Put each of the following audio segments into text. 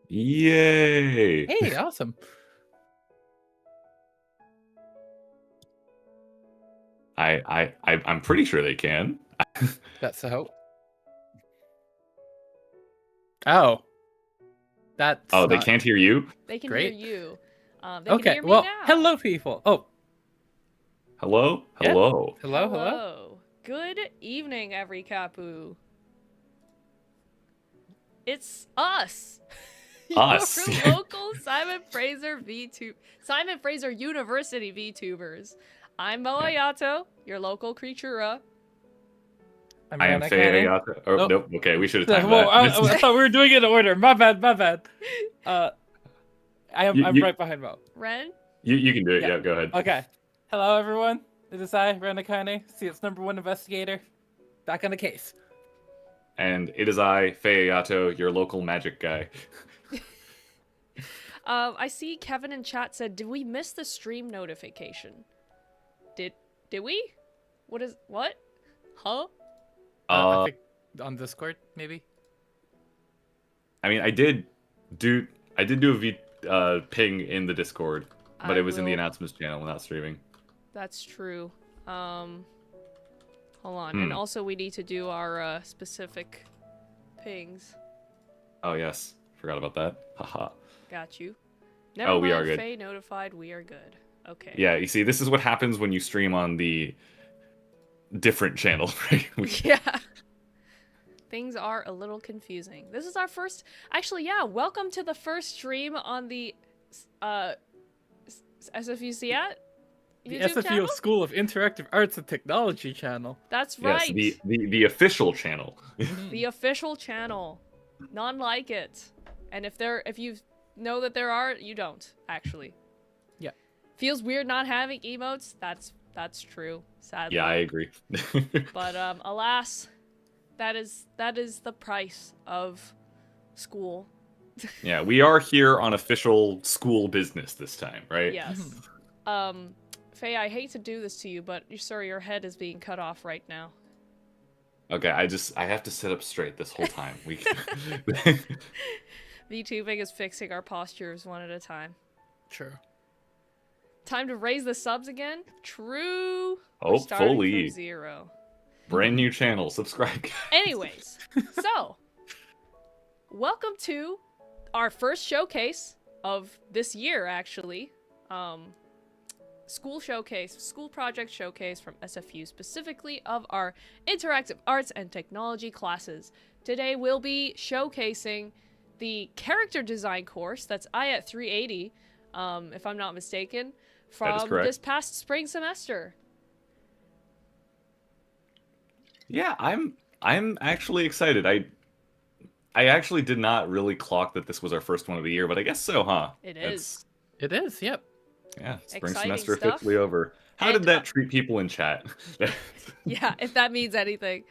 Yay! Hey, awesome. I'm pretty sure they can. That's the hope. Oh. That's they can't hear you? They can Great. hear you. They Okay, can hear me well, now. hello, people. Oh, Hello? Yeah. Hello. hello. Good evening, every Capu. It's us. Us. Your local Simon Fraser University VTubers. I'm Faye Ayato, your local creatura. I am Faye Ayato. Oh, Nope. nope. Okay, we should have timed Whoa, that. I thought we were doing it in order. My bad. I'm right behind Mo. Ren? You can do it. Yeah. Yeah, go ahead. Okay. Hello, everyone. It is I, Wrenegades, SIAT's #1 investigator, back on the case. And it is I, Faye Ayato, your local magic guy. I see Kevin in chat said, did we miss the stream notification? Did we? What? Huh? I think on Discord, maybe. I mean, I did do a ping in the Discord, but it was in the announcements channel, not streaming. That's true. Hold on. And also we need to do our specific pings. Oh yes, forgot about that. Haha. Got you. Never we mind, are good. Faye notified, we are good. Okay. Yeah, you see, this is what happens when you stream on the different channel, right? Yeah. Things are a little confusing. This is our first... Actually, yeah, welcome to the first stream on the SFU SIAT The YouTube SFU channel? School of Interactive Arts and Technology channel. That's right. Yes, the official channel. The official channel. None like it. And if you know that there are, you don't, actually. Yeah. Feels weird not having emotes. That's true, sadly. Yeah, I agree. But alas, that is the price of school. Yeah, we are here on official school business this time, right? Yes. Faye, I hate to do this to you, but sir, your head is being cut off right now. Okay, I have to sit up straight this whole time. VTubing is fixing our postures one at a time. True. Time to raise the subs again? True. Oh, We're starting fully. from 0. Brand new channel, subscribe. Anyways, so welcome to our first showcase of this year, actually. School project showcase from SFU, specifically of our interactive arts and technology classes. Today we'll be showcasing the character design course that's SIAT 380, if I'm not mistaken, from this past spring semester. Yeah, I'm actually excited. I actually did not really clock that this was our first one of the year, but I guess so, huh? It is. It is, yep. Yeah, spring Exciting semester stuff. officially over. How did that treat people in chat? Yeah, if that means anything.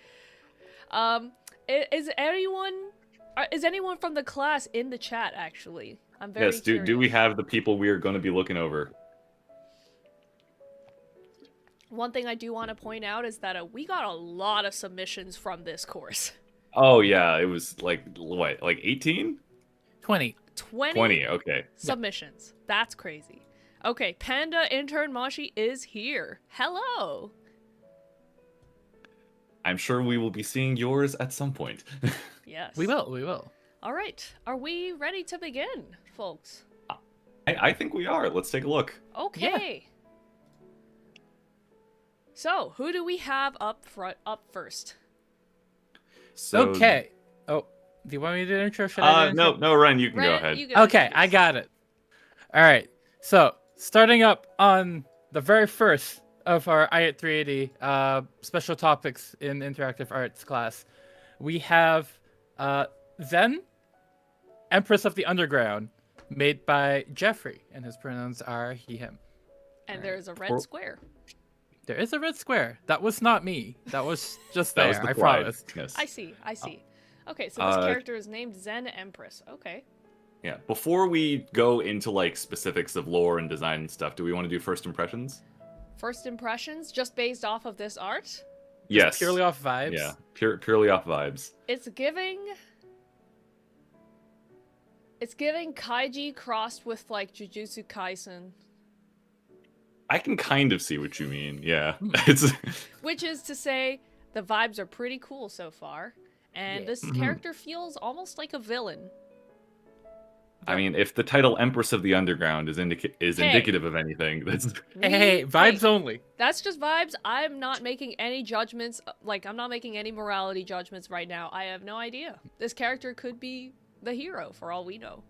Is anyone from the class in the chat, actually? I'm very curious. Yes, do we have the people we are going to be looking over? One thing I do want to point out is that we got a lot of submissions from this course. Oh, yeah, it was like, what, like 18? 20. 20, okay. Submissions. That's crazy. Okay, Panda Intern Moshi is here. Hello! I'm sure we will be seeing yours at some point. Yes. We will. Alright, are we ready to begin, folks? I think we are. Let's take a look. Okay. Yeah. So, who do we have up first? So, okay. Oh, do you want me to do an intro? Should I do an intro? No, Ren, you can go ahead. Okay, I got it. All right. So, starting up on the very first of our SIAT 380 special topics in interactive arts class, we have Zen, Empress of the Underground, made by Jeffrey, and his pronouns are he, him. And there's a red square. There is a red square. That was not me. That was just there. Was I promise. Yes. I see. Okay, so this character is named Zen Empress. Okay. Yeah. Before we go into like specifics of lore and design and stuff, do we want to do first impressions? First impressions, just based off of this art? Yes. Just purely off vibes. Yeah. Purely off vibes. It's giving It's giving Kaiji crossed with like Jujutsu Kaisen. I can kind of see what you mean. Yeah, it's Which is to say, the vibes are pretty cool so far, and Yeah. this character feels almost like a villain. I mean, if the title Empress of the Underground is indicative of anything, that's Hey, vibes only. That's just vibes. I'm not making any judgments. Like, I'm not making any morality judgments right now. I have no idea. This character could be the hero for all we know.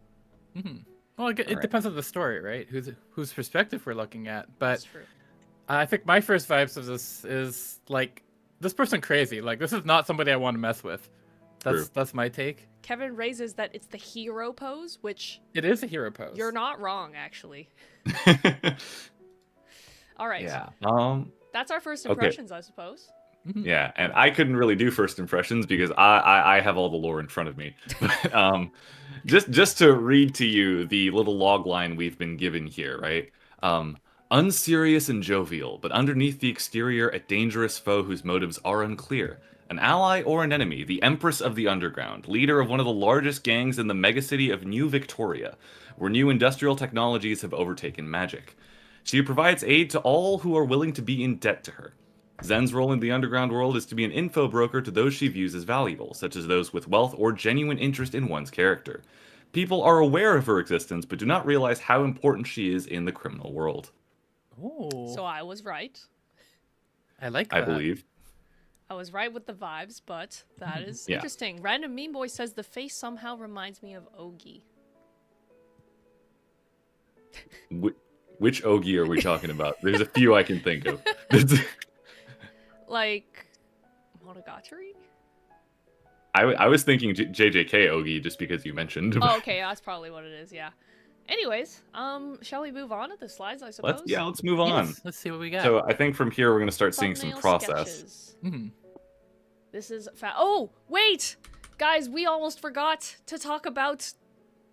Well, it depends on the story, right? Whose perspective we're looking at. But That's true. I think my first vibes of this is like, this person crazy. Like, this is not somebody I want to mess with. That's my take. Kevin raises that it's the hero pose, which It is a hero pose. you're not wrong, actually. All right. yeah. That's our first impressions, I suppose. Yeah, and I couldn't really do first impressions because I have all the lore in front of me. Just to read to you the little log line we've been given here, right? Unserious and jovial, but underneath the exterior, a dangerous foe whose motives are unclear. An ally or an enemy, the Empress of the Underground, leader of one of the largest gangs in the megacity of New Victoria, where new industrial technologies have overtaken magic. She provides aid to all who are willing to be in debt to her. Zen's role in the underground world is to be an info broker to those she views as valuable, such as those with wealth or genuine interest in one's character. People are aware of her existence, but do not realize how important she is in the criminal world. Oh, So I was right. I like I that. believe. I was right with the vibes, but that is Yeah. interesting. Random Meme Boy says the face somehow reminds me of Ogi. Which Ogi are we talking about? There's a few I can think of. Like Monogatari? I was thinking JJK Ogi just because you mentioned. Oh, okay, that's probably what it is, yeah. Anyways, shall we move on to the slides, I suppose? Let's move on. Yes, let's see what we got. So I think from here we're going to start seeing some Thumbnail process. sketches. Mhm. This is oh, wait! Guys, we almost forgot to talk about,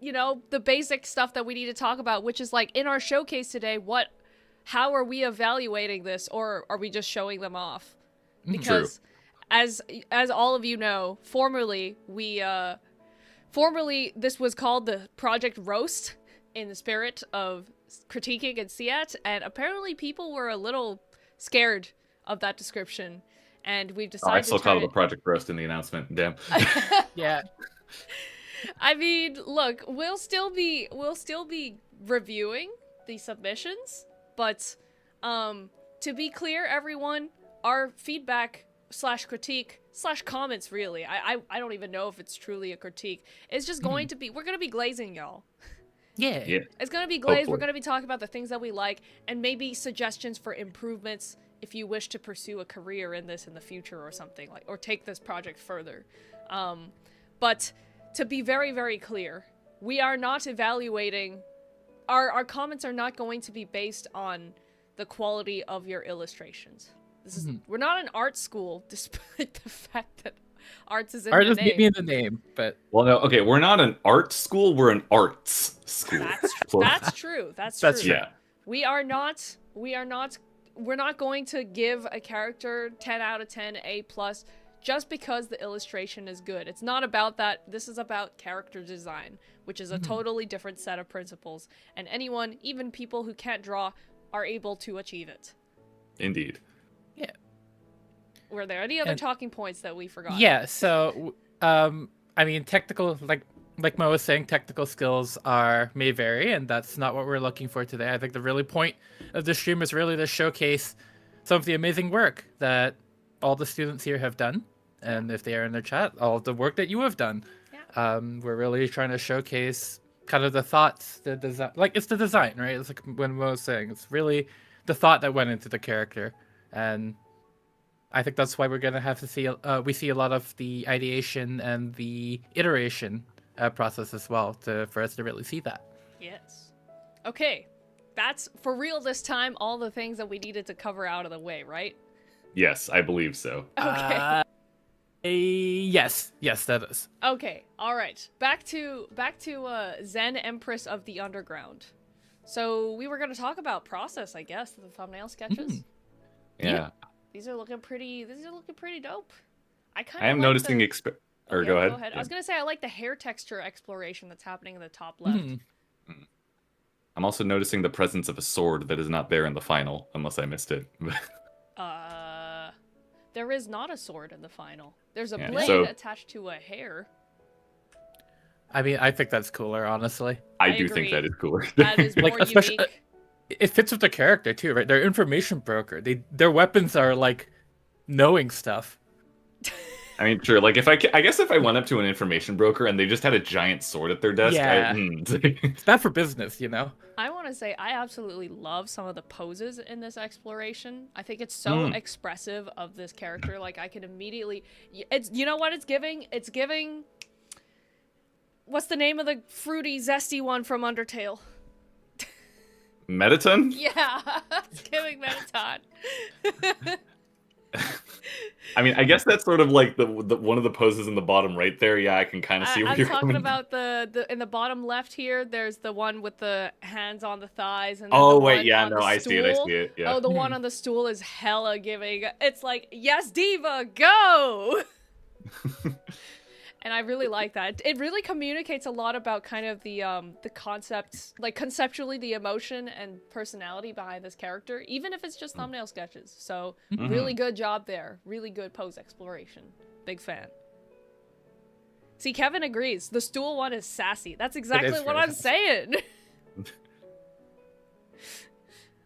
you know, the basic stuff that we need to talk about, which is like in our showcase today, how are we evaluating this, or are we just showing them off? Because as all of you know, formerly this was called the Project Roast in the spirit of critiquing and SIAT, and apparently people were a little scared of that description, and we've decided I still to call turn it a Project Roast in the announcement. Damn. Yeah. I mean, look, we'll still be reviewing the submissions, but to be clear, everyone, our feedback / critique / comments, really, I don't even know if it's truly a critique. It's just going to be, we're gonna be glazing y'all. Yeah. Yeah. It's gonna be glazed. We're Hopefully. gonna be talking about the things that we like and maybe suggestions for improvements if you wish to pursue a career in this in the future or something, like, or take this project further. But to be very, very clear, we are not evaluating. Our comments are not going to be based on the quality of your illustrations. This is we're not an art school, despite the fact that arts is in Art the is name. maybe in the name, but Well, no, okay, we're not an art school, we're an arts school. That's true. That's That's true. true. Yeah. We're not going to give a character 10 out of 10 A+ just because the illustration is good. It's not about that. This is about character design, which is a totally different set of principles, and anyone, even people who can't draw, are able to achieve it. Indeed. yeah. Were there any other And- talking points that we forgot? Yeah, so I mean, technical, like Mo was saying, technical skills may vary, and that's not what we're looking for today. I think the really point of the stream is really to showcase some of the amazing work that all the students here have done, and if they are in their chat, all the work that you have done. Yeah. We're really trying to showcase kind of the thoughts, the design, like it's the design, right? It's like when Mo was saying, it's really the thought that went into the character, and I think that's why we're gonna have to see. We see a lot of the ideation and the iteration process as well for us to really see that. Yes. Okay. That's for real this time. All the things that we needed to cover out of the way, right? Yes, I believe so. Okay. Yes, that is. Okay, all right. Back to Zen Empress of the Underground. So we were gonna talk about process, I guess, the thumbnail sketches. Yeah. These are looking pretty dope. I kind I of am like noticing Or Yeah, go ahead. I Yeah. was gonna say I like the hair texture exploration that's happening in the top left. I'm also noticing the presence of a sword that is not there in the final, unless I missed it. There is not a sword in the final. There's a Yeah, blade so- attached to a hair. I mean, I think that's cooler, honestly. I I do agree. think that is cooler. That is more Like, especially- unique. It fits with the character too, right? They're information broker. Their weapons are like knowing stuff. I mean, sure. Like, I guess if I went up to an information broker and they just had a giant sword at their desk, Yeah. It's bad for business, you know. I want to say I absolutely love some of the poses in this exploration. I think it's so expressive of this character. Like I can immediately, it's you know what it's giving? It's giving. What's the name of the fruity, zesty one from Undertale? Metaton? Yeah, it's giving Metaton. I mean, I guess that's sort of like the one of the poses in the bottom right there. Yeah, I can kind of see where I'm you're talking coming. about the in the bottom left here. There's the one with the hands on the thighs, and then Oh the wait, one yeah, on no, the I see it. I stool. see it. Yeah. Oh, the one on the stool is hella giving. It's like, yes, diva, go. And I really like that. It really communicates a lot about kind of the concepts, like conceptually the emotion and personality behind this character, even if it's just thumbnail sketches. So really good job there. Really good pose exploration. Big fan. See, Kevin agrees. The stool one is sassy. That's exactly what very I'm sassy. saying.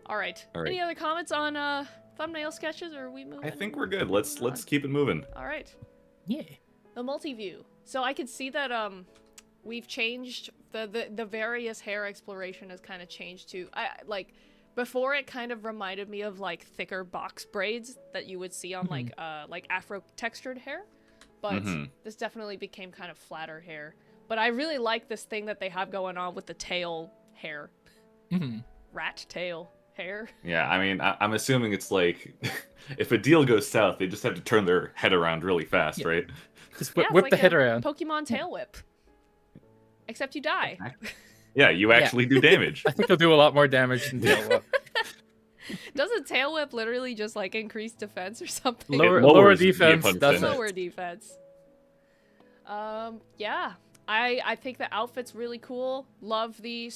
All right. All right. Any other comments on thumbnail sketches, or are we moving? I think we're good. Let's keep it moving. All right. Yeah. The multi-view. So I can see that we've changed the various hair exploration has kind of changed to like before it kind of reminded me of like thicker box braids that you would see on like afro textured hair, but this definitely became kind of flatter hair. But I really like this thing that they have going on with the tail hair. Rat tail hair. Yeah, I mean, I'm assuming it's like if a deal goes south, they just have to turn their head around really fast, right? Just Yeah, it's whip like the head a around. Pokemon tail whip. Except you die. Yeah, you actually do damage. I think they'll do a lot more damage than tail whip. Doesn't tail whip literally just like increase defense or something? Lower lowers the defense. opponent's That's defense. it. Lower defense. Yeah. I think the outfit's really cool. Love the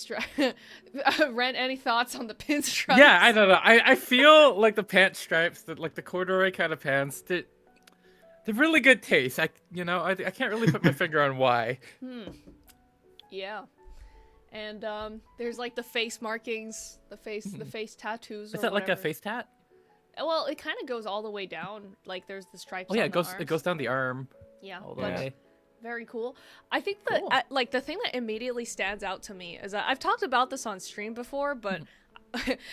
Ren, any thoughts on the pinstripes? Yeah, I don't know. I feel like the pant stripes, like the corduroy kind of pants, they're really good taste. I can't really put my finger on why. Yeah. And there's like the face markings, the face tattoos. Is or that like a whatever. face tat? Well, it kind of goes all the way down. Like there's the stripes. Oh yeah, on it the goes arms. down the arm Yeah, all the but way. very cool. I think that Cool. like the thing that immediately stands out to me is that I've talked about this on stream before, but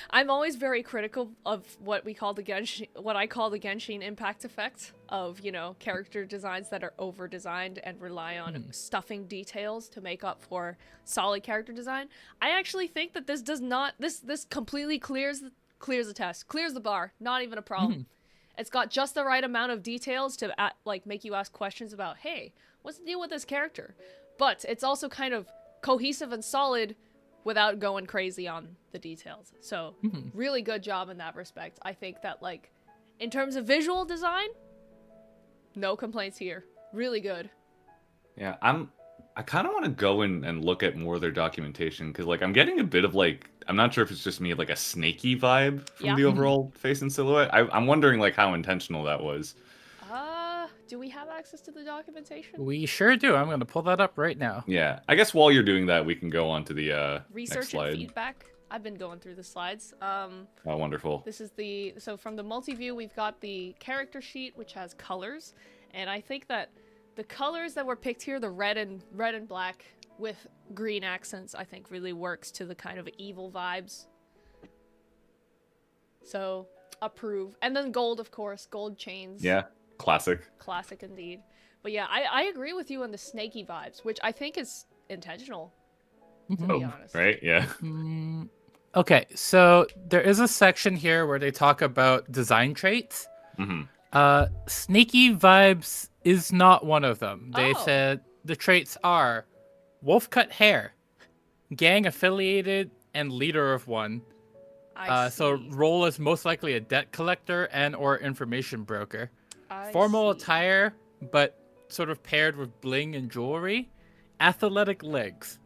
I'm always very critical of what I call the Genshin impact effect of, character designs that are over designed and rely on stuffing details to make up for solid character design. I actually think that this does not this completely clears the test, clears the bar, not even a problem. It's got just the right amount of details to make you ask questions about, hey, what's the deal with this character? But it's also kind of cohesive and solid without going crazy on the details. So really good job in that respect. I think that in terms of visual design, no complaints here. Really good. Yeah, I kind of want to go and look at more of their documentation because I'm getting a bit of I'm not sure if it's just me, like a snaky vibe from Yeah. the overall face and silhouette. I'm wondering how intentional that was. Do we have access to the documentation? We sure do. I'm going to pull that up right now. Yeah, I guess while you're doing that, we can go on to the next Research and slide. feedback. I've been going through the slides. Oh, wonderful. This is so from the multi-view, we've got the character sheet, which has colors. And I think that the colors that were picked here, the red and black with green accents, I think really works to the kind of evil vibes. So, approve. And then gold, of course. Gold chains. Yeah, classic. Classic indeed. But yeah, I agree with you on the snaky vibes, which I think is intentional, to be honest. Right? Yeah. Okay, so there is a section here where they talk about design traits. Snaky vibes is not one of them. They Oh. said the traits are wolf cut hair, gang affiliated, and leader of one. I So see. role is most likely a debt collector and or information broker. I Formal see. attire, but sort of paired with bling and jewelry, athletic legs.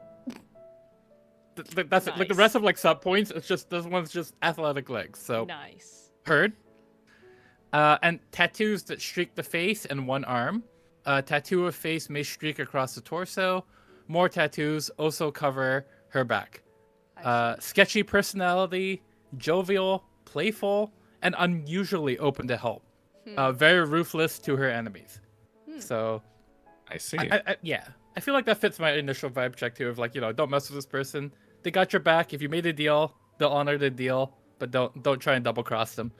That's it. Like the rest of like sub points, it's just this one's just athletic legs. So Nice. heard. And tattoos that streak the face and one arm. Tattoo of face may streak across the torso. More tattoos also cover her back. Sketchy personality, jovial, playful, and unusually open to help. Very ruthless to her enemies. So, I see. Yeah, I feel like that fits my initial vibe check too. Of like, don't mess with this person. They got your back. If you made a deal, they'll honor the deal, but don't try and double cross them.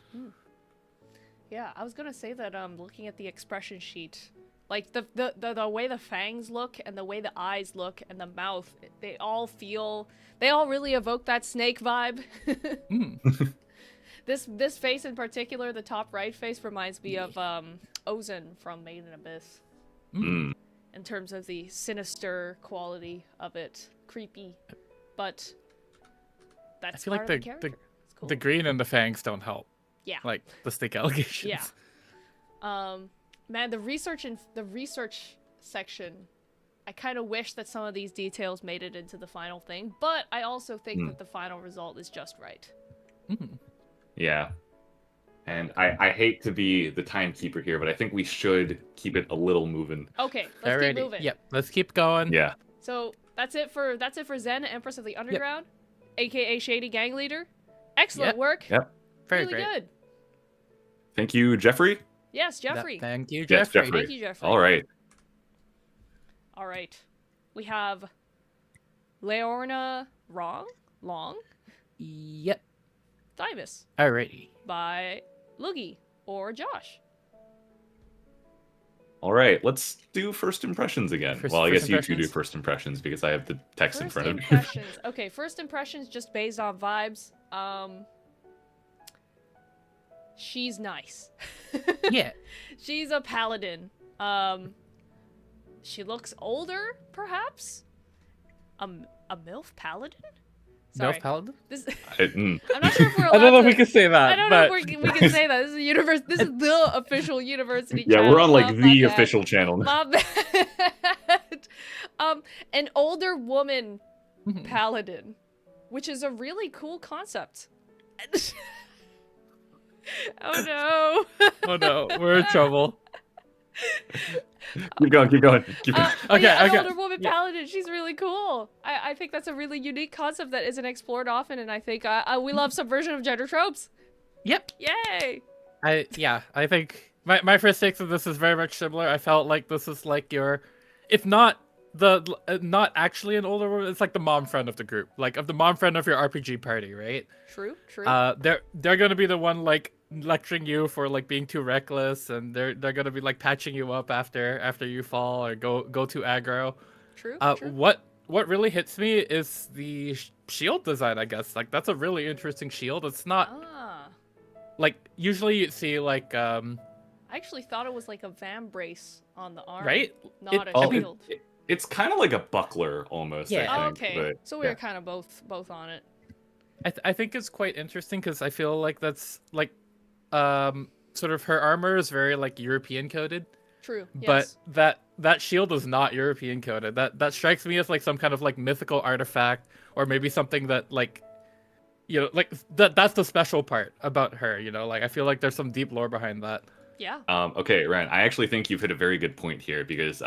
Yeah, I was gonna say that looking at the expression sheet, like the way the fangs look and the way the eyes look and the mouth, they all really evoke that snake vibe. This face in particular, the top right face, reminds me of Ozen from Made in Abyss. In terms of the sinister quality of it, creepy, but that's I feel part like of the character. It's cool. the green and the fangs don't help. Yeah. Like the stick allegations. Yeah. Man, the research section, I kind of wish that some of these details made it into the final thing, but I also think that the final result is just right. Yeah. And I hate to be the timekeeper here, but I think we should keep it a little moving. Okay, let's keep moving. Yep, let's keep going. Yeah. So that's it for Zen, Empress of the Underground, aka Shady Gang Leader. Excellent work. Yep. Very really great. good. Thank you, Jeffrey. Yes, Jeffrey. Thank you, Yes, Jeffrey. Jeffrey. Thank you, Jeffrey. All right. All right. We have Leorna Long Yep. Thymus Alrighty. by Loogie or Josh. All right. Let's do first impressions again. First I guess you two do impressions? first impressions because I have the text in First front of me. impressions. Okay, first impressions just based on vibes. She's nice. Yeah. She's a paladin. She looks older, perhaps? A MILF paladin? Sorry. Milf Paladin? This, I'm I'm not sure if we're allowed I don't know if to... we can say that. I don't know if we can say that. This is a universe. This is the official university Yeah, channel. we're on like My the bad. official channel. My bad. An older woman paladin, which is a really cool concept. Oh no. Oh no, we're in trouble. Keep going. Keep going. Okay, an okay. older woman paladin. She's really cool. I think that's a really unique concept that isn't explored often, and I think we love subversion of gender tropes. Yep. Yay! I think my first take of this is very much similar. I felt like this is like your, if not not actually an older woman, it's like the mom friend of the group, like of the mom friend of your RPG party, right? True. They're gonna be the one like lecturing you for like being too reckless, and they're gonna be like patching you up after you fall or go too aggro. True. What really hits me is the shield design, I guess. Like that's a really interesting shield. It's not like usually you'd see like I actually thought it was like a van brace on the arm, right? Not a shield. It's kind of like a buckler almost. Yeah. I Oh, think, okay. but, So we were kind of both on it. I think it's quite interesting because I feel like that's like sort of her armor is very like European coded. True. But Yes. that shield is not European coded. That strikes me as like some kind of like mythical artifact, or maybe something that like, like that's the special part about her. Like I feel like there's some deep lore behind that. Yeah. Okay, Ren, I actually think you've hit a very good point here because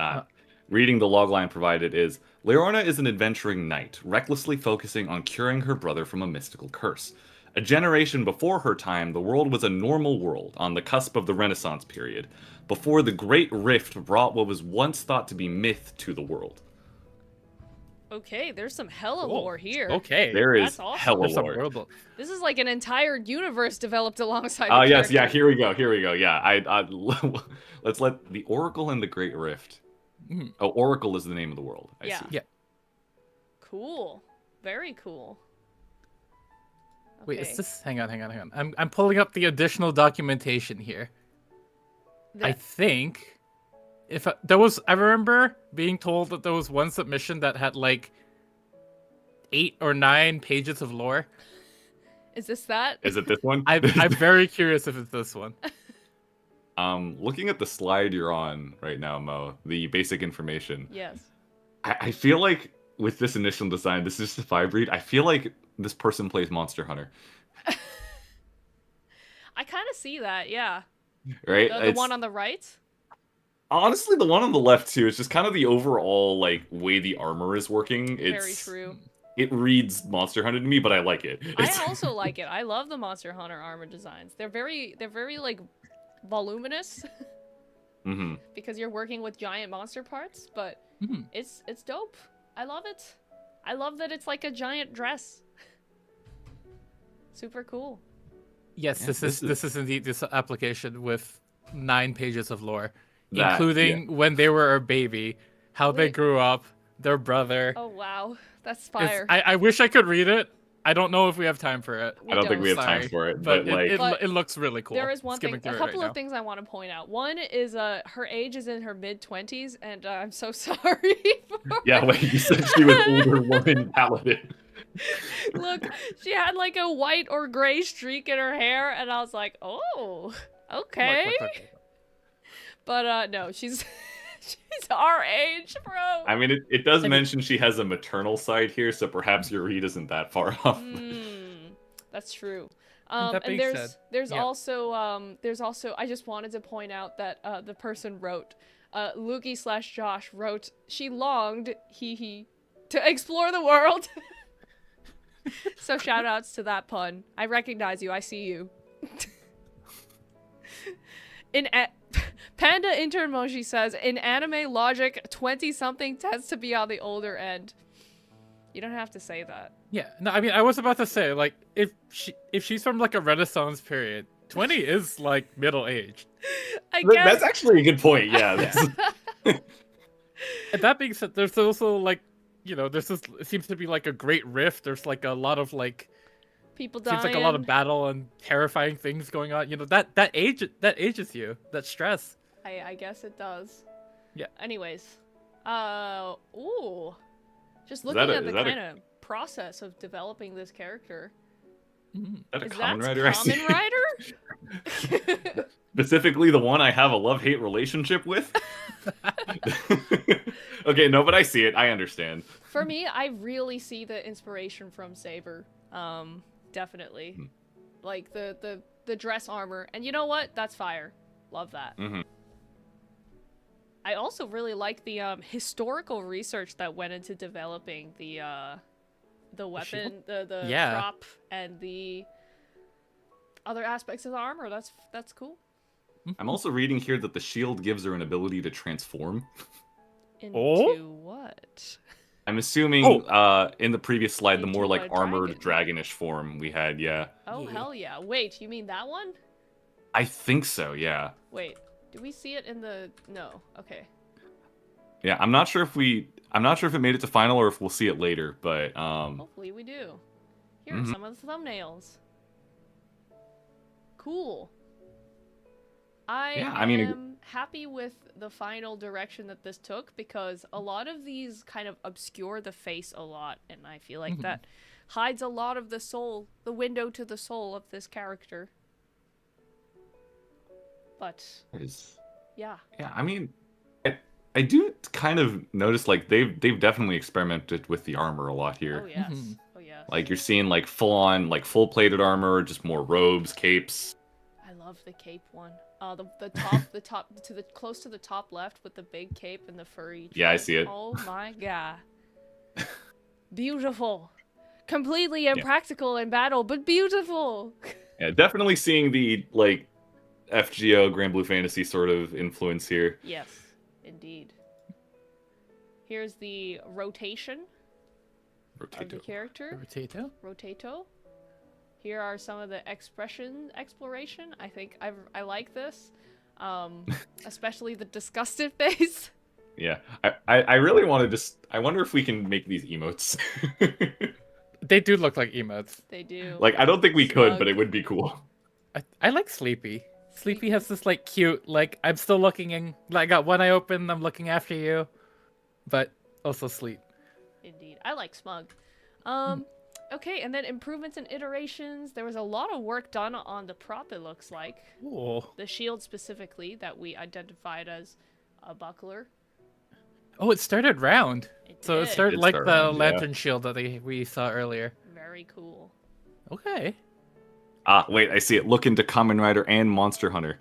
reading the logline provided is Leorna is an adventuring knight, recklessly focusing on curing her brother from a mystical curse. A generation before her time, the world was a normal world on the cusp of the Renaissance period, before the Great Rift brought what was once thought to be myth to the world. Okay, there's some hella Cool. lore here. Okay. There is That's awesome. hella There's some lore. world. This is like an entire universe developed alongside. Oh the yes, yeah. character. Here we go. Yeah, let's let the Oracle and the Great Rift. Mhm. Oh, Oracle is the name of the world. I Yeah. see. Yeah. Cool. Very cool. Wait, Okay. is this? Hang on. I'm pulling up the additional documentation here. I think I remember being told that there was one submission that had like 8 or 9 pages of lore. Is this that? Is it this one? I'm very curious if it's this one. Looking at the slide you're on right now, Mo, the basic information. Yes. I feel like with this initial design, this is just a five breed. I feel like this person plays Monster Hunter, I kind of see that, yeah. right? The one on the right? Honestly, the one on the left too. It's just kind of the overall like way the armor is working. Very true. It reads Monster Hunter to me, but I like it. I also like it. I love the Monster Hunter armor designs. They're very like voluminous because you're working with giant monster parts, but it's dope. I love it. I love that it's like a giant dress. Super cool. Yes, this is indeed this application with 9 pages of lore, including when they were a baby, how they grew up, their brother. Oh wow, that's fire. I wish I could read it. I don't know if we have time for it. I don't think we have time for it, but like it looks really cool. There is one thing, a couple of things I want to point out. One is her age is in her mid-20s, and I'm so sorry. Yeah, wait, you said she was older woman paladin. Look, she had like a white or gray streak in her hair, and I was like, oh, okay. But no, she's she's our age, bro. I mean, it does mention she has a maternal side here, so perhaps your read isn't that far off. That's true. And there's also I just wanted to point out that the person wrote, Luki/Josh wrote, she longed, to explore the world. So shout outs to that pun. I recognize you. I see you. Panda Intern Moshi says, in anime logic, 20-something tends to be on the older end. You don't have to say that. Yeah, no, I mean, I was about to say, like, if she's from like a Renaissance period, 20 is like middle aged. I guess that's actually a good point. Yeah. And that being said, there's also like, there's this, it seems to be like a great rift. There's like a lot of like people dying. Seems like a lot of battle and terrifying things going on. That ages you. That stress. I guess it does. Yeah. Anyways, just looking at the kind of process of developing this character. Is that a Is Kamen that Rider? Kamen Rider? Specifically the one I have a love-hate relationship with? Okay, no, but I see it. I understand. For me, I really see the inspiration from Saber. Definitely. Like the dress armor. And you know what? That's fire. Love that. I also really like the historical research that went into developing the weapon, the prop, and the other aspects of the armor. That's cool. I'm also reading here that the shield gives her an ability to transform. Into what? I'm assuming in the previous slide, the more like armored dragonish form we had, yeah. Oh, hell yeah. Wait, you mean that one? I think so, yeah. Wait, do we see it in the... No, okay. Yeah, I'm not sure if it made it to final or if we'll see it later, but hopefully we do. Here are some of the thumbnails. Cool. I am happy with the final direction that this took, because a lot of these kind of obscure the face a lot, and I feel like that hides a lot of the soul, the window to the soul of this character. But yeah, I mean, I do kind of notice like they've definitely experimented with the armor a lot here. Oh yes, oh yes. Like you're seeing like full on like full plated armor, just more robes, capes. I love the cape one. The top close to the top left with the big cape and the furry. Yeah, I see it. Oh my god. Beautiful. Completely impractical in battle, but beautiful. Yeah, definitely seeing the like FGO Grand Blue Fantasy sort of influence here. Yes, indeed. Here's the rotation of the character. Rotato. Here are some of the exploration. I think I like this, especially the disgusted face. Yeah, I really want to I wonder if we can make these emotes. They do look like emotes. They do. Like I don't think we could, but it would be cool. I like Sleepy. Sleepy has this like cute, like I'm still looking in. I got one eye open. I'm looking after you, but also sleep. Indeed, I like Smug. Okay, and then improvements and iterations. There was a lot of work done on the prop, it looks like. Ooh. The shield specifically that we identified as a buckler. Oh, it started round. It So it did. started It like started the round, yeah. lantern shield that we saw earlier. Very cool. Okay. Ah, wait, I see it. Look into Kamen Rider and Monster Hunter.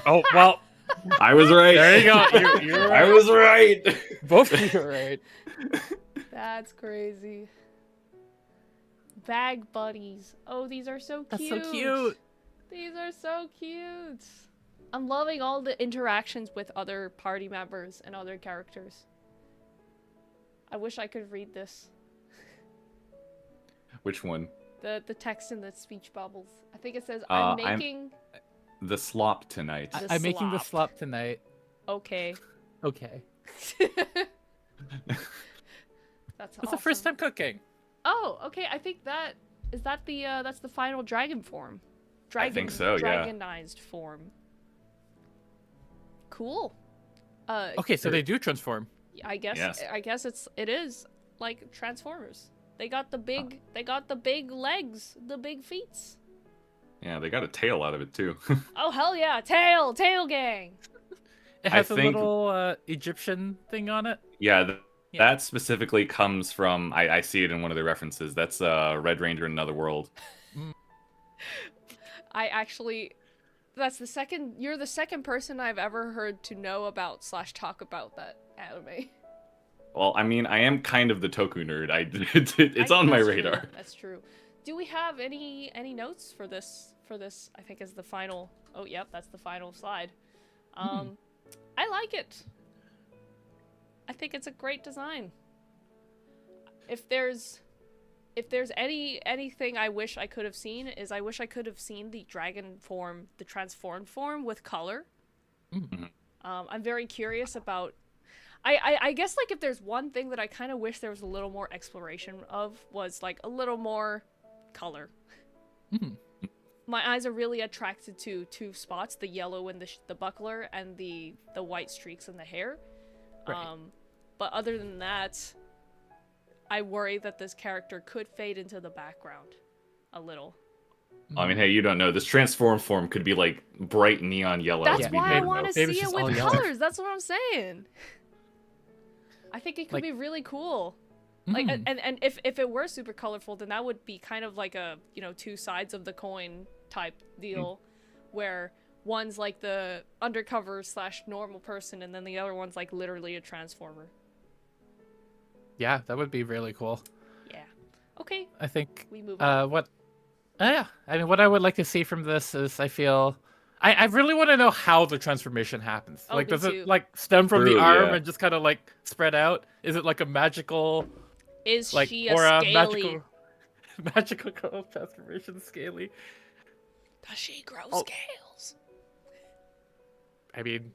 Oh, well, I was right. there you go. You're right. I was right. Both of you are right. That's crazy. Bag buddies. Oh, these are so cute. That's so cute. These are so cute. I'm loving all the interactions with other party members and other characters. I wish I could read this. Which one? The text in the speech bubbles. I think it says, I'm- I'm making... The slop tonight. The I'm making the slop. slop tonight. Okay. Okay. That's It's the first time cooking. Oh, okay. I think that... Is that the, that's the final dragon form? Dragon, I think so, yeah. Dragonized form. Cool. Okay, so they do transform. I guess Yes. I guess it is like Transformers. They got the big legs, the big feet. Yeah, they got a tail out of it too. Oh hell yeah, tail gang. It I has a think- little Egyptian thing on it. Yeah, Yeah. that specifically comes from. I see it in one of the references. That's Red Ranger in Another World. I actually, that's the second. You're the second person I've ever heard to know about / talk about that anime. Well, I mean, I am kind of the Toku nerd. It's on my That's radar. True. That's true. Do we have any notes for this? I think is the final. Oh, yep, that's the final slide. I like it. I think it's a great design. If there's anything I wish I could have seen is I wish I could have seen the dragon form, the transformed form with color. I'm very curious about. I guess like if there's one thing that I kind of wish there was a little more exploration of was like a little more color. My eyes are really attracted to two spots: the yellow in the buckler and the white streaks in the hair. Right. But other than that, I worry that this character could fade into the background a little. I mean, hey, you don't know. This transformed form could be like bright neon yellow. That's We why I don't want know. to Maybe see it's it just all with yellow. colors. That's what I'm saying. I think it could Like- be really cool. Like, and if it were super colorful, then that would be kind of like a, two sides of the coin type deal, where one's like the undercover / normal person, and then the other one's like literally a transformer. Yeah, that would be really cool. Yeah. Okay, I think. we move on. Yeah. I mean, what I would like to see from this is I feel. I really want to know how the transformation happens. Oh, like, me does too. it like stem from True, the arm yeah. and just kind of like spread out? Is it like a magical, Is like, she a or a scaly? magical girl transformation scaly? Does she grow Oh. scales? I mean,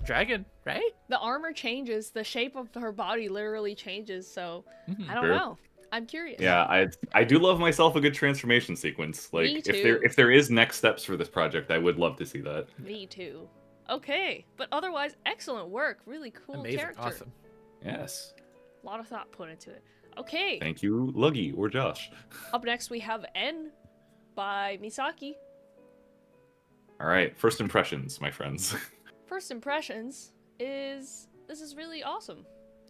dragon, right? The armor changes. The shape of her body literally changes. So I don't True. know. I'm curious. Yeah, I do love myself a good transformation sequence. Like, Me if too. there is next steps for this project, I would love to see that. Me too. Okay, but otherwise, excellent work. Really cool Amazing, character. awesome. Yes. A lot of thought put into it. Okay, Thank you, Luggy or Josh. up next we have N by Misaki. All right, first impressions, my friends. First impressions is this is really awesome.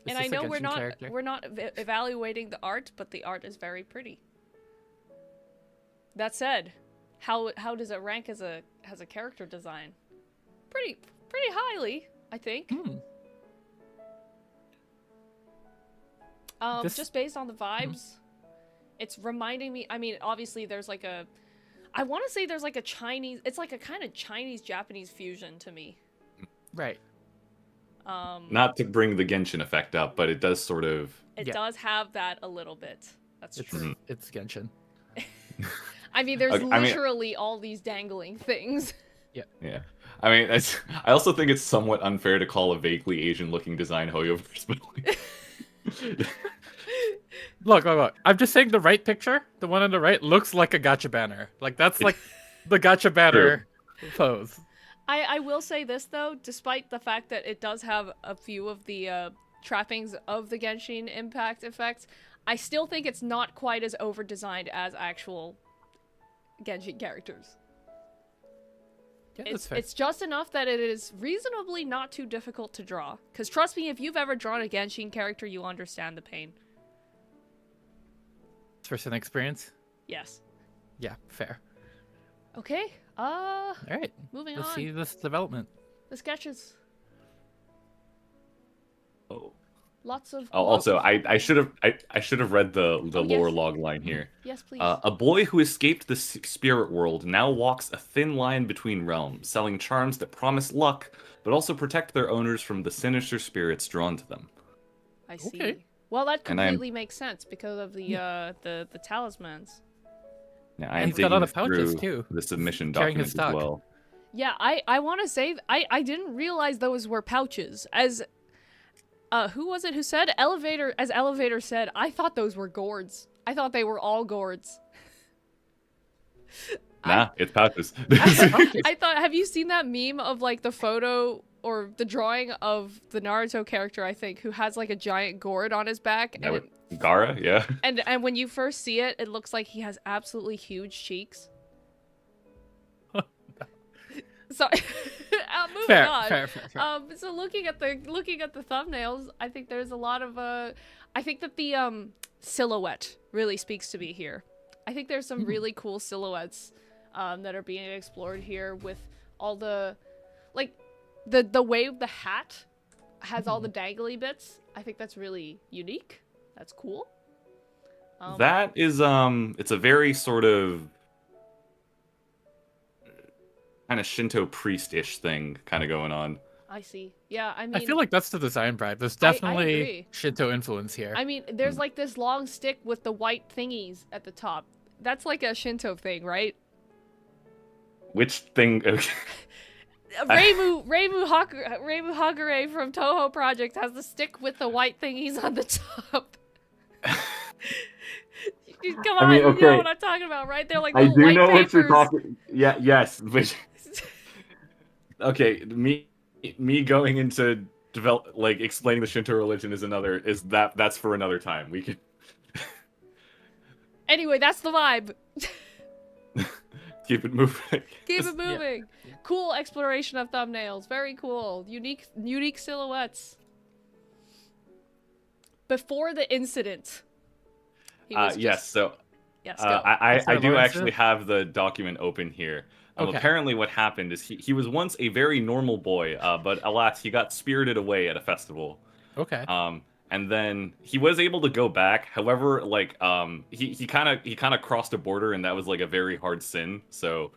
Is And I this a know we're Genshin not character? evaluating the art, but the art is very pretty. That said, how does it rank as a character design? Pretty highly, I think. Just based on the vibes, it's reminding me. I mean, obviously, there's like a. I want to say there's like a Chinese. It's like a kind of Chinese-Japanese fusion to me. Right. Not to bring the Genshin effect up, but it does sort of. It Yeah. does have that a little bit. That's true. It's Genshin. I mean, there's Okay, I mean- literally all these dangling things. Yeah. I mean, I also think it's somewhat unfair to call a vaguely Asian-looking design Hoyoverse, but like... Look. I'm just saying the right picture, the one on the right, looks like a gacha banner. Like, that's like the gacha banner pose. I will say this, though, despite the fact that it does have a few of the trappings of the Genshin Impact effects, I still think it's not quite as over-designed as actual Genshin characters. Yeah, that's fair. It's just enough that it is reasonably not too difficult to draw. Because trust me, if you've ever drawn a Genshin character, you understand the pain. First-hand experience? Yes. Yeah, fair. Okay, All right. moving Let's on. see this development. The sketches. Oh. Lots of... Oh, also, I should have read the yes. lore log line here. Yes, please. A boy who escaped the spirit world now walks a thin line between realms, selling charms that promise luck, but also protect their owners from the sinister spirits drawn to them. I see. okay. Well, that And I'm- completely makes sense because of the talismans. Now, I And am he's got all digging the pouches, through too. the submission Carrying his document as stock. well. Yeah, I want to say I didn't realize those were pouches. As who was it who said elevator? As elevator said, I thought those were gourds. I thought they were all gourds. Nah, it's pouches. I thought. Have you seen that meme of like the photo or the drawing of the Naruto character? I think who has like a giant gourd on his back, That would- Gara, yeah. and when you first see it, it looks like he has absolutely huge cheeks. So, moving Fair, on. fair. So looking at the thumbnails, I think there's a lot of I think that the silhouette really speaks to me here. I think there's some really cool silhouettes that are being explored here with all the like the way the hat has all the dangly bits. I think that's really unique. That's cool. That is it's a very sort of kind of Shinto priest-ish thing kind of going on. I see. Yeah, I mean, I feel like that's the design vibe. There's I definitely agree. Shinto influence here. I mean, there's like this long stick with the white thingies at the top. That's like a Shinto thing, right? Which thing? Okay. Reimu Hagure from Toho Project has the stick with the white thingies on the top. Come on, I mean, you know okay. what I'm talking about, right? They're like I little do white know what you're papers. talking. Yeah, yes. But okay, me going into explaining the Shinto religion that's for another time. We can Anyway, that's the vibe. keep it moving. Keep it moving. Cool exploration of thumbnails. Very cool. Unique silhouettes. Before the incident. He was Yes. just- So Yes, go. I do Lawrence actually have the document open here. Okay. Apparently, what happened is he was once a very normal boy, but alas, he got spirited away at a festival. Okay. And then he was able to go back. However, he kind of crossed a border, and that was like a very hard sin. So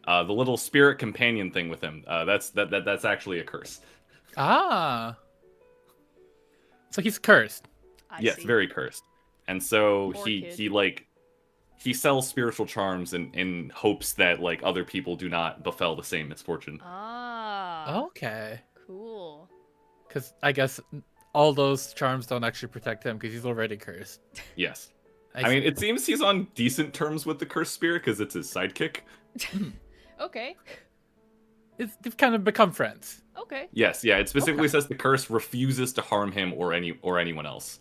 the little spirit companion thing with him, that's actually a curse. Ah. So he's cursed. I Yes, see. very cursed. And so Poor he kid. he sells spiritual charms in hopes that like other people do not befell the same misfortune. Ah. Okay. Cool. Because I guess all those charms don't actually protect him because he's already cursed. Yes. I I mean, see. it seems he's on decent terms with the cursed spirit because it's his sidekick. Okay. They've kind of become friends. Okay. Yes, yeah. It specifically Okay. says the curse refuses to harm him or anyone else.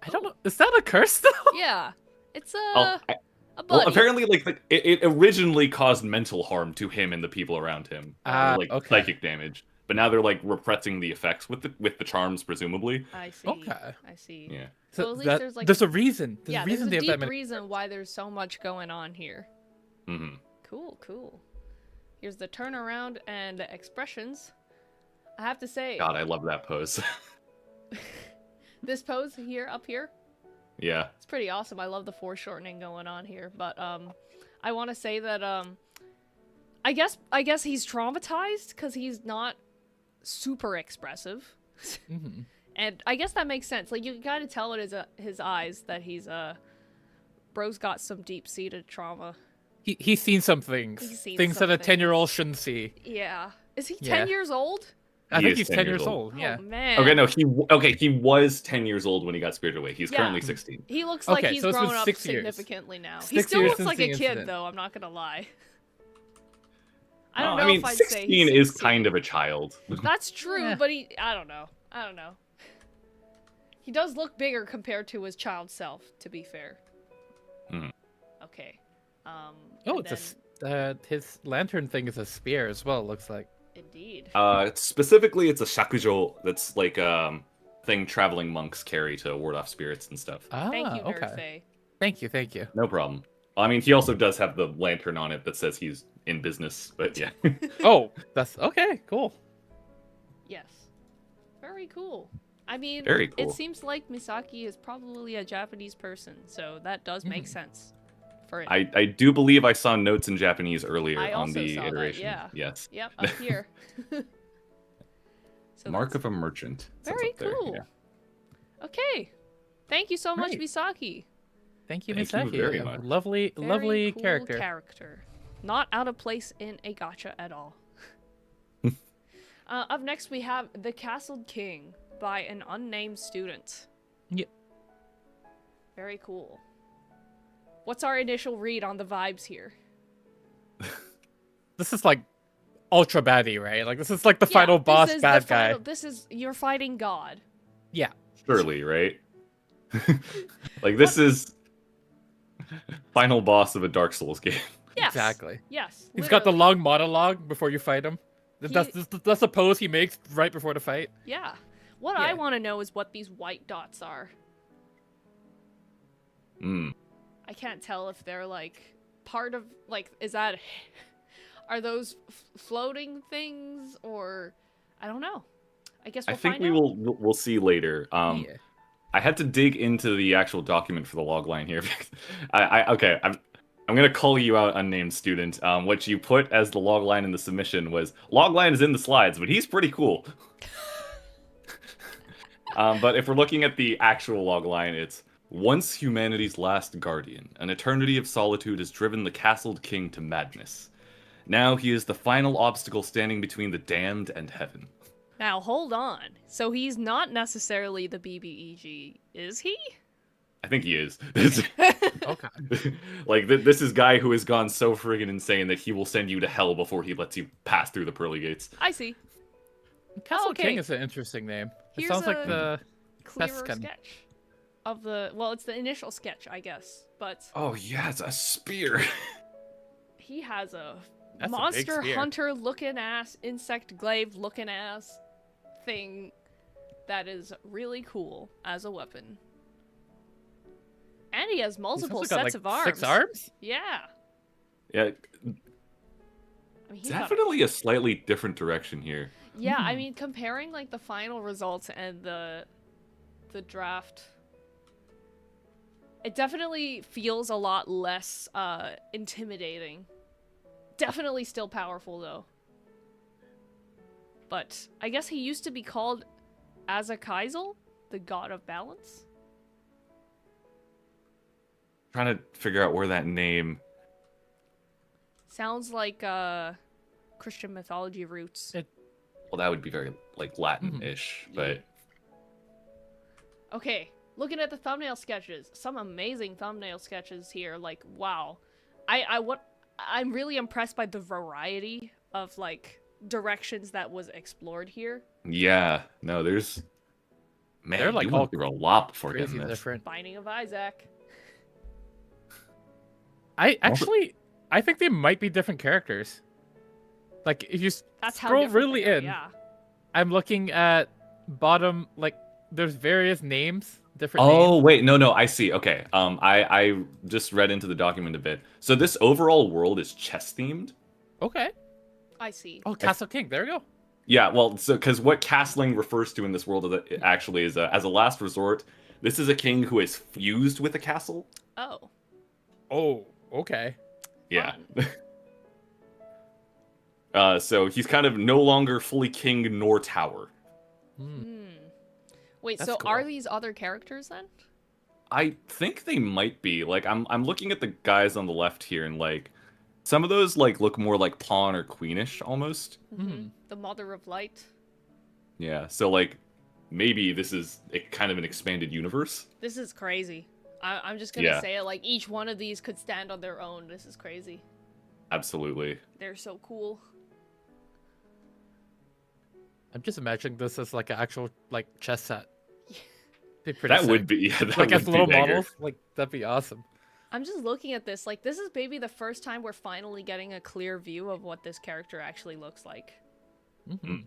I don't know. Is that a curse though? Yeah. It's a Oh, buddy. well, apparently, it originally caused mental harm to him and the people around him, Okay. psychic damage. But now they're like repressing the effects with the charms, presumably. I see. Okay. I see. Yeah. So at least that- there's like there's a reason. There's yeah, a reason there's they a have that deep many. reason why there's so much going on here. Hmm. Cool, cool. Here's the turnaround and expressions. I have to say, God, I love that pose. this pose here, up here, Yeah. it's pretty awesome. I love the foreshortening going on here. But I want to say that I guess he's traumatized because he's not super expressive, Hmm. and I guess that makes sense. Like you can kind of tell it his eyes that he's bro's got some deep seated trauma. He's seen some things. He's seen things some that a things. 10-year-old shouldn't see. Yeah, is he Yeah. 10 years old? I He think is he's 10 years old. Yeah. Oh man. Okay, no, he was 10 years old when he got spirited away. He's Yeah. currently 16. He looks like Okay, he's so it's been grown up 6 years. significantly now. He 6 still years looks since like the a kid, incident. though. I'm not gonna lie. I don't know I mean, if I'd say 16 he's is kind of a child. That's true, Yeah. but I don't know. He does look bigger compared to his child self, to be fair. Hmm. Okay. Oh, and it's his lantern thing is a spear as well. It looks like. Indeed. Specifically, it's a shakujo that's like thing traveling monks carry to ward off spirits and stuff. Ah, Thank you, Nerd okay. Faye. Thank you. No problem. I mean, he also does have the lantern on it that says he's in business, but yeah. Oh, that's okay. Cool. Yes. Very cool. I mean, Very cool. it seems like Misaki is probably a Japanese person, so that does make sense for it. I do believe I saw notes in Japanese earlier I on also the saw that, iteration. yeah. Yes. Yep, up here. So Mark that's of a merchant. Says very up there, cool. yeah. Okay. Thank you so much, Great. Misaki. Thank you, Thank you Misaki. very A much. Lovely, Very lovely cool character. Not out of place in a gacha at all. Up next, we have The Castled King by an unnamed student. Yep. Very cool. What's our initial read on the vibes here? This is like ultra baddie, right? Like this is like the Yeah, final this boss is bad the guy. final- This is, you're fighting God. Yeah. Surely, right? Like, this is final boss of a Dark Souls game. Yes. Exactly. Yes. He's got the literally. long monologue before you fight him. That's the pose he makes right before the fight. Yeah. What Yeah. I want to know is what these white dots are. Hmm. I can't tell if they're like part of like is that are those floating things or I don't know. I guess we'll I think find we out. we'll see later. Yeah. I had to dig into the actual document for the logline here. Okay, I'm gonna call you out, unnamed student. What you put as the logline in the submission was logline is in the slides, but he's pretty cool. But if we're looking at the actual logline, it's once humanity's last guardian, an eternity of solitude has driven the castled king to madness. Now he is the final obstacle standing between the damned and heaven. Now hold on. So he's not necessarily the BBEG, is he? I think he is. Okay. Like, this is guy who has gone so friggin' insane that he will send you to hell before he lets you pass through the pearly gates. I see. Castle okay. King is an interesting name. It Here's sounds like a the Clearer Pescan. sketch of the well, it's the initial sketch, I guess, but Oh, yeah, it's a spear. he has a That's a big monster spear. hunter looking ass, insect glaive looking ass thing that is really cool as a weapon. And he has multiple He's also got, sets like, of arms. 6 arms? Yeah. Yeah, I mean, he's got- definitely a slightly different direction here. yeah, I mean, comparing like the final results and the draft, it definitely feels a lot less intimidating. Definitely still powerful though. But I guess he used to be called Azakaisel, the god of balance. Trying to figure out where that name... Sounds like Christian mythology roots. Well, that would be very, like, Latin-ish, but... Okay, looking at the thumbnail sketches, some amazing thumbnail sketches here. Like, wow, I'm really impressed by the variety of like directions that was explored here. Yeah, no, there's... Man, They're, like, you went all through a lot before Crazy getting this. different. Binding of Isaac. I think they might be different characters. Like if you That's how scroll different really they are, in, Yeah. I'm looking at bottom, like there's various names, different Oh, names. wait, no, I see. Okay, I just read into the document a bit. So this overall world is chess-themed? Okay. I see. Oh, Castle King. There we go. Yeah, well, so because what castling refers to in this world actually is as a last resort. This is a king who is fused with a castle. Oh. Oh, okay. Yeah. Fun. So he's kind of no longer fully king nor tower. Wait, That's so cool. are these other characters then? I think they might be. Like, I'm looking at the guys on the left here, and like some of those like look more like pawn or queenish almost. The Mother of Light. Yeah. So like maybe this is kind of an expanded universe. This is crazy. I'm just gonna Yeah. say it, like each one of these could stand on their own. This is crazy. Absolutely. They're so cool. I'm just imagining this as like an actual like chess set. Be pretty That sick. would be, yeah, that like would as be little banger. models. Like that'd be awesome. I'm just looking at this. Like, this is maybe the first time we're finally getting a clear view of what this character actually looks like. Mm-hmm.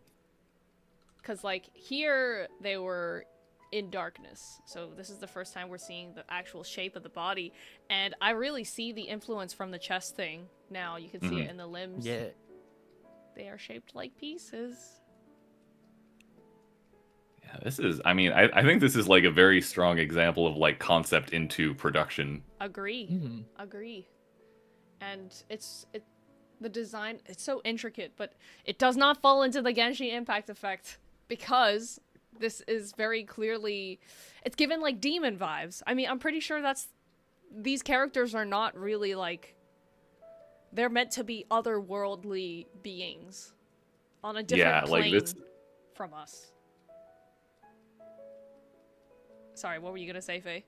Because, like, here they were in darkness. So this is the first time we're seeing the actual shape of the body. And I really see the influence from the chest thing now. You can see it in the limbs. Yeah. They are shaped like pieces. Yeah, this is, I mean, I think this is like a very strong example of like concept into production. Agree. Mm-hmm. Agree. And the design, it's so intricate, but it does not fall into the Genshin Impact effect because this is very clearly, it's given like demon vibes. I mean, I'm pretty sure these characters are not really like, they're meant to be otherworldly beings on a different plane from us. Sorry, what were you gonna say, Faye?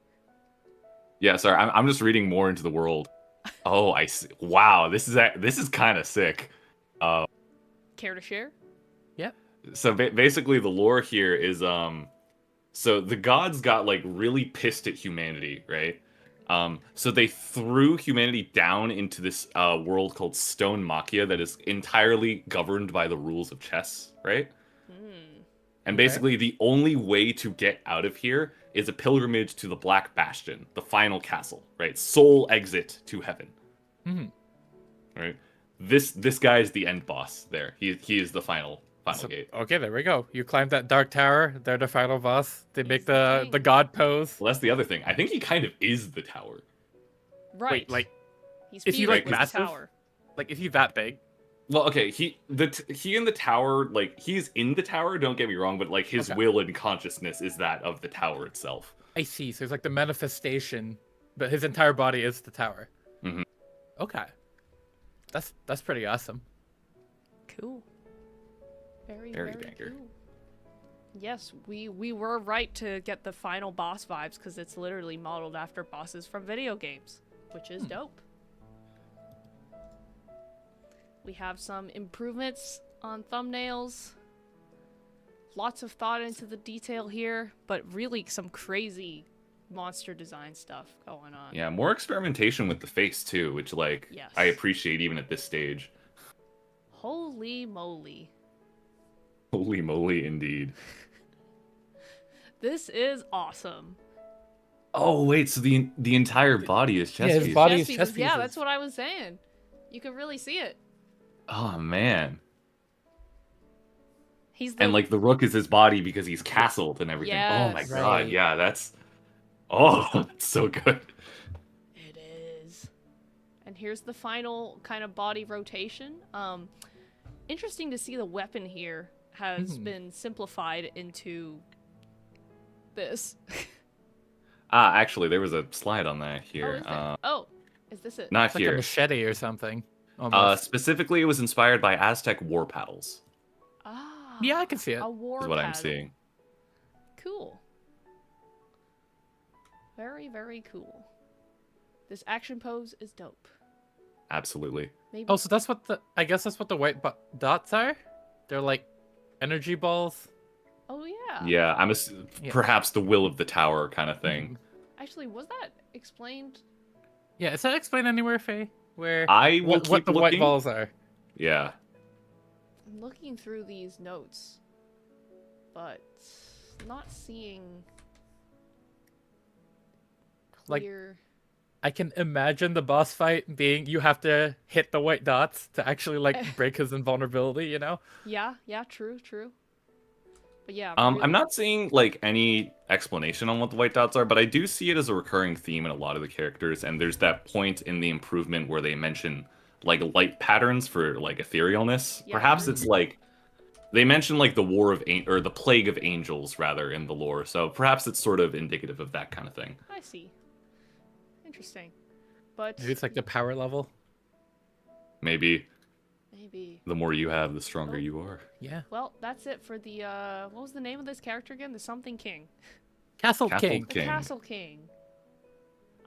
Yeah, sorry, I'm just reading more into the world. Oh, I see. Wow, this is kind of sick. Care to share? Yep. So basically, the lore here is so the gods got like really pissed at humanity, right? So they threw humanity down into this world called Stone Machia that is entirely governed by the rules of chess, right? And basically, the only way to get out of here is a pilgrimage to the Black Bastion, the final castle, right? Sole exit to heaven. Right? This guy is the end boss there. He is the final gate. Okay, there we go. You climb that dark tower. They're the final boss. They make the king. god pose. Well, that's the other thing. I think he kind of is the tower. Right. Wait, like, he's is he, feeding like, his massive? tower. like, is he that big? Well, okay, he in the tower, like, he's in the tower, don't get me wrong, but, like, his will and consciousness is that of the tower itself. I see. So it's like the manifestation, but his entire body is the tower. Okay. That's pretty awesome. Cool. Very banger. cool. Yes, we were right to get the final boss vibes because it's literally modeled after bosses from video games, which is dope. We have some improvements on thumbnails. Lots of thought into the detail here, but really some crazy monster design stuff going on. Yeah, more experimentation with the face, too, which, like, Yes. I appreciate even at this stage. Holy moly. Holy moly, indeed. This is awesome. Oh, wait, so the entire body is chest Yeah, his piece. body Chess is pieces. chess Yeah, pieces. that's what I was saying. You can really see it. Oh, man. He's the And, like, the rook is his body because he's castled and everything. Oh, my Yes. god, Right. yeah, that's... Oh, that's so good. It is. And here's the final kind of body rotation. Interesting to see the weapon here has been simplified into this. Actually, there was a slide on that Oh, here. is there? Oh, is this it? Not It's like a here. machete or something. Almost. Specifically, it was inspired by Aztec war paddles, Ah. Yeah, I can see it. A war is what I'm paddle. seeing. Cool. Very, very cool. This action pose is dope. Absolutely. Maybe. Oh, so I guess that's what the white dots are? They're like energy balls? Oh yeah. Yeah, Yeah. perhaps the will of the tower kind of thing. Actually, was that explained? Yeah, is that explained anywhere, Faye? Where I will what keep the looking. white balls are? Yeah. I'm looking through these notes, but not seeing Like- clear. I can imagine the boss fight being you have to hit the white dots to actually like break his invulnerability, you know? Yeah, true. But yeah. I'm not seeing like any explanation on what the white dots are, but I do see it as a recurring theme in a lot of the characters. And there's that point in the improvement where they mention like light patterns for like etherealness. Yeah, Perhaps true. it's like they mention like the war of or the plague of angels rather in the lore. So perhaps it's sort of indicative of that kind of thing. I see. Interesting. But Maybe it's like the power level. Maybe maybe. the more you have, the stronger Oh. you are. Yeah. Well, that's it for the what was the name of this character again? The something king. Castle Castle King. The King. Castle King.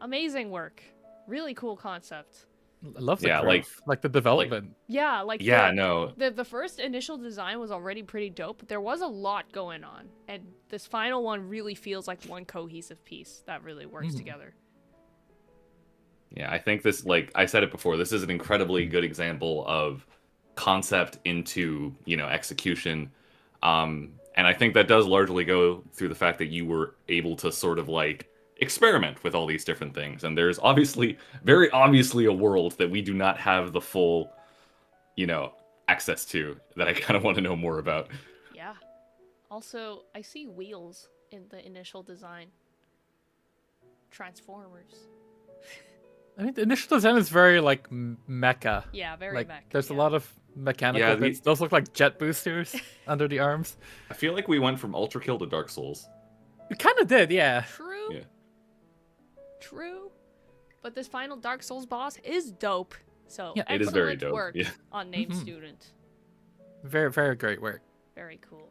Amazing work. Really cool concept. I love the Yeah, growth, like the development. Yeah, like Yeah, the, no. the first initial design was already pretty dope, but there was a lot going on, and this final one really feels like one cohesive piece that really works together. Yeah, I think this, like I said it before, this is an incredibly good example of concept into, execution. And I think that does largely go through the fact that you were able to sort of like experiment with all these different things. And there's obviously, very obviously, a world that we do not have the full, access to that I kind of want to know more about. Yeah. Also, I see wheels in the initial design. Transformers. I mean, the initial design is very like mecha. Yeah, very Like, mech. there's a yeah. lot of mechanical Yeah, bits. Those look like jet boosters under the arms. I feel like we went from Ultra Kill to Dark Souls. It kind of did, yeah. True. Yeah. True. But this final Dark Souls boss is dope. So Yeah, it is very excellent dope, work yeah. on Named Student. Very, very great work. Very cool.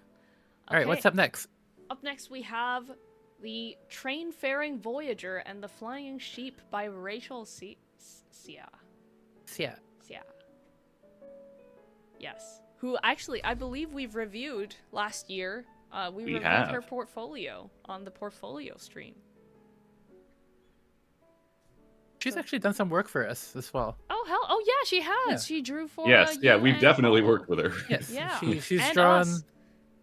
All right, what's up next? Up next we have the Train-Faring Voyager and the Flying Sheep by Rachel Sia. Yeah. Yes. Who actually, I believe we've reviewed last year. We reviewed have. her portfolio on the portfolio stream. She's actually done some work for us as well. Oh, hell. Oh, yeah, she has. Yeah. She drew for Yes, you we've and definitely Paul. worked with her. Yes. Yeah. She's And drawn. us.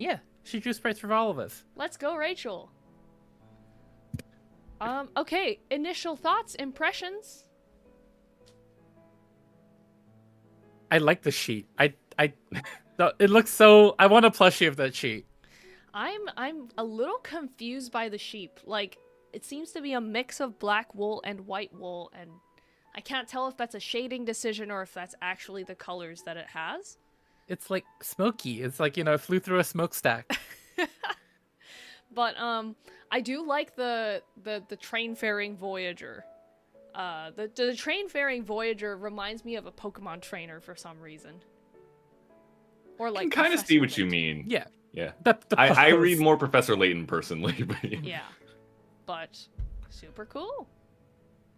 Yeah, she drew sprites for all of us. Let's go, Rachel. Okay. Initial thoughts, impressions. I like the sheet. It looks so. I want a plushie of that sheet. I'm a little confused by the sheep. Like, it seems to be a mix of black wool and white wool, and I can't tell if that's a shading decision or if that's actually the colors that it has. It's like smoky. It's like, it flew through a smokestack. But I do like the train-faring Voyager. The train-faring Voyager reminds me of a Pokemon trainer for some reason. Or I like can kind of Professor see what you Layton. mean. Yeah. Yeah. The I pose. read more Professor Layton personally, but Yeah. But super cool.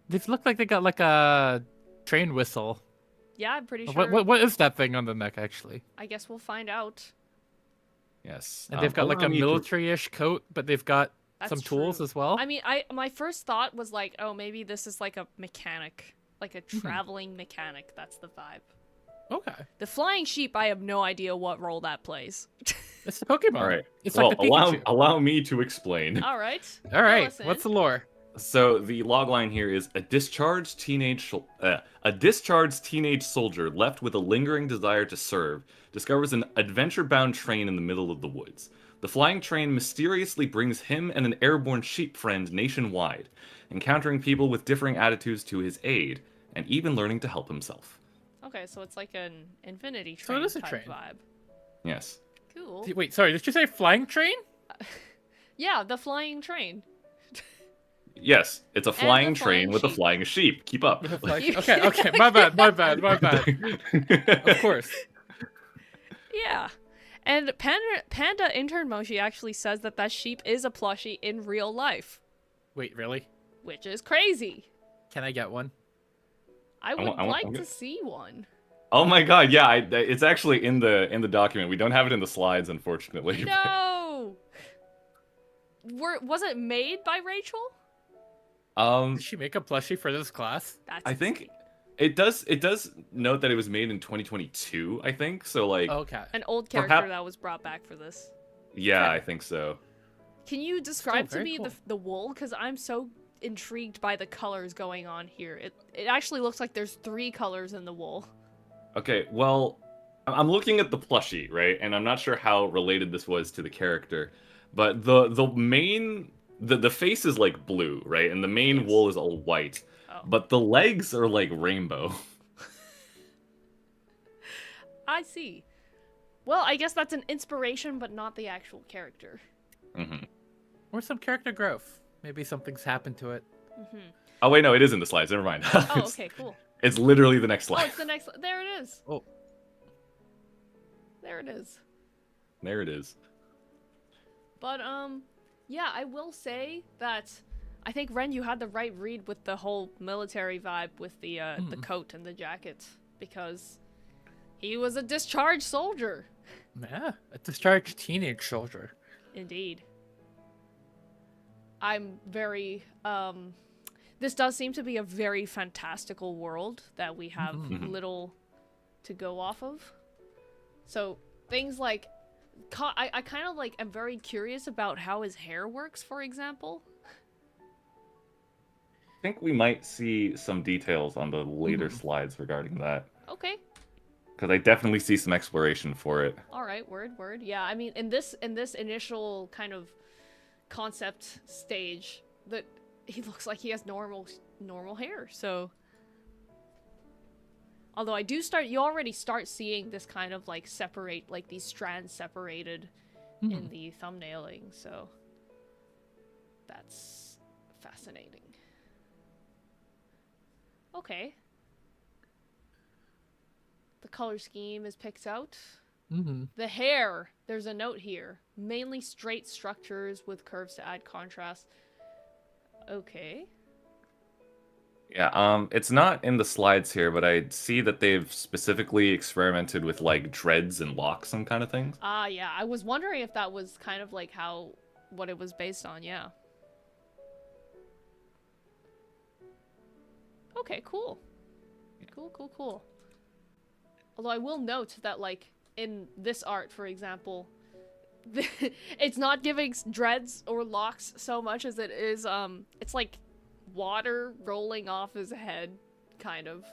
They look like they got like a train whistle. Yeah, I'm pretty sure. What is that thing on the neck actually? I guess we'll find out. yes. And they've got like allow a me to- military-ish coat, but they've got That's some tools true. as well. I mean, my first thought was like, oh, maybe this is like a mechanic, like a traveling mechanic. That's the vibe. Okay. The flying sheep, I have no idea what role that plays. It's the Pokemon. All right. It's well, like the Pikachu. allow me to explain. All right. All right. Listen. What's the lore? So the logline here is a discharged teenage soldier left with a lingering desire to serve discovers an adventure-bound train in the middle of the woods. The flying train mysteriously brings him and an airborne sheep friend nationwide, encountering people with differing attitudes to his aid, and even learning to help himself. Okay, so it's like an Infinity So Train it is a type train. vibe. Yes. Cool. Wait, sorry. Did you say flying train? Yeah, the flying train. Yes, it's a flying flying train with a sheep. flying sheep. Keep up. Okay. My bad. Of course. Yeah. And Panda Intern Moshi actually says that sheep is a plushie in real life, Wait, really? which is crazy. Can I get one? I would want- like I'm to gonna- see one. Oh my god, yeah, it's actually in the document. We don't have it in the slides, unfortunately. No. Was it made by Rachel? Did she make a plushie for this class? That's I think insane. it does note that it was made in 2022, I think. So like Okay. An old character that was brought back for this. yeah, I think so. Can you describe to very me cool. the wool? Because I'm so intrigued by the colors going on here. It actually looks like there's 3 colors in the wool. Okay, well, I'm looking at the plushie, right? And I'm not sure how related this was to the character, but the main the face is like blue, right? And the main Yes. wool is all white. Oh. But the legs are like rainbow. I see. Well, I guess that's an inspiration, but not the actual character. hmm Or some character growth. Maybe something's happened to it. Oh wait, no, it is in the slides. Never mind. Oh, okay, cool. It's literally the next Oh, slide. it's the next. There it is. Oh. There it is. There it is. But yeah, I will say that I think Ren, you had the right read with the whole military vibe with the coat and the jacket, because he was a discharged soldier. Yeah, a discharged teenage soldier. Indeed. I'm very this does seem to be a very fantastical world that we have little to go off of. So things like I kind of like am very curious about how his hair works, for example. I think we might see some details on the later slides regarding that. Okay. Because I definitely see some exploration for it. All right, word. Yeah, I mean, in this initial kind of concept stage, that he looks like he has normal hair. So, although you already start seeing this kind of like separate, like these strands separated in the thumbnailing. So, that's fascinating. Okay. The color scheme is picked out. The hair, there's a note here. Mainly straight structures with curves to add contrast. Okay. Yeah, it's not in the slides here, but I see that they've specifically experimented with like dreads and locks and kind of things. Ah, yeah. I was wondering if that was kind of like what it was based on, yeah. Okay, cool. Cool. Although I will note that, like, in this art, for example, it's not giving dreads or locks so much as it is, it's like water rolling off his head, kind of.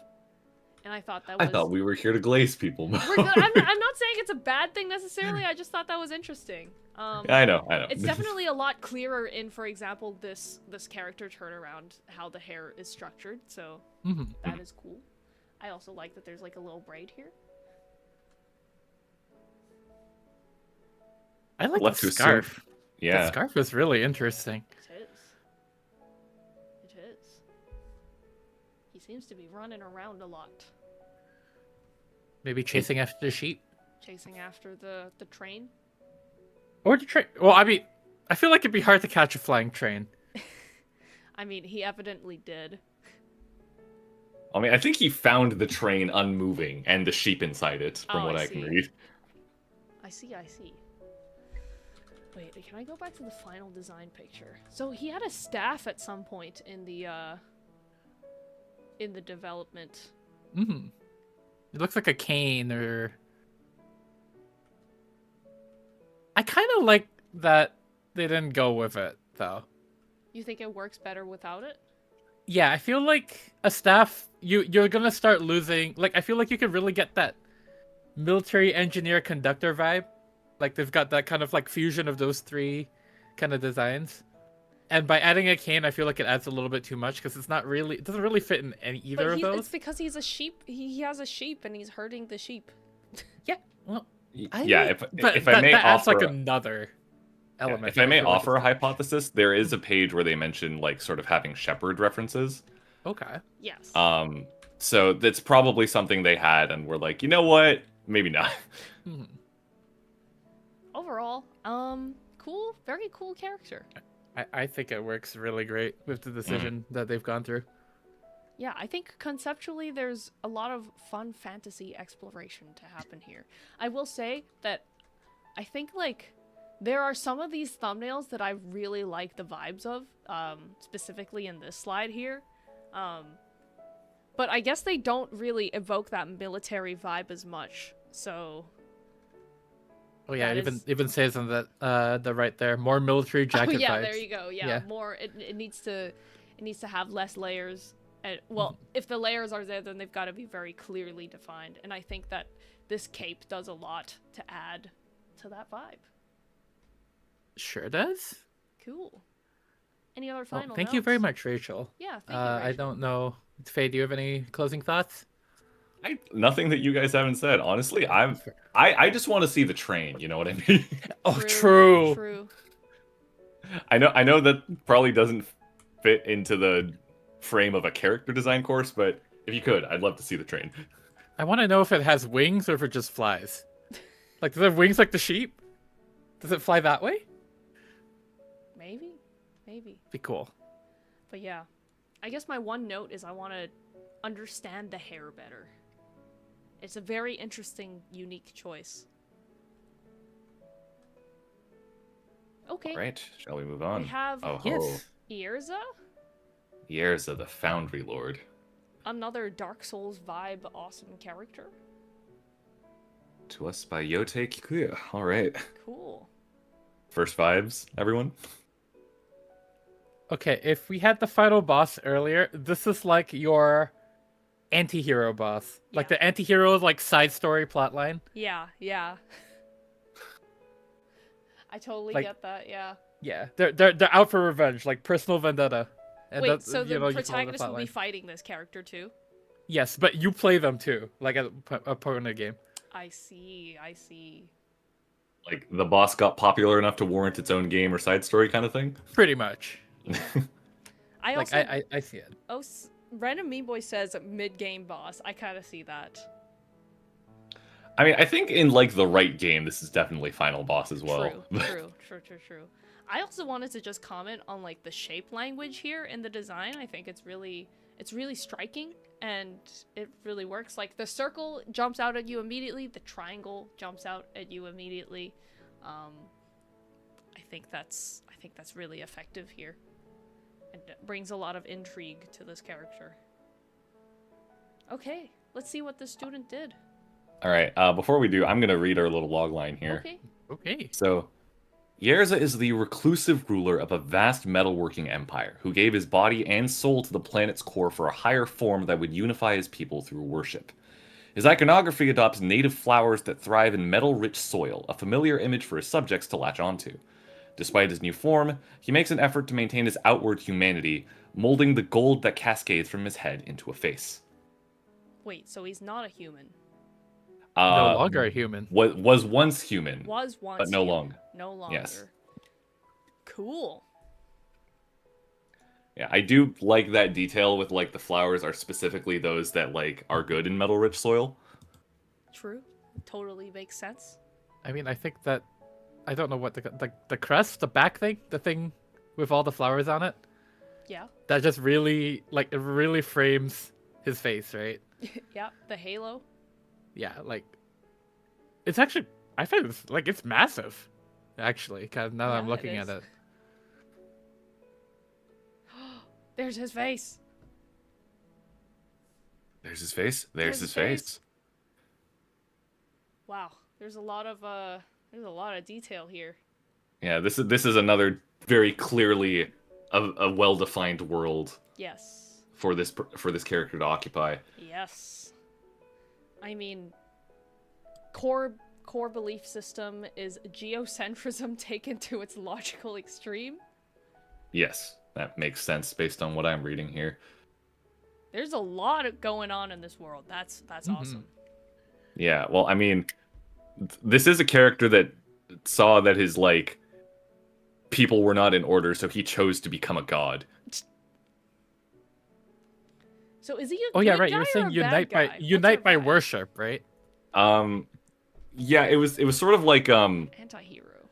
And I thought that was... I thought we were here to glaze people. We're good. I'm not saying it's a bad thing necessarily, I just thought that was interesting. I know. It's definitely a lot clearer in, for example, this character turnaround, how the hair is structured, so that is cool. I also like that there's like a little braid here. I like the scarf. Yeah. The scarf is really interesting. It is. He seems to be running around a lot. Maybe chasing after the sheep. Chasing after the train. Or the train. Well, I mean, I feel like it'd be hard to catch a flying train. I mean, he evidently did. I mean, I think he found the train unmoving and the sheep inside it, from what I can read. I see. Wait, can I go back to the final design picture? So he had a staff at some point in the development. It looks like a cane or... I kind of like that they didn't go with it, though. You think it works better without it? Yeah, I feel like a staff, you're gonna start losing... Like, I feel like you could really get that military engineer conductor vibe. Like, they've got that kind of, like, fusion of those three kind of designs. And by adding a cane, I feel like it adds a little bit too much, because it doesn't really fit in either of those. It's because he's a sheep. He has a sheep, and he's herding the sheep. Yeah, well... if I may that adds, offer... like, another element. If I may offer a hypothesis, there is a page where they mention, like, sort of having shepherd references. Okay. Yes. So that's probably something they had, and we're like, you know what? Maybe not. Overall, cool. Very cool character. I think it works really great with the decision that they've gone through. Yeah, I think conceptually there's a lot of fun fantasy exploration to happen here. I will say that I think, like, there are some of these thumbnails that I really like the vibes of, specifically in this slide here. But I guess they don't really evoke that military vibe as much, so... Oh yeah, it even says on that the right there, more military jacket vibes. Yeah, there you go. Yeah. More. It needs to have less layers. And, well, if the layers are there, then they've got to be very clearly defined. And I think that this cape does a lot to add to that vibe. Sure does. Cool. Any other final Thank you very much, Rachel. Yeah, thank you, Rachel. I don't know. Faye, do you have any closing thoughts? Nothing that you guys haven't said. Honestly, I just want to see the train. You know what I mean? True. I know that probably doesn't fit into the frame of a character design course, but if you could, I'd love to see the train. I want to know if it has wings or if it just flies. Like, does it have wings like the sheep? Does it fly that way? Maybe. Be cool. But yeah, I guess my one note is I want to understand the hair better. It's a very interesting, unique choice. Okay. Right, shall we move on? We have Yes. Ierza, Years of the Foundry Lord. another Dark Souls vibe awesome character. To us by Yote Kikuya. Alright. Cool. First vibes, everyone? Okay, if we had the final boss earlier, this is like your anti-hero boss. Like Yeah. the anti-hero's like side story plotline. Yeah, yeah. I totally Like- get that, yeah. Yeah, they're out for revenge, like personal vendetta. And Wait, that's, so you the know, you call it protagonist will be plotline. fighting this character too? Yes, but you play them too, like a part in the game. I see, I see. Like, the boss got popular enough to warrant its own game or side story kind of thing? Pretty much. I Like also... I see it. Oh, Random Meme Boy says mid-game boss. I kind of see that. I mean, I think in, like, the right game, this is definitely final boss as well. True. I also wanted to just comment on, like, the shape language here in the design. I think it's really striking, and it really works. Like, the circle jumps out at you immediately. The triangle jumps out at you immediately. I think that's really effective here. And it brings a lot of intrigue to this character. Okay, let's see what the student did. Alright, before we do, I'm gonna read our little log line here. Okay. Okay. So, Yerza is the reclusive ruler of a vast metalworking empire, who gave his body and soul to the planet's core for a higher form that would unify his people through worship. His iconography adopts native flowers that thrive in metal-rich soil, a familiar image for his subjects to latch onto. Despite his new form, he makes an effort to maintain his outward humanity, molding the gold that cascades from his head into a face. Wait, so he's not a human. No longer a human. Was once human. Was once But no human. longer. No longer. Yes. Cool. Yeah, I do like that detail with, like, the flowers are specifically those that, like, are good in metal-rich soil. True. Totally makes sense. I mean, I think that I don't know what the crest, the back thing, the thing with all the flowers on it. Yeah. That just really like it really frames his face, right? Yeah, the halo. Yeah, like it's actually I find it's like it's massive, actually. Cause now that I'm Yeah, looking it at is. it. There's his face. There's his face. There's There's his his face. face. Wow. There's a lot of detail here. Yeah, this is another very clearly a well-defined world Yes. for this character to occupy. Yes. I mean, core belief system is geocentrism taken to its logical extreme. Yes, that makes sense based on what I'm reading here. There's a lot going on in this world. That's awesome. Yeah, well, I mean, this is a character that saw that his, like, people were not in order, so he chose to become a god. So is he a Oh yeah, good right. guy You're or saying a unite bad by guy? What's unite our by vibe? worship, right? Yeah, it was sort of like Anti-hero.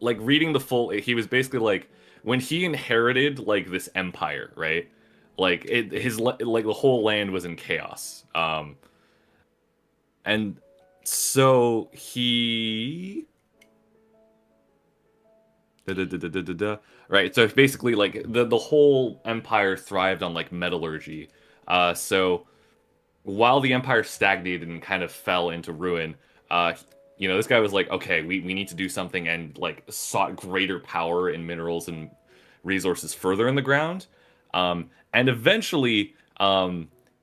like reading the full, he was basically like, when he inherited, like, this empire, right? Like, like, the whole land was in chaos. And so he... Right, so basically, like, the whole empire thrived on, like, metallurgy. So while the empire stagnated and kind of fell into ruin, you know, this guy was like, okay, we need to do something, and, like, sought greater power in minerals and resources further in the ground. And eventually,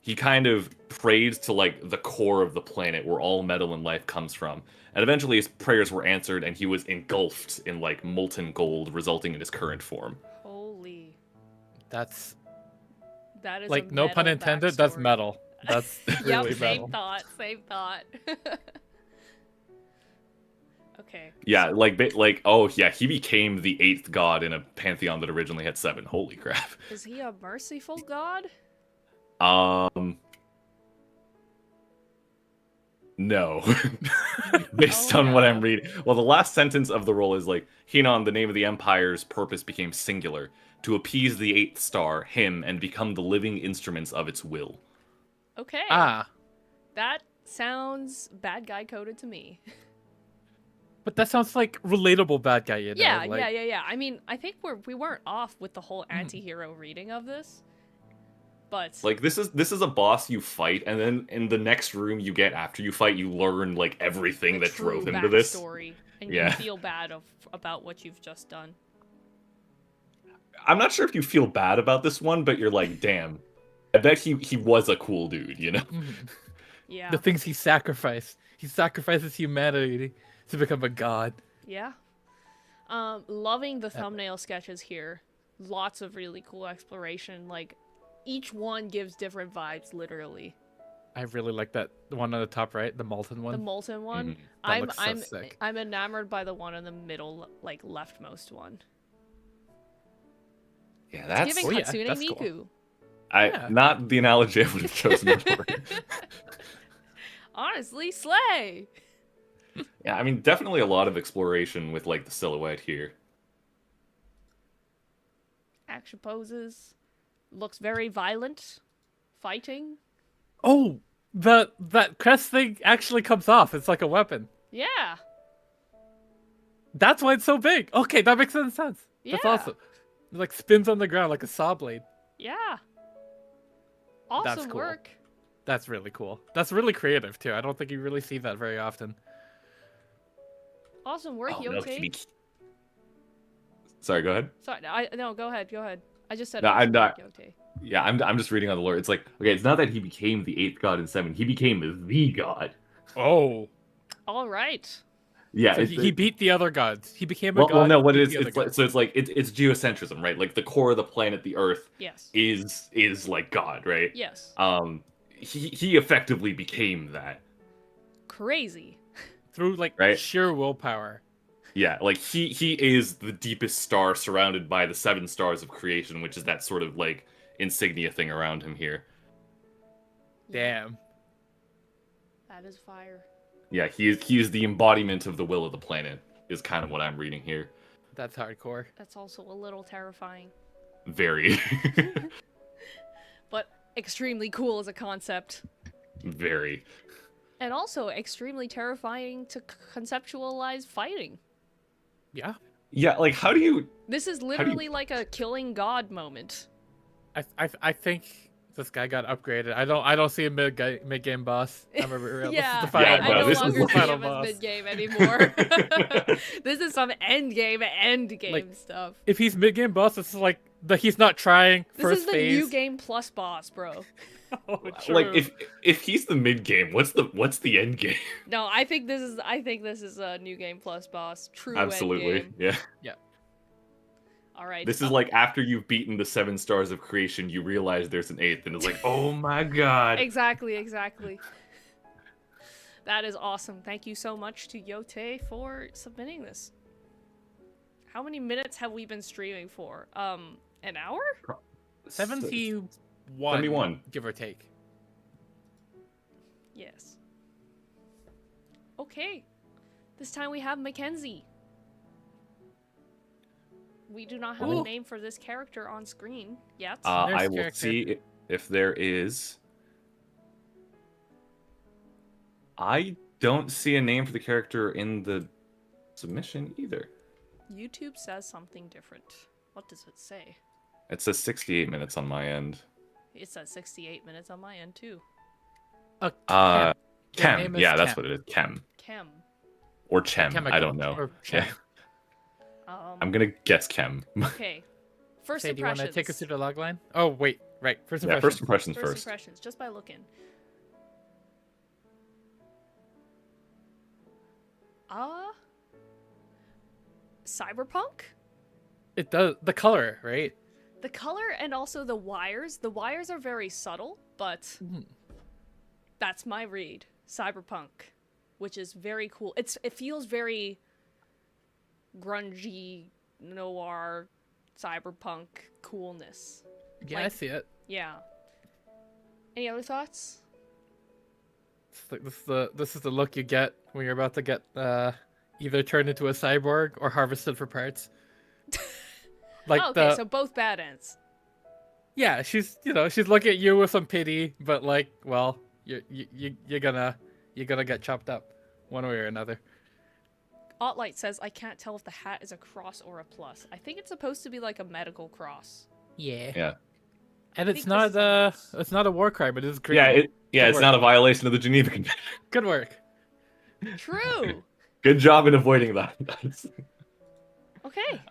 he kind of prayed to, like, the core of the planet where all metal and life comes from. And eventually his prayers were answered, and he was engulfed in, like, molten gold, resulting in his current form. Holy. That is like like no pun intended. That's metal. That's really Yep, metal. same thought. Okay. Yeah, like, oh yeah, he became the 8th god in a pantheon that originally had 7. Holy crap. Is he a merciful god? No. Based Oh, on what no. I'm reading. Well, the last sentence of the roll is like, Hinon, the name of the Empire's purpose became singular, to appease the 8th star, him, and become the living instruments of its will. Okay. Ah, That sounds bad guy coded to me. but that sounds like relatable bad guy, you know? Yeah, like, yeah. I mean, I think we weren't off with the whole anti-hero reading of this. But Like, this is a boss you fight, and then in the next room you get after you fight, you learn, like, everything the that drove true him to this. backstory, and Yeah. you feel bad about what you've just done. I'm not sure if you feel bad about this one, but you're like, damn. I bet he was a cool dude, you know? mhm. Yeah. The things he sacrificed. He sacrifices humanity to become a god. Yeah. Loving the thumbnail sketches here. Lots of really cool exploration. Like, each one gives different vibes, literally. I really like that one on the top right, the molten one. The molten one. Mhm. That looks so sick. I'm enamored by the one in the middle, like leftmost one. Yeah, It's that's... giving Oh, yeah, Hatsune that's Miku. cool. I not the analogy I would have chosen for it. Honestly, slay. Yeah, I mean, definitely a lot of exploration with, like, the silhouette here. Action poses. Looks very violent. Fighting. Oh, that crest thing actually comes off. It's like a weapon. Yeah. That's why it's so big. Okay, that makes sense. That's Yeah. awesome. It like spins on the ground like a saw blade. Yeah. Awesome cool. work. That's really cool. That's really creative too. I don't think you really see that very often. Awesome work, Oh, no, Yote. Sorry, go ahead. Sorry, no, go ahead. I just said No, awesome I'm not- work, Yote. Yeah, I'm just reading on the lore. It's like, okay, it's not that he became the 8th god in 7. He became the god. Oh. All right. Yeah, So it's, he beat the other gods. He became a well, god. well, no, what beat it is, the other it's like, gods. so it's like it's geocentrism, right? Like the core of the planet, the Earth, Yes. is like God, right? Yes. He effectively became that. Crazy. Through like Right? sheer willpower. Yeah, like he is the deepest star surrounded by the 7 stars of creation, which is that sort of like insignia thing around him here. Damn. That is fire. Yeah, he is the embodiment of the will of the planet, is kind of what I'm reading here. That's hardcore. That's also a little terrifying, Very. but extremely cool as a concept. Very. And also extremely terrifying to conceptualize fighting. Yeah. Yeah, like how do you... This is literally like a killing god moment. I think this guy got upgraded. I don't see a mid game boss. I'm a real. Yeah, this is the final I no, no boss. this is longer the see final him as boss. mid-game anymore. This is some endgame Like, stuff. If he's mid game boss, this is like he's not trying This first is the phase. new game plus boss, bro. Oh, Like true. if he's the mid game, what's the end game? No, I think this is a new game plus boss. True Absolutely. endgame. Yeah. All right. This is like after you've beaten the 7 stars of creation, you realize there's an 8th, and it's like, oh my god. Exactly. That is awesome. Thank you so much to Yote for submitting this. How many minutes have we been streaming for? An hour? 71, 71. give or take. Yes. Okay. This time we have Mackenzie. We do not have a Ooh. name for this character on screen yet. I There's will character. see if there is. I don't see a name for the character in the submission either. YouTube says something different. What does it say? It says 68 minutes on my end. It says 68 minutes on my end too. Kem. name is Yeah, that's Kem. what it is. Kem. Chem. Or Chem. Chemical. I don't know. Or Yeah. I'm gonna guess Chem. Okay. First Say, do you want impressions. to take us through the log line? Oh, wait. Right. First Yeah, impression. first impressions First first. impressions, just by looking. Cyberpunk? It does. The color, right? The color and also the wires. The wires are very subtle, but Mhm. that's my read. Cyberpunk, which is very cool. It feels very grungy, noir, cyberpunk coolness. Yeah, I Like- see it. Yeah. Any other thoughts? This is the look you get when you're about to get either turned into a cyborg or harvested for parts. Like Oh, okay, so both bad ends. Yeah, she's she's looking at you with some pity, but like, well, you're gonna get chopped up one way or another. Otlight says, I can't tell if the hat is a cross or a plus. I think it's supposed to be like a medical cross. Yeah. Yeah. And think it's not this is it's not a war crime. It is green. Yeah, it's work. not a violation of the Geneva Convention. Good work. True. Good job in avoiding that. Okay.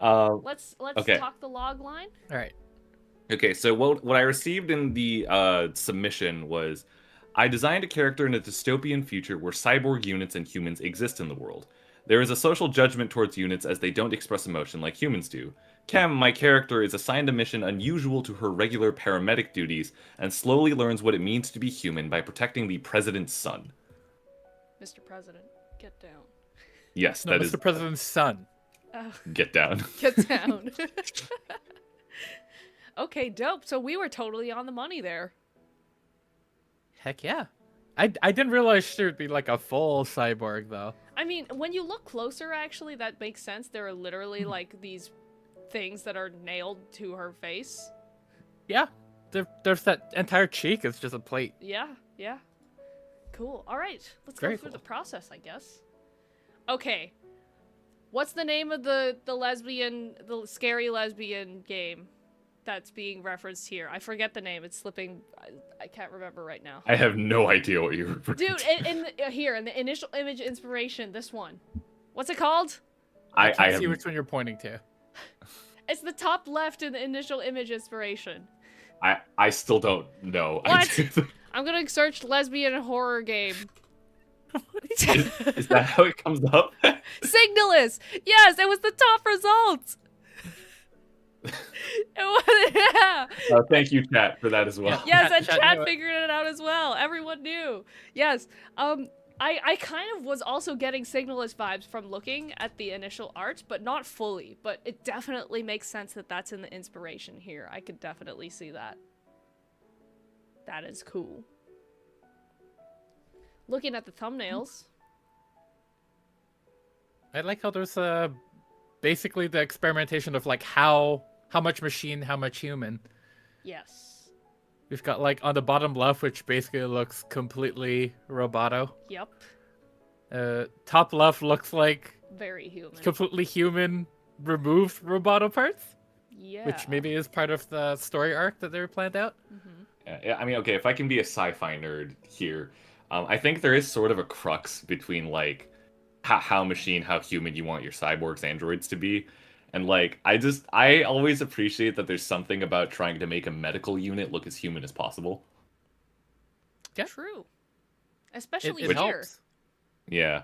Let's okay. talk the log line. All right. Okay, so what I received in the submission was, I designed a character in a dystopian future where cyborg units and humans exist in the world. There is a social judgment towards units as they don't express emotion like humans do. Kem, my character, is assigned a mission unusual to her regular paramedic duties and slowly learns what it means to be human by protecting the president's son. Mr. President, get down. Yes, No, that Mr. is. President's son. Get down. Get down. Okay, dope. So we were totally on the money there. Heck yeah. I didn't realize she would be like a full cyborg though. I mean, when you look closer, actually, that makes sense. There are literally like these things that are nailed to her face. Yeah. There's that entire cheek. It's just a plate. Yeah, yeah. Cool. All right, let's Very go through cool. the process, I guess. Okay. What's the name of the scary lesbian game that's being referenced here? I forget the name. It's slipping. I can't remember right now. I have no idea what you're referring Dude, to. in the initial image inspiration, this one. What's it called? I can't have, see which one you're pointing to. It's the top left in the initial image inspiration. I still don't know. What? I'm gonna search lesbian horror game. Is that how it comes up? Signalist! Yes, it was the top result! It was, yeah. Thank you, chat, for that as well. Yes, and Chat chat knew it. figured it out as well. Everyone knew. Yes. I kind of was also getting Signalist vibes from looking at the initial art, but not fully. But it definitely makes sense that that's in the inspiration here. I could definitely see that. That is cool. Looking at the thumbnails. I like how there's basically the experimentation of like how much machine, how much human. Yes. We've got like on the bottom left, which basically looks completely roboto. Yep. Top left looks like Very human. completely human, removed roboto parts, Yeah. which maybe is part of the story arc that they were planned out. Yeah, I mean, okay, if I can be a sci-fi nerd here, I think there is sort of a crux between like how machine, how human you want your cyborgs, androids to be. And like, I always appreciate that there's something about trying to make a medical unit look as human as possible. Yeah. True. Especially It here. helps. Yeah.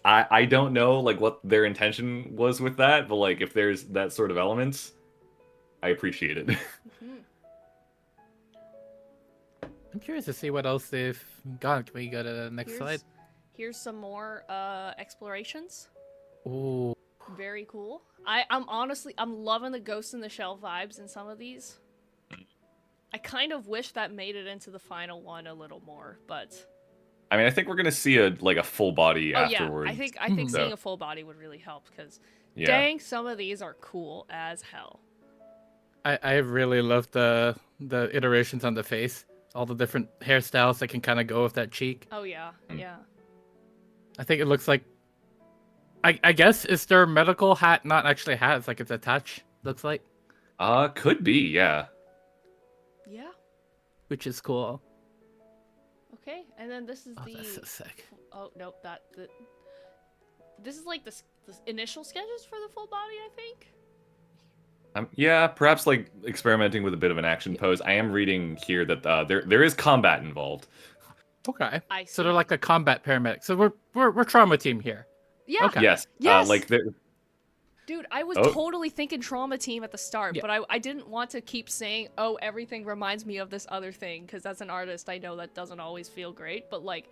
I don't know like what their intention was with that, but like if there's that sort of elements, I appreciate it. I'm curious to see what else they've got. Can we go to the next slide? Here's some more explorations. Ooh. Very cool. I'm honestly, I'm loving the Ghost in the Shell vibes in some of these. I kind of wish that made it into the final one a little more, but I mean, I think we're gonna see a full body afterwards. I think So- seeing a full body would really help because Yeah. dang, some of these are cool as hell. I really love the iterations on the face. All the different hairstyles that can kind of go with that cheek. Oh yeah, yeah. I think it looks like... I guess, is their medical hat not actually a hat? It's like it's a touch, looks like. Could be, yeah. Yeah. Which is cool. Okay, and then this is Oh, the. that's so sick. Oh no, this is like the initial sketches for the full body, I think. Yeah, perhaps like experimenting with a bit of an action pose. I am reading here that there is combat involved. Okay. I So see. they're like a combat paramedic. So we're trauma team here. Yeah. Okay. Yes. Yes! Like there. Dude, I was Oh. totally thinking trauma team at the start, Yeah. but I didn't want to keep saying, oh, everything reminds me of this other thing, because as an artist, I know that doesn't always feel great, but like,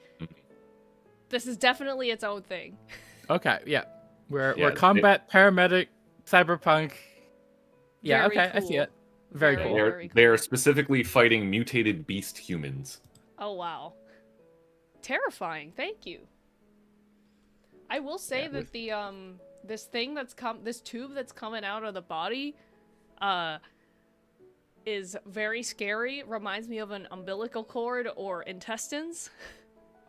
this is definitely its own thing. Okay, yeah. We're Yeah, combat, paramedic, cyberpunk. Yeah, Very okay, I see cool. it. Very Very cool. cool. They're specifically fighting mutated beast humans. Oh, wow. terrifying. Thank you. I will say that the this tube that's coming out of the body is very scary. Reminds me of an umbilical cord or intestines.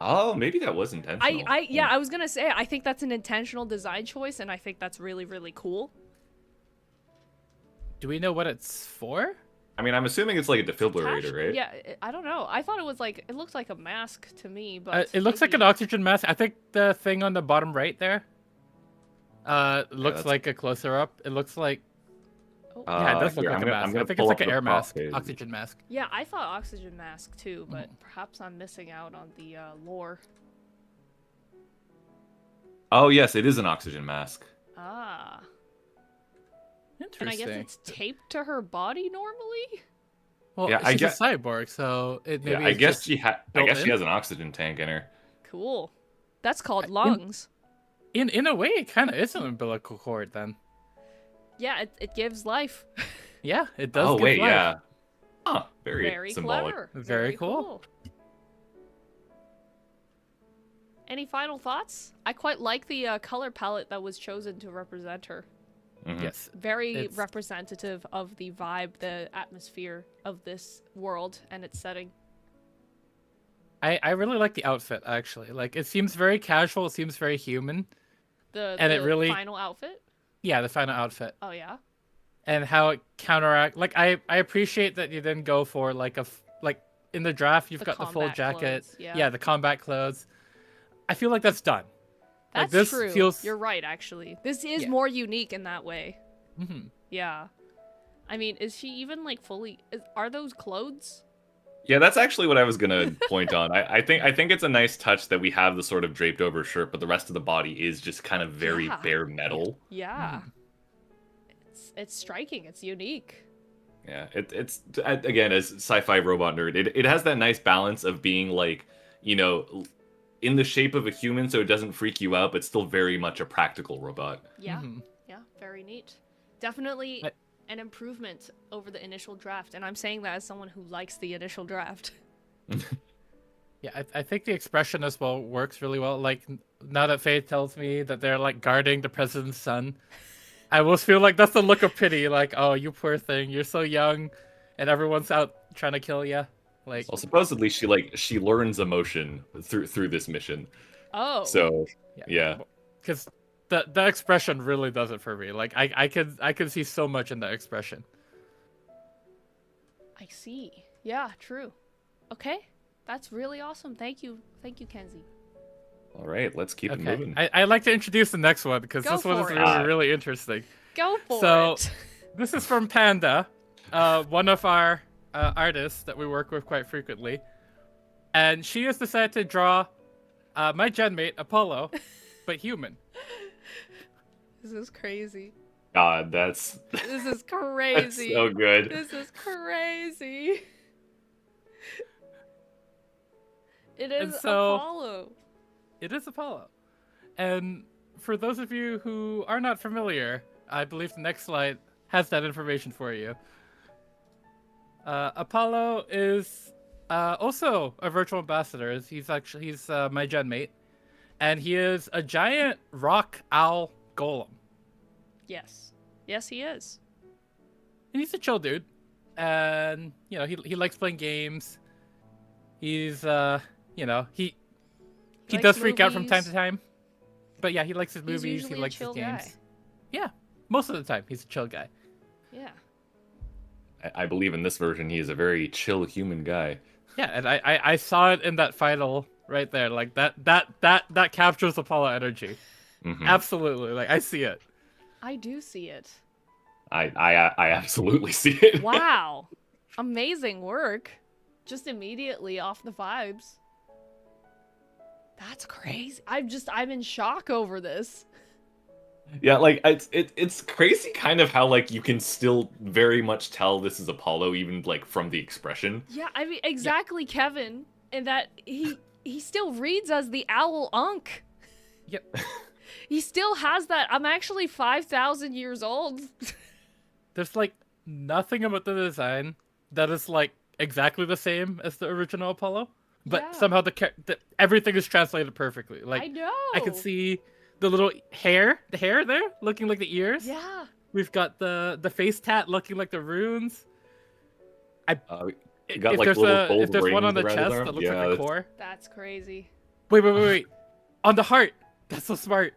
Oh, maybe that was intentional. I was gonna say, I think that's an intentional design choice, and I think that's really, really cool. Do we know what it's for? I mean, I'm assuming it's like a defibrillator, right? Yeah, I don't know. I thought it looked like a mask to me, but it looks like an oxygen mask. I think the thing on the bottom right there looks like a closer up. It looks like yeah, it does look like a mask. I think it's like an air mask, oxygen mask. Yeah, I thought oxygen mask too, but perhaps I'm missing out on the lore. Oh yes, it is an oxygen mask. Ah. Interesting. And I guess it's taped to her body normally? Well, yeah, she's a cyborg, so it maybe. Yeah, I guess she has an oxygen tank in her. Cool. That's called lungs. In a way, it kind of is an umbilical cord then. Yeah, it gives life. Yeah, it does. Oh give wait, life. yeah. Huh, very symbolic. Clever. Very cool. Any final thoughts? I quite like the color palette that was chosen to represent her. Mm-hmm. Yes. Very representative of the vibe, the atmosphere of this world and its setting. I really like the outfit, actually. Like, it seems very casual. It seems very human. The final outfit? Yeah, the final outfit. Oh, yeah? And how it counteract. Like, I appreciate that you didn't go for, like, in the draft, you've got the full jacket. Clothes, yeah, the combat clothes. I feel like that's done. That's like, this true. Feels... You're right, actually. This is more unique in that way. Mm-hmm. Yeah. I mean, is she even, like, fully... Are those clothes? Yeah, that's actually what I was gonna point on. I think it's a nice touch that we have the sort of draped over shirt, but the rest of the body is just kind of very bare metal. Yeah. Mm-hmm. It's striking. It's unique. Yeah, it's again, as sci-fi robot nerd, it has that nice balance of being like, you know, in the shape of a human, so it doesn't freak you out, but still very much a practical robot. Yeah, mm-hmm. Yeah, very neat. Definitely an improvement over the initial draft, and I'm saying that as someone who likes the initial draft. Yeah, I think the expression as well works really well. Like, now that Faye tells me that they're, like, guarding the president's son, I almost feel like that's the look of pity. Like, oh, you poor thing, you're so young, and everyone's out trying to kill you. Like, well, supposedly she learns emotion through this mission. Oh. So yeah. Because the expression really does it for me. Like, I could see so much in that expression. I see. Yeah, true. Okay, that's really awesome. Thank you, Kenzie. All right, let's keep it moving. I'd like to introduce the next one because this one is really interesting. Go for it. So, this is from Panda, one of our artists that we work with quite frequently. And she has decided to draw my genmate, Apollo, but human. This is crazy. God, this is crazy. That's so good. This is crazy. It is Apollo. It is Apollo. And for those of you who are not familiar, I believe the next slide has that information for you. Apollo is also a virtual ambassador. He's my genmate. And he is a giant rock owl golem. Yes. Yes, he is. And he's a chill dude. And, you know, he likes playing games. He's, you know, he does freak out from time to time. But yeah, he likes his movies. He likes his games. Guy. Yeah. Most of the time, he's a chill guy. Yeah. I believe in this version, he is a very chill human guy. Yeah, and I saw it in that final right there. Like, that captures Apollo energy. Mm-hmm. Absolutely. Like, I see it. I do see it. I absolutely see it. Wow. Amazing work. Just immediately off the vibes. That's crazy. I'm in shock over this. Yeah, like it's crazy kind of how like you can still very much tell this is Apollo even like from the expression. Yeah, I mean exactly, yeah. Kevin, in that he still reads as the owl Unk. Yep. He still has that. I'm actually 5,000 years old. There's like nothing about the design that is like exactly the same as the original Apollo. but Yeah. somehow everything is translated perfectly. I Like know. I could see the little hair there, looking like the ears. Yeah. We've got the face tat looking like the runes. You got If like there's little if gold there's one on rings the around his chest arm. that looks Yeah, like the that's- core. That's crazy. Wait. On the heart. That's so smart.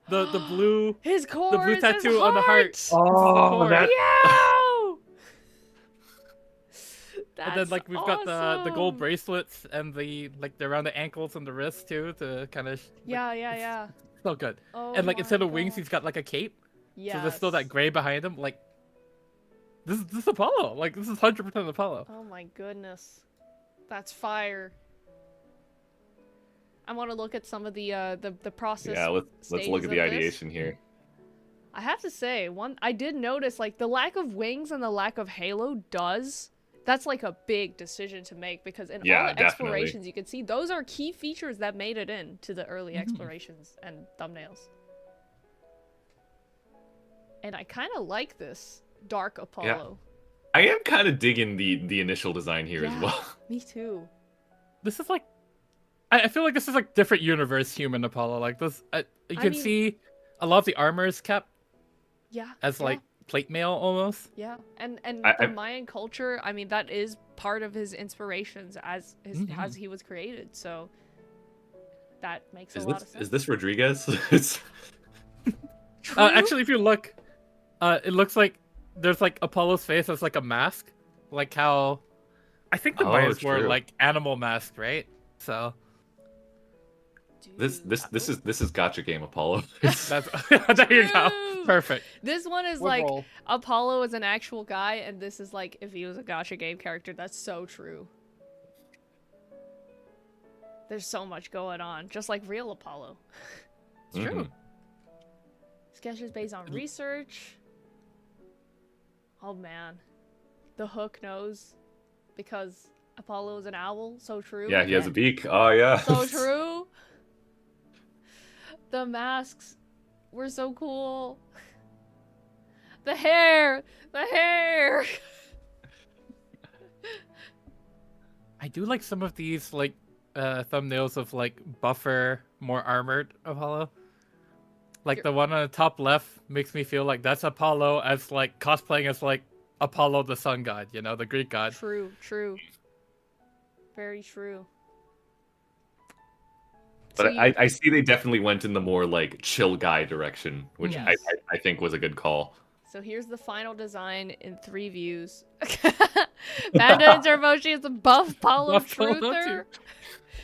The blue His core. the blue is his tattoo on the heart. Oh, core. that Yeah. And then like we've got the gold awesome. bracelets and they're around the ankles and the wrists too to kind of Yeah. so good. Oh And like my instead of wings, God. he's got like a cape. Yes. So there's still that gray behind him. Like this is Apollo. Like this is 100% Apollo. Oh my goodness, that's fire. I want to look at some of the process. yeah. Let's look stages at the of this. ideation here. I have to say, I did notice like the lack of wings and the lack of halo that's like a big decision to make because in Yeah, all the definitely. explorations you can see those are key features that made it into the early explorations and thumbnails. And I kind of like this dark Apollo. I am kind of digging the initial design here as Yeah. well. Me too. This is like I feel like this is like different universe human Apollo. Like this you can mean- see a lot of the armor is kept Yeah. as yeah. like plate mail almost. Yeah, and I- the Mayan culture, I mean, that is part of his inspirations as as he was created. So that makes a lot of sense. Is this Rodriguez? It's True? Actually, if you look, it looks like there's like Apollo's face as like a mask, like how I think the Oh, Mayans wore true. like animal masks, right? So this is Gotcha Game Apollo. that's there you go, True. perfect. This one is We'll like roll. Apollo is an actual guy, and this is like if he was a Gacha game character. That's so true. There's so much going on, just like real Apollo. It's true. Mhm. Sketches based on research. Oh man, the hook nose, because Apollo is an owl. So true. Yeah, he has a beak. Oh yeah. So true. The masks were so cool. The hair. I do like some of these like thumbnails of like buffer, more armored Apollo. Like the one on the top left makes me feel like that's Apollo as like cosplaying as like Apollo the sun god, you know, the Greek god. True. Very true. But So you- I see they definitely went in the more like chill guy direction, which Yes. I think was a good call. So here's the final design in 3 views. Panda Intermoshi is a buff Apollo Buff Apollo truther.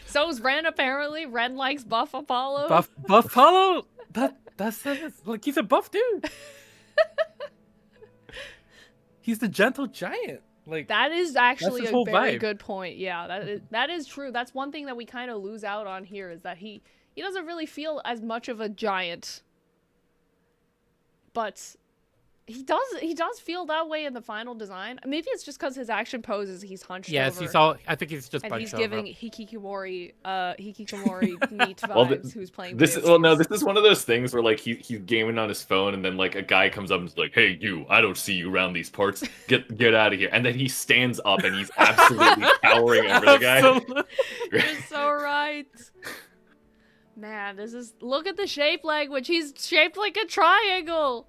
So is Ren apparently. Ren likes buff Apollo. Buff Apollo? That's it. Like he's a buff dude. He's the gentle giant. Like That is actually his a whole very vibe. good point. Yeah, that is true. That's one thing that we kind of lose out on here is that he doesn't really feel as much of a giant. But he does feel that way in the final design. Maybe it's just because his action poses he's hunched yes, over. he's all. I think he's just and bunched he's over. giving hikikomori neat vibes Well, who's playing This video games. this is one of those things where like he's gaming on his phone and then like a guy comes up and is like, "Hey, you! I don't see you around these parts. Get out of here!" And then he stands up and he's absolutely towering over the guy. Absolutely. You're so right. Man, look at the shape language. He's shaped like a triangle.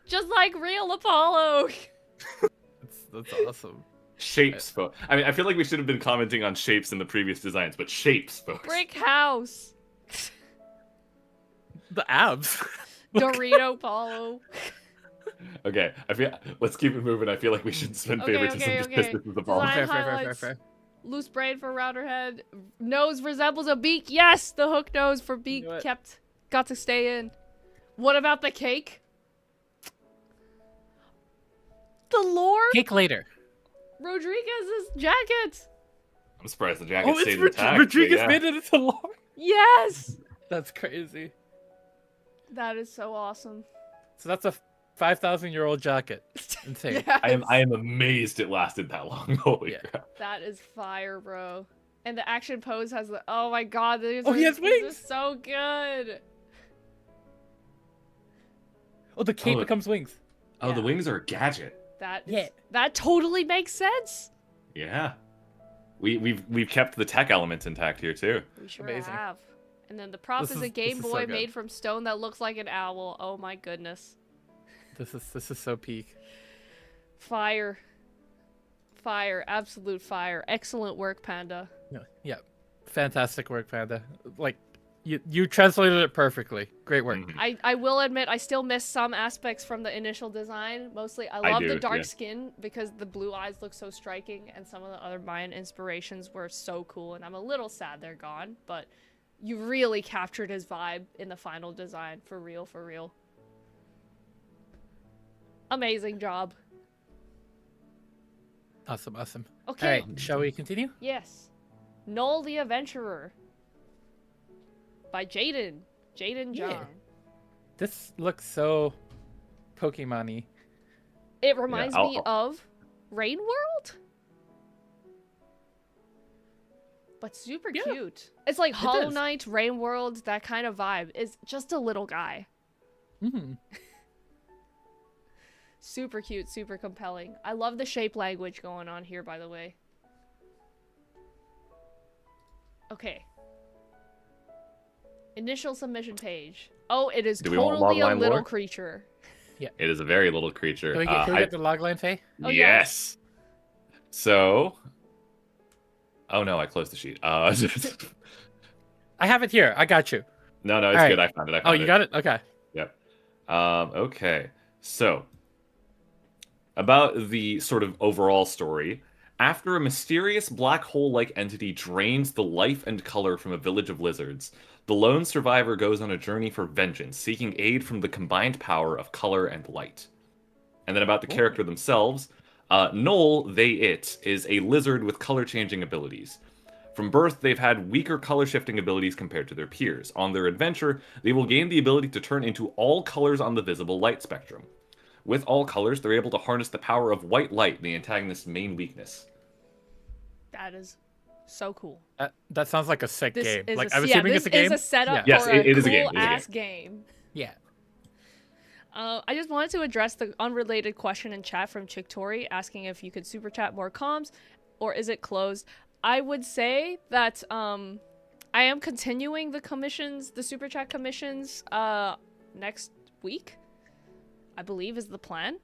Just like real Apollo. That's awesome. Shapes, folks. I mean, I feel like we should have been commenting on shapes in the previous designs, but shapes, folks. Brick house. The abs. Dorito Apollo. Okay, let's keep it moving. I feel like we should spend favoritism just because okay. this is the problem. Design Fair. highlights. Loose braid for rounder head. Nose resembles a beak. Yes, the hook nose for beak Knew it. got to stay in. What about the cake? The lore? Cake later. Rodriguez's jacket. I'm surprised the jacket Oh, it's stayed intact. but Rodriguez yeah. made it into lore. Yes. That's crazy. That is so awesome. So that's a 5,000-year-old jacket. Insane. Yes. I am amazed it lasted that long. Holy Yeah. crap. That is fire, bro. And the action pose has the oh my god, these Oh, are, he has these wings! are so good. Oh, the cape Oh, becomes wings. Oh, the Yeah. wings are a gadget. That Yeah. that totally makes sense. Yeah. we've kept the tech elements intact here too. We sure Amazing. have. And then the prop This is a is- Game this is so Boy good. made from stone that looks like an owl. Oh my goodness. This is so peak. Fire. Fire. Absolute fire. Excellent work, Panda. Yeah, fantastic work, Panda. Like, you translated it perfectly. Great work. Mhm. I will admit I still miss some aspects from the initial design. Mostly I love the do, dark yeah. skin because the blue eyes look so striking and some of the other Mayan inspirations were so cool and I'm a little sad they're gone, but you really captured his vibe in the final design. For real, for real. Amazing job. Awesome. Okay. All right, shall we continue? Yes. Noel the Adventurer. By Jaden. Jaden Yeah. Jung. This looks so Pokemon-y. It reminds I'll- me of Rain World. But super Yeah, cute. It's like Hollow is. Knight, Rain World, that kind of vibe. It's just a little guy. Mm-hmm. Super cute, super compelling. I love the shape language going on here, by the way. Okay. Initial submission page. Oh, it is Do we want totally a logline little lore? creature. It is a very little creature. Can we get the logline, Faye? Oh, yes. So. Oh no, I closed the sheet. I have it here. I got you. No, it's All good. right. I found it. Oh, you got it? Okay. Yep. Okay. So, about the sort of overall story. After a mysterious black hole-like entity drains the life and color from a village of lizards, the lone survivor goes on a journey for vengeance, seeking aid from the combined power of color and light. And then about the character themselves, Noel, it, is a lizard with color-changing abilities. From birth, they've had weaker color-shifting abilities compared to their peers. On their adventure, they will gain the ability to turn into all colors on the visible light spectrum. With all colors, they're able to harness the power of white light, the antagonist's main weakness. That is so cool. That sounds like a sick This game. is Like, a, I'm yeah, assuming this it's a game. is a setup Yeah. Yes, for a it is a cool game, it is a ass game. Yeah. I just wanted to address the unrelated question in chat from Chick Tori asking if you could super chat more comms or is it closed. I would say that I am continuing the commissions, the super chat commissions next week, I believe is the plan.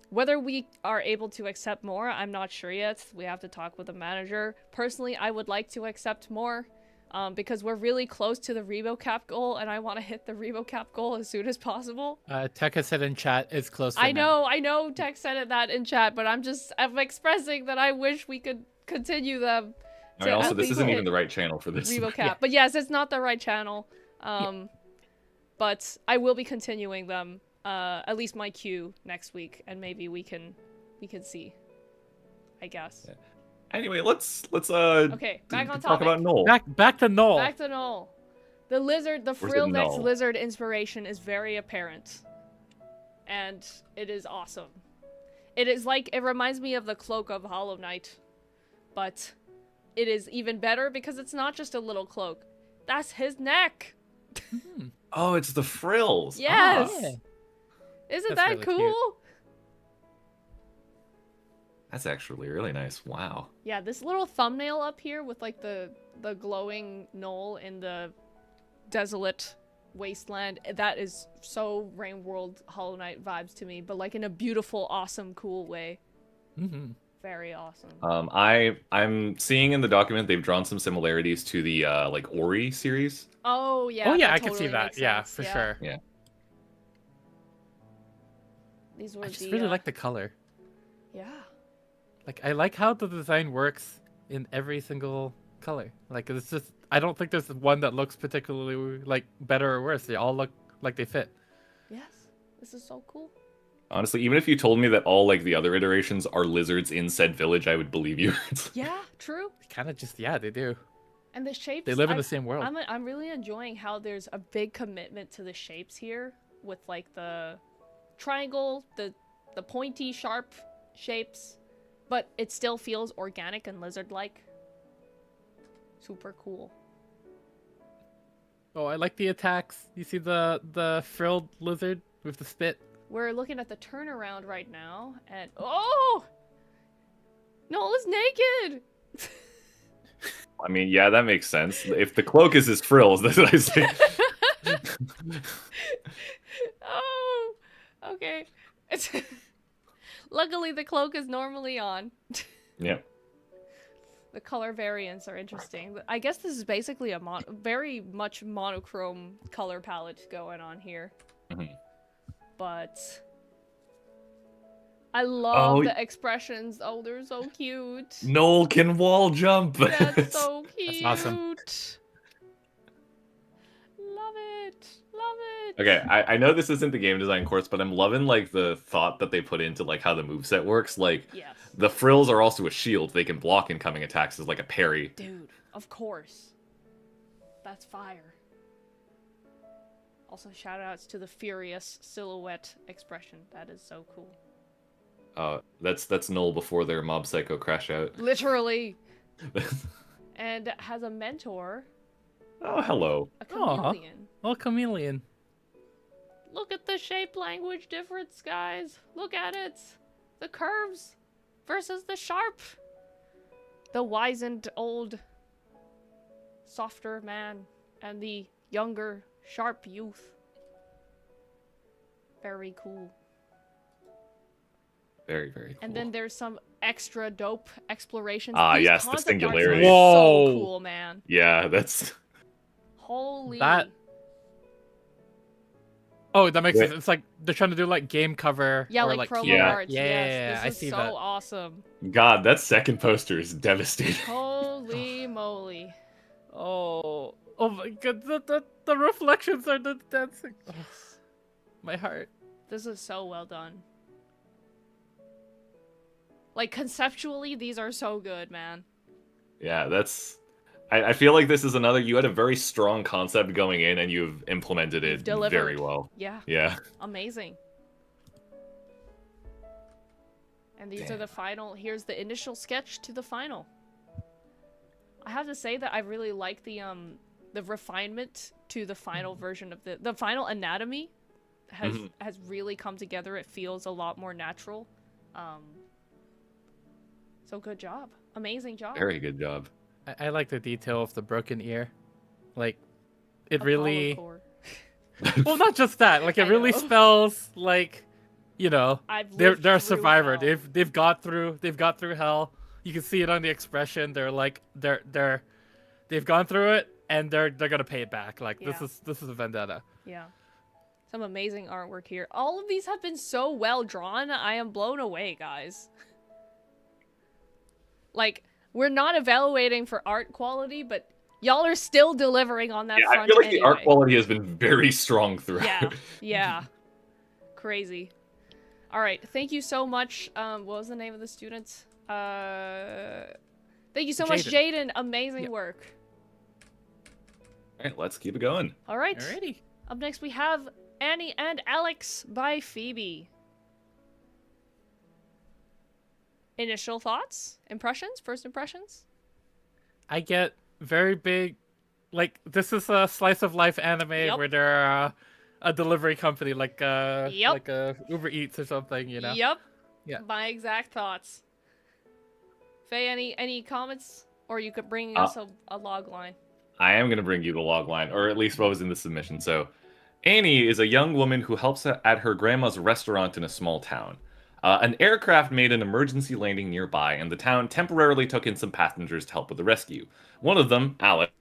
Whether we are able to accept more, I'm not sure yet. We have to talk with the manager. Personally, I would like to accept more. Because we're really close to the ReboCap goal, and I want to hit the ReboCap goal as soon as possible. Tech has said in chat it's close. I know, Tech said that in chat, but I'm expressing that I wish we could continue them. I mean, to also, at this least isn't hit even the right channel for this. ReboCap, Yeah. but yes, it's not the right channel. But I will be continuing them. At least my queue next week, and maybe we can see. I guess. Yeah. Anyway, let's Okay, back on talk topic. about Noel. Back to Noel. Back to Noel. The lizard, the Where's frill the next Noel? lizard inspiration is very apparent. And it is awesome. It is like, it reminds me of the cloak of Hollow Knight. But it is even better because it's not just a little cloak. That's his neck. Oh, it's the frills. Yes. Yeah. Isn't That's that really cool? cute. That's actually really nice. Wow. Yeah, this little thumbnail up here with like the glowing knoll in the desolate wasteland, that is so Rain World Hollow Knight vibes to me, but like in a beautiful, awesome, cool way. Mm-hmm. Very awesome. I'm seeing in the document they've drawn some similarities to the like Ori series. Oh yeah. Oh yeah, that I can see totally that. makes Yeah, sense. for sure. Yeah. These were I just the, really like the color. Yeah. Like, I like how the design works in every single color. Like, it's just, I don't think there's one that looks particularly like better or worse. They all look like they fit. Yes. This is so cool. Honestly, even if you told me that all like the other iterations are lizards in said village, I would believe you. Yeah, true. Kind of just, yeah, they do. And the shapes. They live in the same world. I'm really enjoying how there's a big commitment to the shapes here, with like the triangle, the pointy, sharp shapes, but it still feels organic and lizard-like. Super cool. Oh, I like the attacks. You see the frilled lizard with the spit? We're looking at the turnaround right now, and oh, Noel is naked. I mean, yeah, that makes sense. If the cloak is his frills, that's what I say. Oh, okay. Luckily, the cloak is normally on. Yep. The color variants are interesting. But I guess this is basically a very much monochrome color palette going on here. Mhm. But I love Oh, the expressions. Oh, they're so cute. Noel can wall jump. That's so cute. That's awesome. Love it. Love it. Okay, I know this isn't the game design course, but I'm loving like the thought that they put into like how the moveset works. Like Yes. the frills are also a shield. They can block incoming attacks as like a parry. Dude, of course. That's fire. Also, shout outs to the furious silhouette expression. That is so cool. That's Noel before their mob psycho crash out. Literally. And has a mentor, Oh, hello. a chameleon. Oh, chameleon. Look at the shape language difference, guys. Look at it. The curves versus the sharp. The wizened old softer man and the younger sharp youth. Very cool. Very, very cool. And then there's some extra dope explorations. Ah, These yes, the concept arts are singularity. So Whoa. cool, man. Yeah, that's... Holy. Oh, that makes Wait. sense. It's like they're trying to do like game cover. Yeah, or, like promo key- Yeah. arts. Yeah, Yes, I this is see so that. awesome. God, that second poster is devastating. Holy moly. Oh my god, the reflections are the dancing. Oh, my heart. This is so well done. Like, conceptually, these are so good, man. Yeah, that's... I feel like this is another... You had a very strong concept going in, and you've implemented You've it delivered. very well. Yeah, Yeah. amazing. And these are the final... Here's the initial sketch to the final. I have to say that I really like the refinement to the final version of the final anatomy has really come together. It feels a lot more natural. So good job. Amazing job. Very good job. I like the detail of the broken ear. Like, it Apollo really... core. Well, not just that. Like, it I really know. spells like, you know, they're Lived a through survivor. hell. They've got through hell. You can see it on the expression. They're like they've gone through it and they're gonna pay it back. Like Yeah. this is a vendetta. Yeah. Some amazing artwork here. All of these have been so well drawn. I am blown away, guys. Like, we're not evaluating for art quality, but y'all are still delivering on that Yeah, I front feel like anyway. the art quality has been very strong throughout. Yeah, yeah. Crazy. All right, thank you so much. What was the name of the student? Thank you so much, Jaden. Amazing Yep. work. All right, let's keep it going. All right. Alrighty. Up next, we have Annie and Alex by Phoebe. Initial thoughts? Impressions? First impressions? I get very big, like this is a slice of life anime Yep. where they're a delivery company like Yep. like Uber Eats or something, you know. Yep. Yeah. My exact thoughts. Faye, any comments? Or you could bring us a log line. I am going to bring you the log line, or at least what was in the submission. So, Annie is a young woman who helps at her grandma's restaurant in a small town. An aircraft made an emergency landing nearby, and the town temporarily took in some passengers to help with the rescue. One of them, Alex,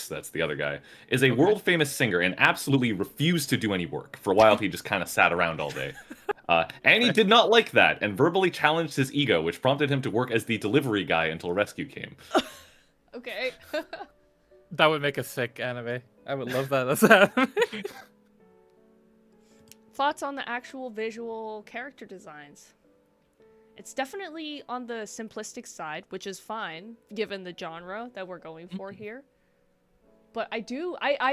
that's the other guy, is a world-famous singer and absolutely refused to do any work. For a while, he just kind of sat around all day. Annie did not like that and verbally challenged his ego, which prompted him to work as the delivery guy until rescue came. Okay. That would make a sick anime. I would love that as an anime. Thoughts on the actual visual character designs? It's definitely on the simplistic side, which is fine, given the genre that we're going for here. But I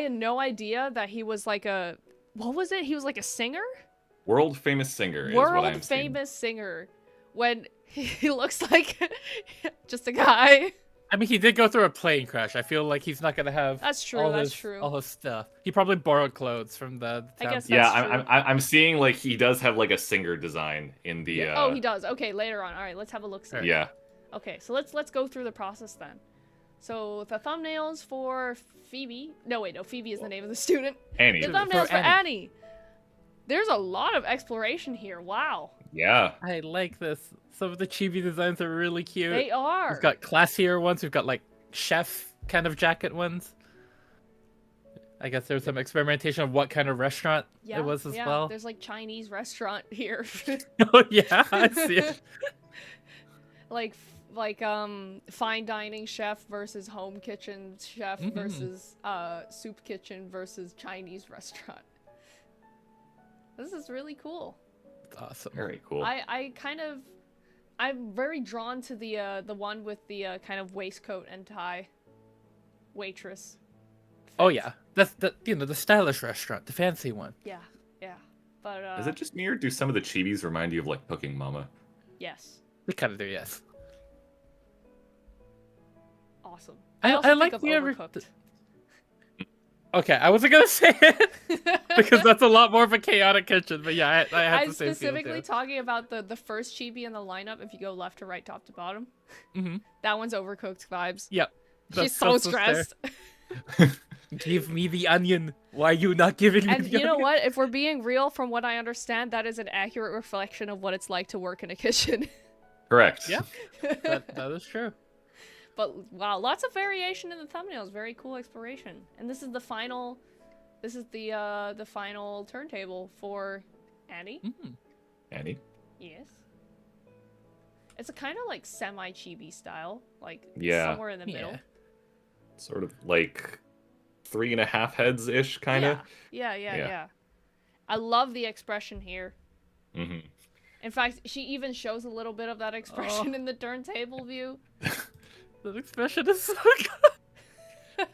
had no idea that he was like a... What was it? He was like a singer? World-famous singer is what I'm seeing. World-famous singer. When he looks like just a guy. I mean, he did go through a plane crash. I feel like he's not gonna have That's true, all that's his, true. all his stuff. He probably borrowed clothes from the I town. guess Yeah, That's true. I'm seeing like he does have like a singer design in the. Oh, he does. Okay, later on. All right, let's have a look. See. Yeah. Okay, so let's go through the process then. So the thumbnails for Phoebe. No, wait, no, Phoebe is the name of the student. Annie. The thumbnails for Annie. There's a lot of exploration here. Wow. Yeah. I like this. Some of the chibi designs are really cute. They are. We've got classier ones. We've got like chef kind of jacket ones. I guess there's some experimentation of what kind of restaurant it was as well. There's like Chinese restaurant here. Oh yeah, I see it. like fine dining chef versus home kitchen chef versus soup kitchen versus Chinese restaurant. This is really cool. It's awesome. Very cool. I'm very drawn to the one with the kind of waistcoat and tie waitress. Oh yeah, that's the stylish restaurant, the fancy one. Yeah. But Is it just me, or do some of the chibis remind you of like Cooking Mama? yes. They kind of do, yes. Awesome. I also like think of the Overcooked. Okay, I wasn't gonna say it because that's a lot more of a chaotic kitchen, but yeah, I had I'm to say specifically talking about the first chibi in the lineup. If you go left to right, top to bottom, that one's Overcooked vibes. Yep. She's so stressed. Give me the onion. Why are you not giving me And the you know onion? what? If we're being real, from what I understand, that is an accurate reflection of what it's like to work in a kitchen. Correct. Yeah, that is true. But wow, lots of variation in the thumbnails. Very cool exploration. And this is the final. This is the final turntable for Annie. Annie. Yes. It's a kind of like semi-chibi style, like somewhere in the middle. Sort of like 3.5 heads ish, kind of. Yeah. I love the expression here. Mm-hmm. In fact, she even shows a little bit of that expression in the turntable view. That expression is so good.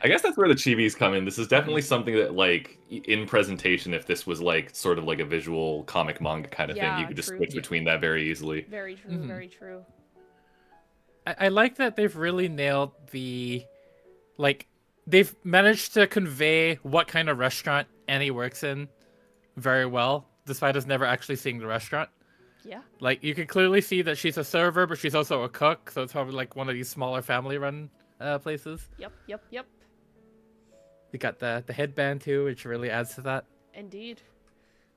I guess that's where the chibis come in. This is definitely something that, like, in presentation, if this was like sort of like a visual comic manga kind of thing, you could just switch between that very easily. Very true. Very true. I like that they've really nailed the, like, they've managed to convey what kind of restaurant Annie works in very well, despite us never actually seeing the restaurant. Yeah. Like, you can clearly see that she's a server, but she's also a cook, so it's probably like one of these smaller family-run places. Yep. We got the headband too, which really adds to that. Indeed.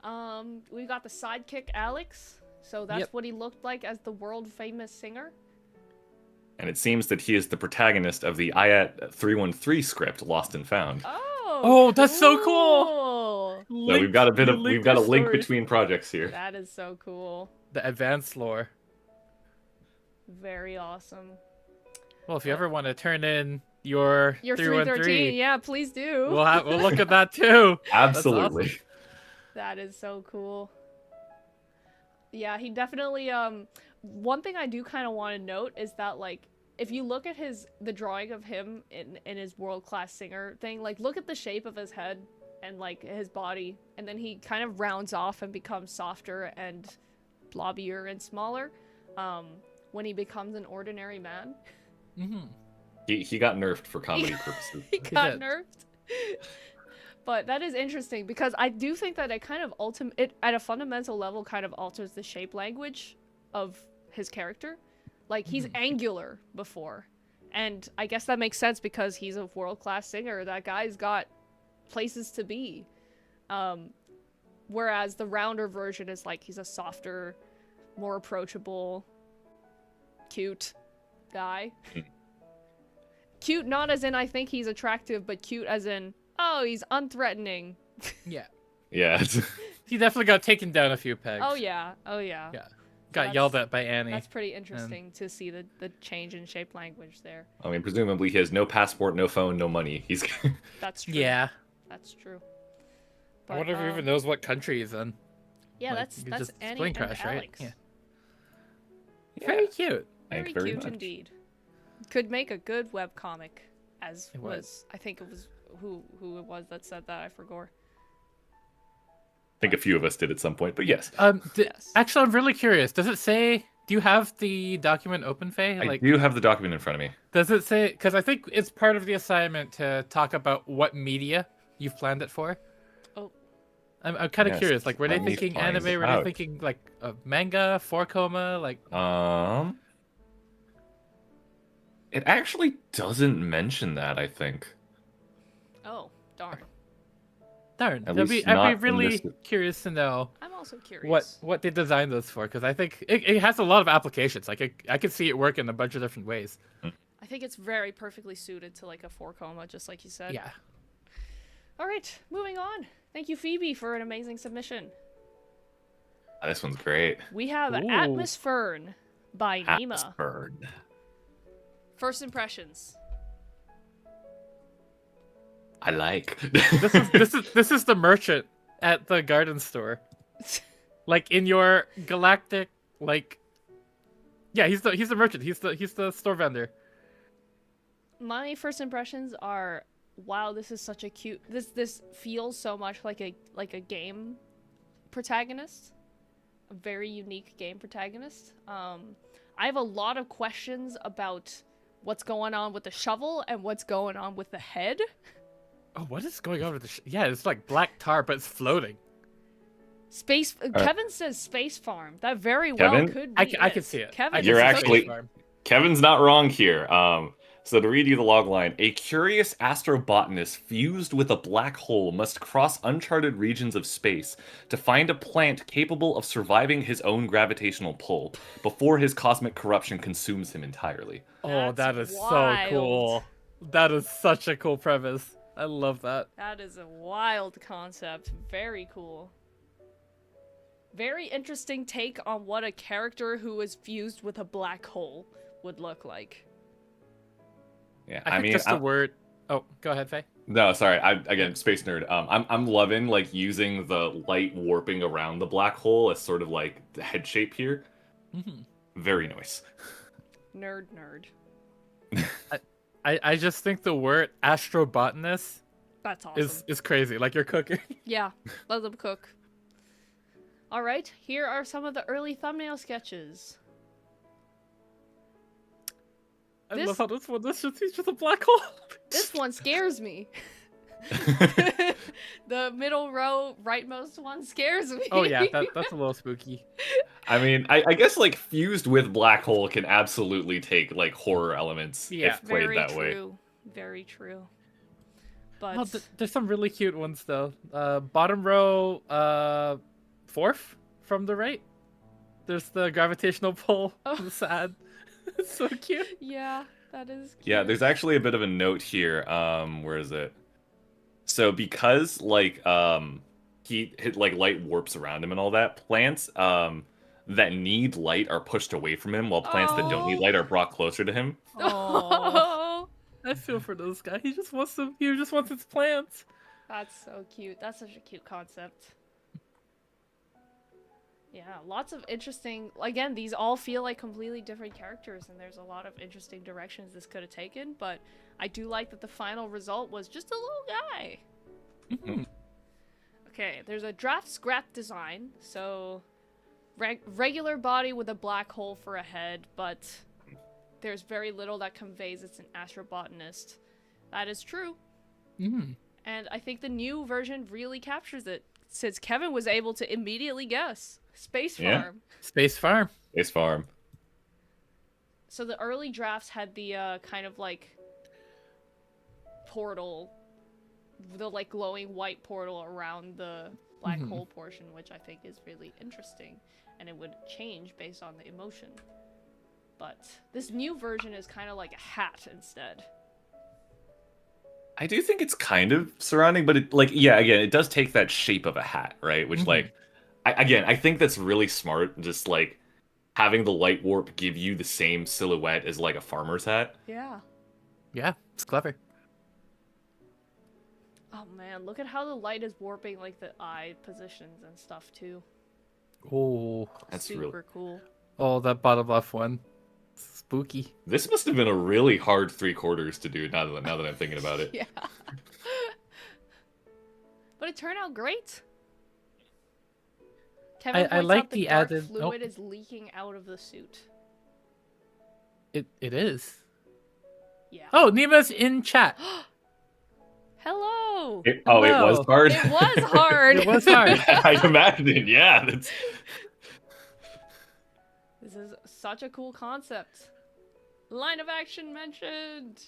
We got the sidekick Alex, so that's what he looked like as the world-famous singer. And it seems that he is the protagonist of the IAT 313 script, Lost and Found. Oh, that's so cool! So we've got a link between projects here. That is so cool. The advanced lore. Very awesome. Well, if you ever want to turn in your 313, yeah, please do. We'll look at that too. Absolutely. Awesome. That is so cool. Yeah, he definitely one thing I do kind of want to note is that, like, if you look at the drawing of him in his world-class singer thing, like, look at the shape of his head and, like, his body, and then he kind of rounds off and becomes softer and blobbier and smaller when he becomes an ordinary man. He got nerfed for comedy purposes. He got nerfed. But that is interesting because I do think that it kind of at a fundamental level kind of alters the shape language of his character. Like, he's angular before, and I guess that makes sense because he's a world-class singer. That guy's got places to be. Whereas the rounder version is like he's a softer, more approachable, cute guy. Cute not as in I think he's attractive, but cute as in, oh, he's unthreatening. Yeah. Yeah. He definitely got taken down a few pegs. Oh yeah. Yeah. Got yelled at by Annie. That's pretty interesting to see the change in shape language there. I mean, presumably he has no passport, no phone, no money. He's. That's true. Yeah. That's true. I wonder if he even knows what country he's in. Yeah, like, that's Annie Plane and Crash, right? Alex. Yeah. Very cute. Very very cute much. indeed. Could make a good webcomic, as It was. I think it was who it was that said that. I forgot. I think a few of us did at some point, but yes. Yes. Actually, I'm really curious. Does it say? Do you have the document open, Faye? I do have the document in front of me. Does it say? Because I think it's part of the assignment to talk about what media you've planned it for. Oh. I'm kind of curious. Like, were they let me thinking find anime? it Were they out. thinking like manga, 4 coma? Like. It actually doesn't mention that, I think. Oh, darn. Darn. At I'd least be not in really this- curious to know I'm also curious. what they designed this for, because I think it has a lot of applications. Like I could see it work in a bunch of different ways. I think it's very perfectly suited to like a 4 coma, just like you said. Yeah. All right, moving on. Thank you, Phoebe, for an amazing submission. This one's great. We have Ooh. Atmosfern by Nima. Atmosfern. First impressions. I like. This is the merchant at the garden store. Like in your galactic, like, yeah, he's the merchant. He's the store vendor. My first impressions are, wow, this is such a cute. This feels so much like a game protagonist, a very unique game protagonist. I have a lot of questions about what's going on with the shovel and what's going on with the head. Oh, what is going on with the? Yeah, it's like black tar, but it's floating. Space. Kevin says space farm. That very well Kevin? could be. I can see it. Kevin, I can You're see actually- Space Farm. Kevin's not wrong here. So to read you the logline, a curious astrobotanist fused with a black hole must cross uncharted regions of space to find a plant capable of surviving his own gravitational pull before his cosmic corruption consumes him entirely. Oh, That's that is so wild. cool. That is such a cool premise. I love that. That is a wild concept. Very cool. Very interesting take on what a character who is fused with a black hole would look like. Yeah, I think just the word. Oh, go ahead, Faye. No, sorry. Again, space nerd. I'm loving like using the light warping around the black hole as sort of like the head shape here. Mm-hmm. Very nice. Nerd. I just think the word astrobotanist That's awesome. is crazy. Like you're cooking. Yeah, let them cook. All right, here are some of the early thumbnail sketches. I This- love how this one. He's just a black hole. This one scares me. The middle row, rightmost one scares me. Oh yeah, that's a little spooky. I mean, I guess like fused with black hole can absolutely take like horror elements Yeah. if played Very that way. true. Very true. But Oh, there's some really cute ones though. Bottom row, fourth from the right. There's the gravitational pull. Oh. Oh. Sad. It's so cute. yeah, that is cute. Yeah, there's actually a bit of a note here. Where is it? So because like he like light warps around him and all that, plants that need light are pushed away from him, while plants that don't need light are brought closer to him. Oh, I feel for this guy. He just wants his plants. That's so cute. That's such a cute concept. Yeah, lots of interesting. Again, these all feel like completely different characters, and there's a lot of interesting directions this could have taken. But I do like that the final result was just a little guy. Mhm. Okay, there's a draft scrap design. So, regular body with a black hole for a head, but there's very little that conveys it's an astrobotanist. That is true. Mhm. And I think the new version really captures it, since Kevin was able to immediately guess. Space Yeah. Farm. Space Farm. Space farm. So the early drafts had the kind of like portal, the like glowing white portal around the black Mhm. hole portion, which I think is really interesting. And it would change based on the emotion. But this new version is kind of like a hat instead. I do think it's kind of surrounding, but it like yeah, again, it does take that shape of a hat, right? Which Mhm. like I think that's really smart, just like having the light warp give you the same silhouette as like a farmer's hat. Yeah. Yeah, it's clever. Oh man, look at how the light is warping like the eye positions and stuff too. Oh, That's Super cool. oh, that bottom left one. Spooky. This must have been a really hard 3/4 to do now that I'm thinking about it. Yeah. But it turned out great. Kevin I points like out the the dark added- fluid is leaking out of the suit. It is. Yeah. Oh, Nima's in chat. Hello. It was Hello. hard. It was hard. It was hard. I imagine, yeah. That's... This is such a cool concept. Line of action mentioned.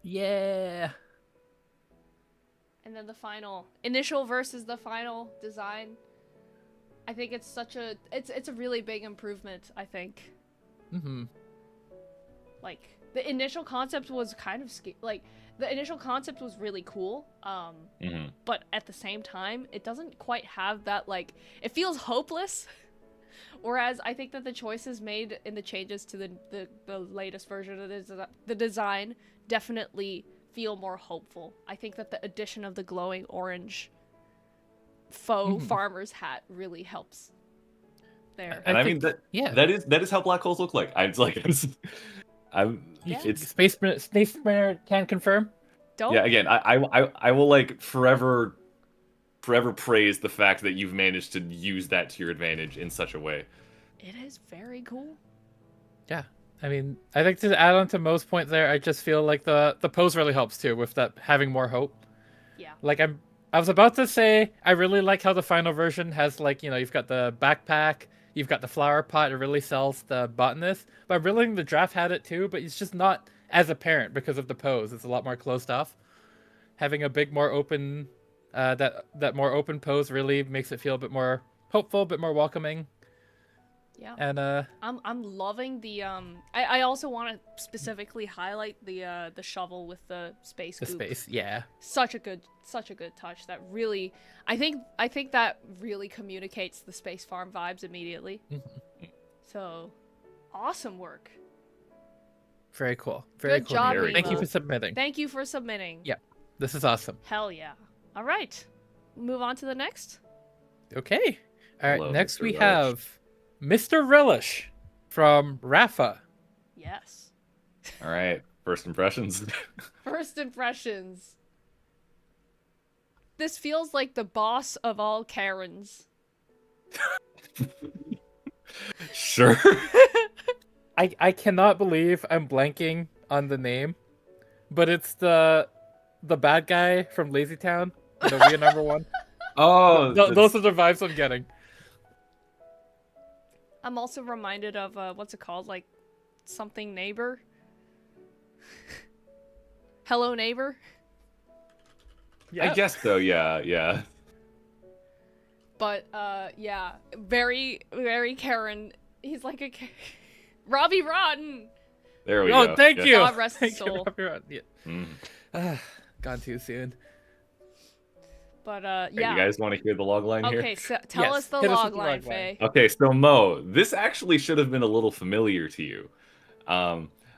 Yeah. And then the final initial versus the final design. I think it's such a it's a really big improvement, I think. Mm-hmm. Like the initial concept was kind of the initial concept was really cool. But at the same time, it doesn't quite have that like it feels hopeless. Whereas I think that the choices made in the changes to the latest version of the design definitely feel more hopeful. I think that the addition of the glowing orange faux farmer's hat really helps there. And I mean that that is how black holes look like. It's Space Mariner can confirm. Don't. Yeah, again, I will like forever praise the fact that you've managed to use that to your advantage in such a way. It is very cool. Yeah. I mean, I think to add on to Mo's point there, I just feel like the pose really helps too with that having more hope. Yeah. Like I was about to say I really like how the final version has like, you know, you've got the backpack, you've got the flower pot, it really sells the botanist. But I really think the draft had it too, but it's just not as apparent because of the pose. It's a lot more closed off. Having a big more open that more open pose really makes it feel a bit more hopeful, a bit more welcoming. Yeah. And I'm loving the I also want to specifically highlight the shovel with the space goop. Space, yeah. Such a good touch that really I think that really communicates the space farm vibes immediately. So awesome work. Very cool. Very Good cool. job, Thank you Emo. for submitting. Thank you for submitting. Yeah. This is awesome. Hell yeah. All right. Move on to the next. Okay. All right. Hello, Next Mr. we Relish. have Mr. Relish from Rafa. Yes. All right, first impressions. First impressions. This feels like the boss of all Karens. Sure. I cannot believe I'm blanking on the name, but it's the bad guy from Lazy Town. You know, we are number one. Oh, Those are the vibes I'm getting. I'm also reminded of what's it called? Like something neighbor. Hello neighbor. I guess so. Yeah. But yeah, very very Karen. He's like a Robbie Rotten. There we go. Oh, thank Yeah. you. God rest his Thank you, soul. Robbie Rotten. Yeah. Gone too soon. But Hey, yeah. you guys want to hear the log line here? Okay, so tell Yes, us the hit us log with the line, log line. Faye. Okay, so Mo, this actually should have been a little familiar to you.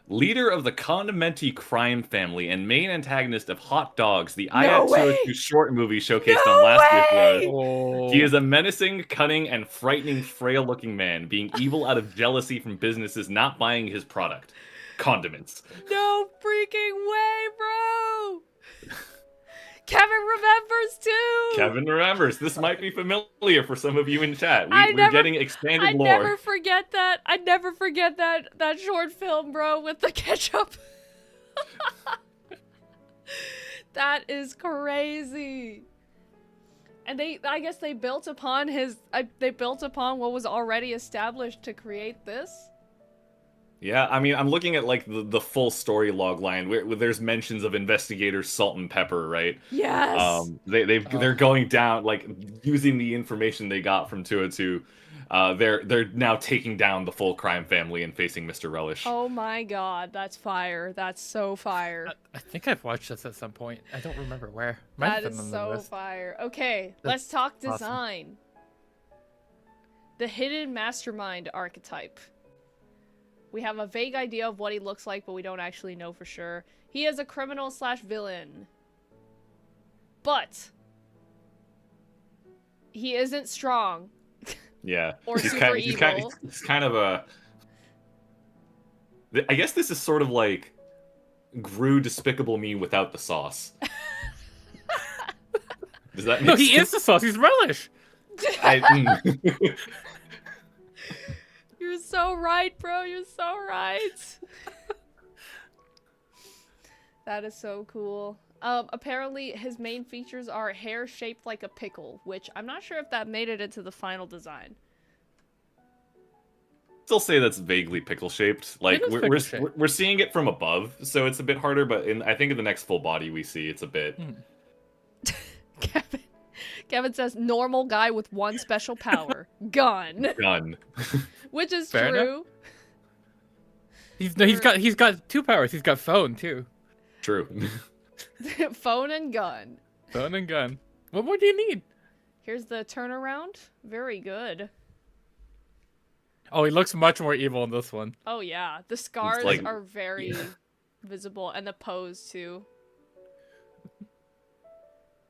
Leader of the Condimenti crime family and main antagonist of Hot Dogs, the No way! Ayato short movie showcased No on last way! week's list. Oh. He is a menacing, cunning, and frightening, frail-looking man, being evil out of jealousy from businesses not buying his product. Condiments. No freaking way, bro! Kevin remembers too! Kevin remembers. This might be familiar for some of you in chat. We're never- getting expanded I lore. never forget that. I never forget that short film, bro, with the ketchup. That is crazy. And I guess they built upon what was already established to create this. Yeah, I mean, I'm looking at like the full story log line where there's mentions of investigators Salt and Pepper, right? Yes. They're going down like using the information they got from 202. They're now taking down the full crime family and facing Mr. Relish. Oh my god, that's fire. That's so fire. I think I've watched this at some point. I don't remember where. Might have That been is on the so list. fire. Okay, That's let's talk awesome. design. The hidden mastermind archetype. We have a vague idea of what he looks like, but we don't actually know for sure. He is a criminal / villain. But he isn't strong. Yeah. Or he's super he's evil. He's kind of a... I guess this is sort of like Gru Despicable Me without the sauce. Does that make No, he sense? is the sauce. He's Relish. You're so right, bro. You're so right. That is so cool. Apparently, his main features are hair shaped like a pickle, which I'm not sure if that made it into the final design. still say that's vaguely pickle shaped. Like is pickle-shaped. we're seeing it from above, so it's a bit harder. But I think in the next full body we see, it's a bit. Kevin says normal guy with one special power, gun. Gun. Which is Fair true. He's got 2 powers. He's got phone too. True. Phone and gun. Phone and gun. What more do you need? Here's the turnaround. Very good. Oh, he looks much more evil in this one. Oh yeah, the scars like- are very visible, and the pose too.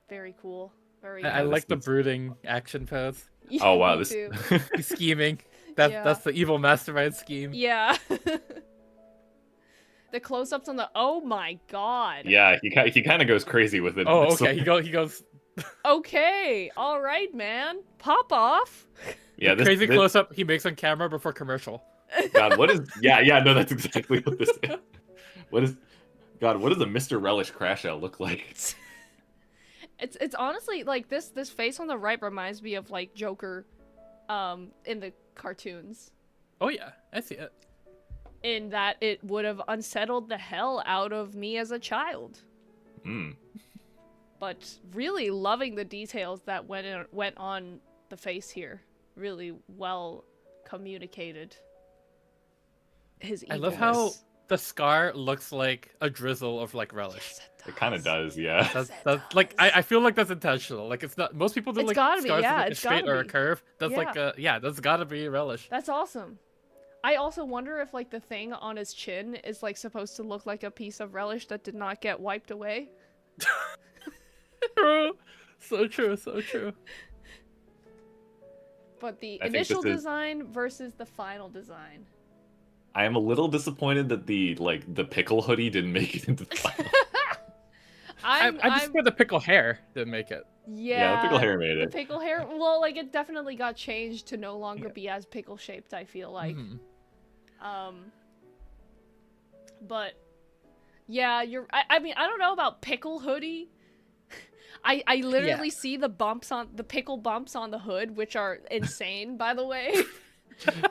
Very cool. Very. I good. like the brooding action pose. Yeah, Oh wow, me this. too. He's scheming. That's the evil mastermind scheme. Yeah. The close-ups on the. Oh my god. Yeah, he kind of goes crazy with it. Oh, It's okay. like- He goes Okay. All right, man. Pop off. yeah, this, crazy this- close up he makes on camera before commercial. God, what is? Yeah, no, that's exactly what this is. What is? God, what does a Mr. Relish crash out look like? It's honestly like this face on the right reminds me of like Joker, in the cartoons. Oh yeah, I see it. In that it would have unsettled the hell out of me as a child. Mm. But really loving the details that went on the face here. Really well communicated. His I love evilness. how the scar looks like a drizzle of like relish. Yes, It kind of does, yeah. That's like I feel like that's intentional. Like it's not most people do It's like gotta be, scars with, yeah, like, a it's straight gotta or a be. curve. That's Yeah. like that's gotta be relish. That's awesome. I also wonder if like the thing on his chin is like supposed to look like a piece of relish that did not get wiped away. True. So true, so true. But the I think initial this is- design versus the final design. I am a little disappointed that the pickle hoodie didn't make it into the final. I'm just scared the pickle hair didn't make it. Yeah, the pickle hair made The it. pickle hair, well, like it definitely got changed to no longer be as pickle shaped, I feel like. Mhm. But yeah, I mean, I don't know about pickle hoodie. I literally see the pickle bumps on the hood, which are insane, by the way.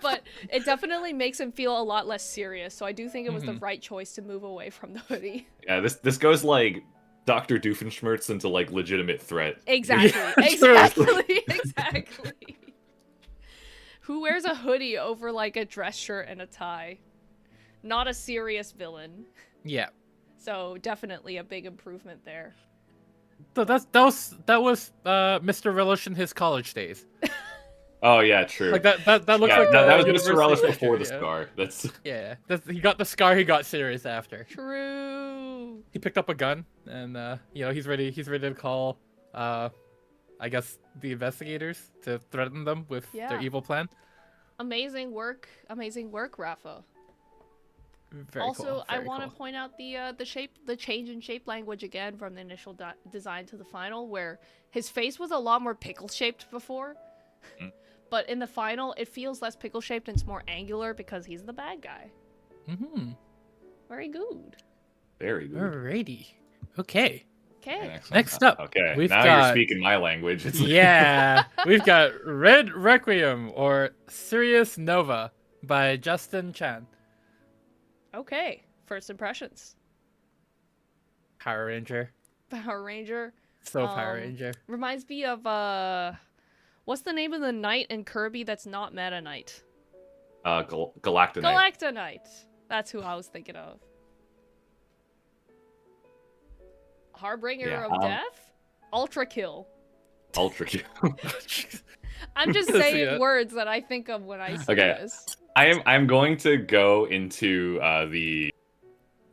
But it definitely makes him feel a lot less serious. So I do think it was the right choice to move away from the hoodie. Yeah, this goes like Dr. Doofenshmirtz into like legitimate threat. Exactly. Yeah, Exactly. Who wears a hoodie over like a dress shirt and a tie? Not a serious villain. Yeah. So definitely a big improvement there. So that was Mr. Relish in his college days. Oh yeah, true. Like that looks yeah, like that was university Mr. Relish picture, before the yeah. scar. That's He got the scar. He got serious after. True. He picked up a gun, and he's ready. He's ready to call, I guess, the investigators to threaten them with Yeah. their evil plan. Amazing work, Rafa. Very Also, cool. I Very want to cool. point out the change in shape language again from the initial design to the final, where his face was a lot more pickle shaped before. But in the final, it feels less pickle shaped and it's more angular because he's the bad guy. Mm-hmm. Very good. very good. Alrighty. Okay. Okay. Next up, Okay, we've now got- you're speaking my language. It's Yeah, we've got Red Requiem or Sirius Nova by Justin Chan. Okay. First impressions. Power Ranger. Power Ranger. So Power Ranger. Reminds me of what's the name of the knight in Kirby that's not Meta Knight? Galactonite. Galactonite. That's who I was thinking of. Harbinger Yeah, of Death? Ultra Kill. Ultra Q. I'm just See saying it. words that I think of when I see Okay. this. I'm going to go into the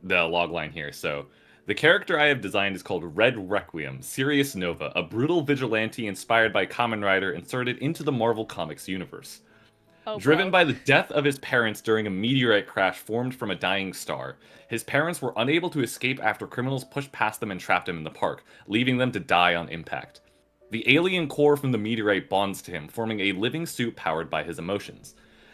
log line here. So the character I have designed is called Red Requiem, Sirius Nova, a brutal vigilante inspired by Kamen Rider inserted into the Marvel Comics universe. Oh, Driven bro. by the death of his parents during a meteorite crash formed from a dying star, his parents were unable to escape after criminals pushed past them and trapped him in the park, leaving them to die on impact. The alien core from the meteorite bonds to him, forming a living suit powered by his emotions.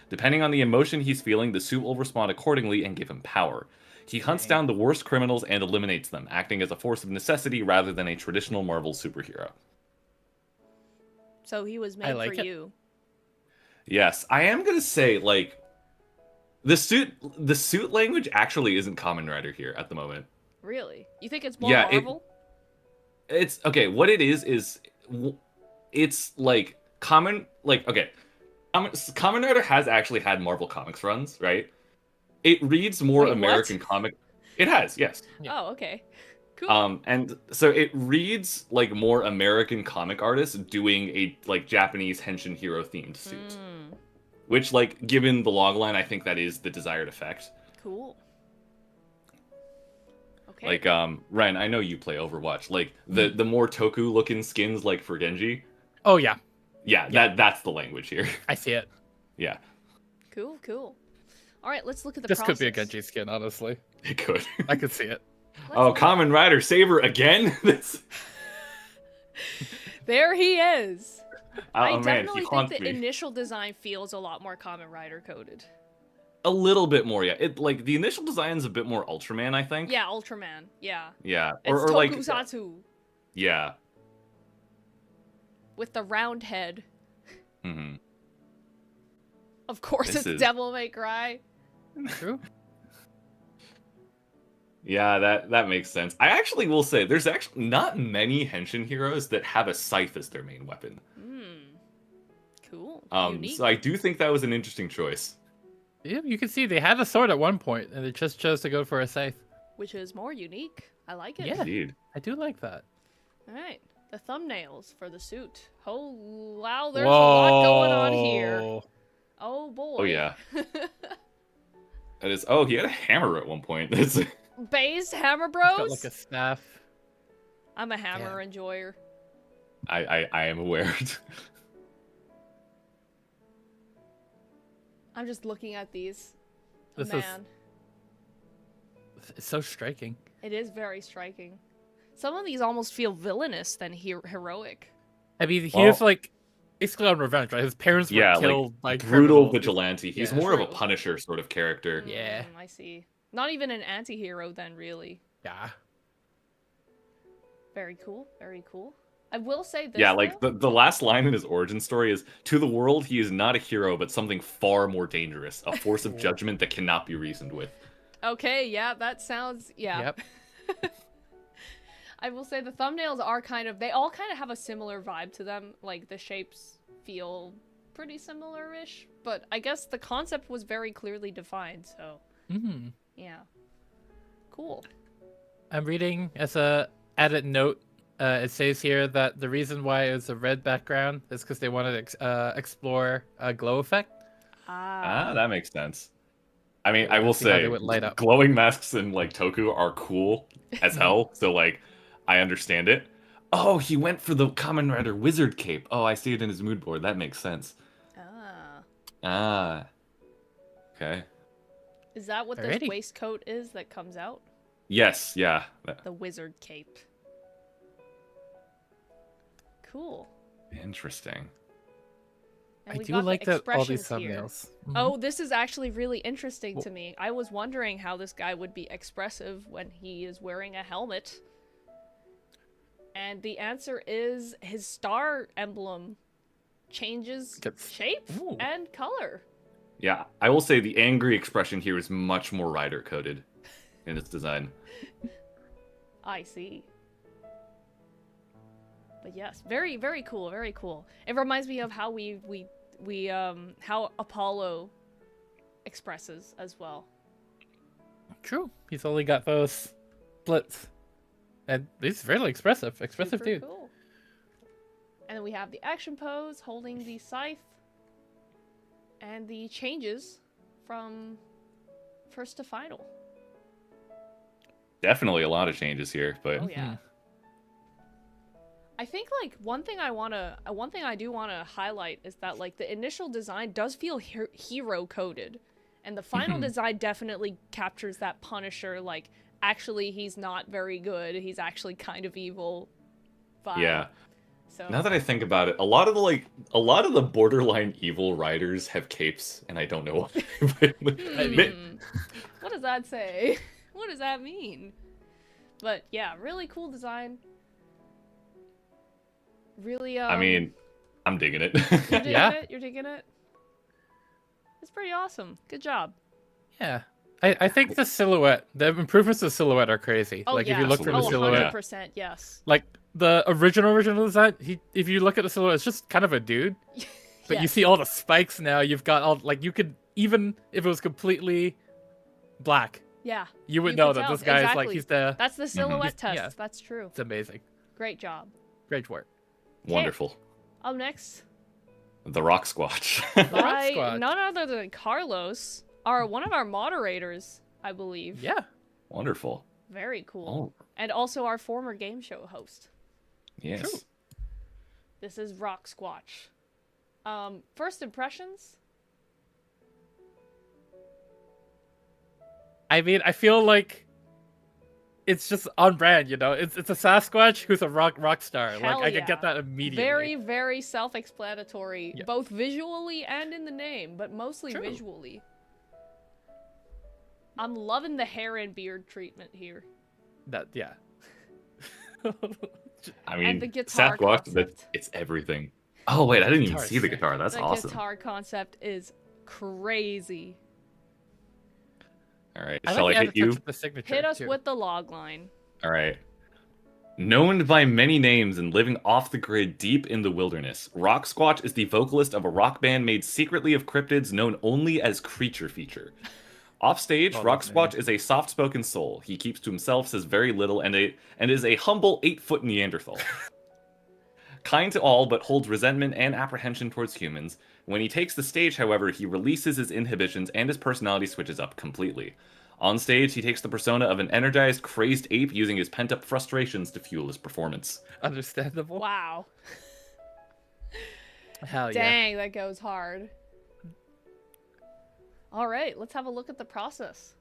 Depending on the emotion he's feeling, the suit will respond accordingly and give him power. He hunts down the worst criminals and eliminates them, acting as a force of necessity rather than a traditional Marvel superhero. So he was I made like for it. you. Yes, I am gonna say, like, The suit language actually isn't Kamen Rider here at the moment. Really? You think it's more Yeah, Marvel? It's okay. What it is it's like okay. Kamen Rider has actually had Marvel Comics runs, right? It reads more Wait, what? American comic. It has, yes. Yeah. Oh, okay. Cool. And so it reads like more American comic artists doing a like Japanese henshin hero themed suit, which like given the logline, I think that is the desired effect. Cool. Okay. Like Ren, I know you play Overwatch. Like the more Toku looking skins like for Genji. Oh yeah, Yeah, that's the language here. I see it. Yeah, Cool. All right, let's look at the This process. could be a Genji skin, honestly. it could. I could see it. Oh, Kamen Rider Saber again? There he is. I Oh man, definitely he think haunts the me. initial design feels a lot more Kamen Rider coded. A little bit more, yeah. It like the initial design's a bit more Ultraman, I think. Yeah, Ultraman. Yeah. Yeah. It's Or like Tokusatsu yeah. with the round head. hmm Of course, This it's is- Devil May Cry. True. Yeah, that makes sense. I actually will say there's actually not many henshin heroes that have a scythe as their main weapon. Cool. Unique. So I do think that was an interesting choice. Yeah, you can see they had a sword at one point, and they just chose to go for a scythe. Which is more unique. I like it. Yeah. Indeed. I do like that. All right. The thumbnails for the suit. Oh, wow. There's a lot going on here. Whoa. Oh, boy. Oh yeah. That is. Oh, he had a hammer at one point. That's. Based Hammer It's got Bros? like a staff. I'm a hammer enjoyer. I am aware. I'm just looking at these. Oh, This is- man. It's so striking. It is very striking. Some of these almost feel villainous than heroic. I mean, he Well- is like basically on revenge, right? His parents were Yeah, killed by like brutal criminals. vigilante. He's Yeah. more of a True. Punisher sort of character. Yeah. I see. Not even an anti-hero then, really. Yeah. Very cool. Very cool. I will say this. Yeah, like though. the last line in his origin story is, "To the world, he is not a hero, but something far more dangerous, a force of judgment that cannot be reasoned with." Okay, yeah, that sounds... Yeah. Yep. I will say the thumbnails are they all kind of have a similar vibe to them. Like, the shapes feel pretty similar-ish. But I guess the concept was very clearly defined, so... Mm-hmm. Yeah. Cool. I'm reading as a added note. It says here that the reason why it was a red background is because they wanted to explore a glow effect. Ah, that makes sense. I mean, I will See how say, they would light up. glowing masks in like Toku are cool as hell. So like, I understand it. Oh, he went for the Kamen Rider wizard cape. Oh, I see it in his mood board. That makes sense. Ah. Ah. Okay. Is that what Alrighty. this waistcoat is that comes out? Yes. Yeah. The wizard cape. Cool. Interesting. And I we've do got the like that all these expressions here. thumbnails. Mhm. Oh, this is actually really interesting to me. I was wondering how this guy would be expressive when he is wearing a helmet. And the answer is his star emblem changes Gets- shape Ooh. and color. Yeah, I will say the angry expression here is much more rider coded in its design. I see. But yes, very, very cool, very cool. It reminds me of how how Apollo expresses as well. True. He's only got those splits. And he's really expressive. Expressive Super dude. cool. And then we have the action pose holding the scythe. And the changes from first to final. Definitely a lot of changes here, but Oh yeah. I think like one thing I do want to highlight is that like the initial design does feel hero coded, and the final design definitely captures that Punisher like actually he's not very good, he's actually kind of evil vibe. yeah. So Now that I think about it, a lot of the borderline evil riders have capes, and I don't know why. what does that say? What does that mean? But yeah, really cool design. Really I mean, I'm digging it. you're digging Yeah. it? You're digging it? It's pretty awesome. Good job. Yeah. I think the silhouette, the improvements to the silhouette are crazy. Oh, like yeah. if you look from the Absolutely. silhouette, 100%, yes. like the original design, if you look at the silhouette, it's just kind of a dude. But you Yes. see all the spikes now. You've got all like you could even if it was completely black, Yeah. you would You know could that tell. this guy is like Exactly. he's the. That's the silhouette test. Yeah. That's true. It's amazing. Great job. Great work. Wonderful. Up next, The Rock Squatch. by Squatch. none other than Carlos, one of our moderators, I believe. Yeah. Wonderful. Very cool. Oh, And also our former game show host. yes. True. This is Rock Squatch. First impressions? I mean, I feel like it's just on brand, you know. It's a Sasquatch who's a rock star. Hell Like I yeah. could get that immediately. Very, very self-explanatory, Yeah. both visually and in the name, but mostly True. visually. I'm loving the hair and beard treatment here. That yeah. I And mean, the guitar Sasquatch, concept. it's everything. Oh wait, I didn't even Guitar's see the sick. guitar. That's The awesome. guitar concept is crazy. All right, I shall like I the hit you? touch of the signature. Hit us too. with the log line. All right. Known by many names and living off the grid deep in the wilderness, Rock Squatch is the vocalist of a rock band made secretly of cryptids known only as Creature Feature. Offstage, Oh, Rock that's Squatch is a soft-spoken soul. He keeps to himself, says very little, and is a humble 8-foot Neanderthal. Kind to all, but holds resentment and apprehension towards humans. When he takes the stage, however, he releases his inhibitions and his personality switches up completely. On stage, he takes the persona of an energized, crazed ape, using his pent-up frustrations to fuel his performance. Understandable. Wow. Hell yeah. Dang, that goes hard. All right, let's have a look at the process.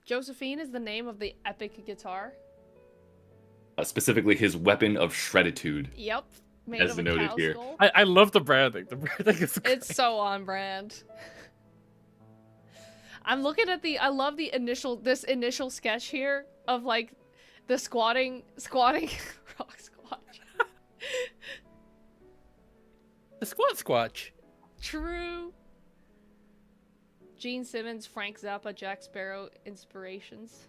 Josephine is the name of the epic guitar. Specifically, his weapon of shredditude. Yep. Made As of a noted cow here. skull. I love the branding. The branding is great. It's so on brand. I'm looking at I love this initial sketch here of like the squatting rock squatch. The Squatch. True. Gene Simmons, Frank Zappa, Jack Sparrow inspirations.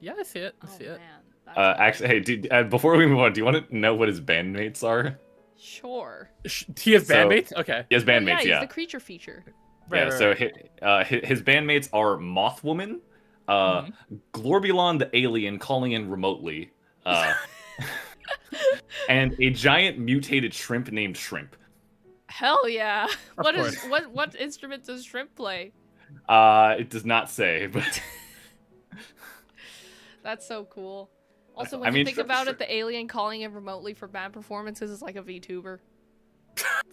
Yeah, I see it. I Oh see it. man. Actually, hey, before we move on, do you want to know what his bandmates are? Sure. He has So- bandmates? Okay. He has bandmates, He's yeah. the creature feature. Right, Yeah, right, so right. his bandmates are Mothwoman, Glorbulon the alien calling in remotely, and a giant mutated shrimp named Shrimp. Hell yeah. Of course. What instrument does Shrimp play? It does not say, but That's so cool. Also, when I you mean, think Shrimp- about it, the alien calling in remotely for band performances is like a VTuber.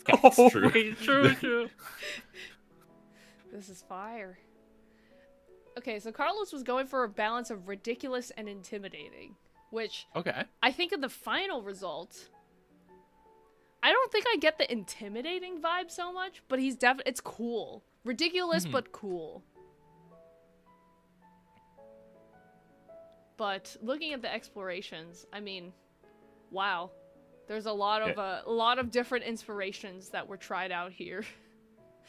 it's Oh, true. wait, true. This is fire. Okay, so Carlos was going for a balance of ridiculous and intimidating, which Okay. I think in the final result, I don't think I get the intimidating vibe so much, but he's definitely, it's cool. Ridiculous, but cool. But looking at the explorations, I mean, wow. There's a lot of different inspirations that were tried out here.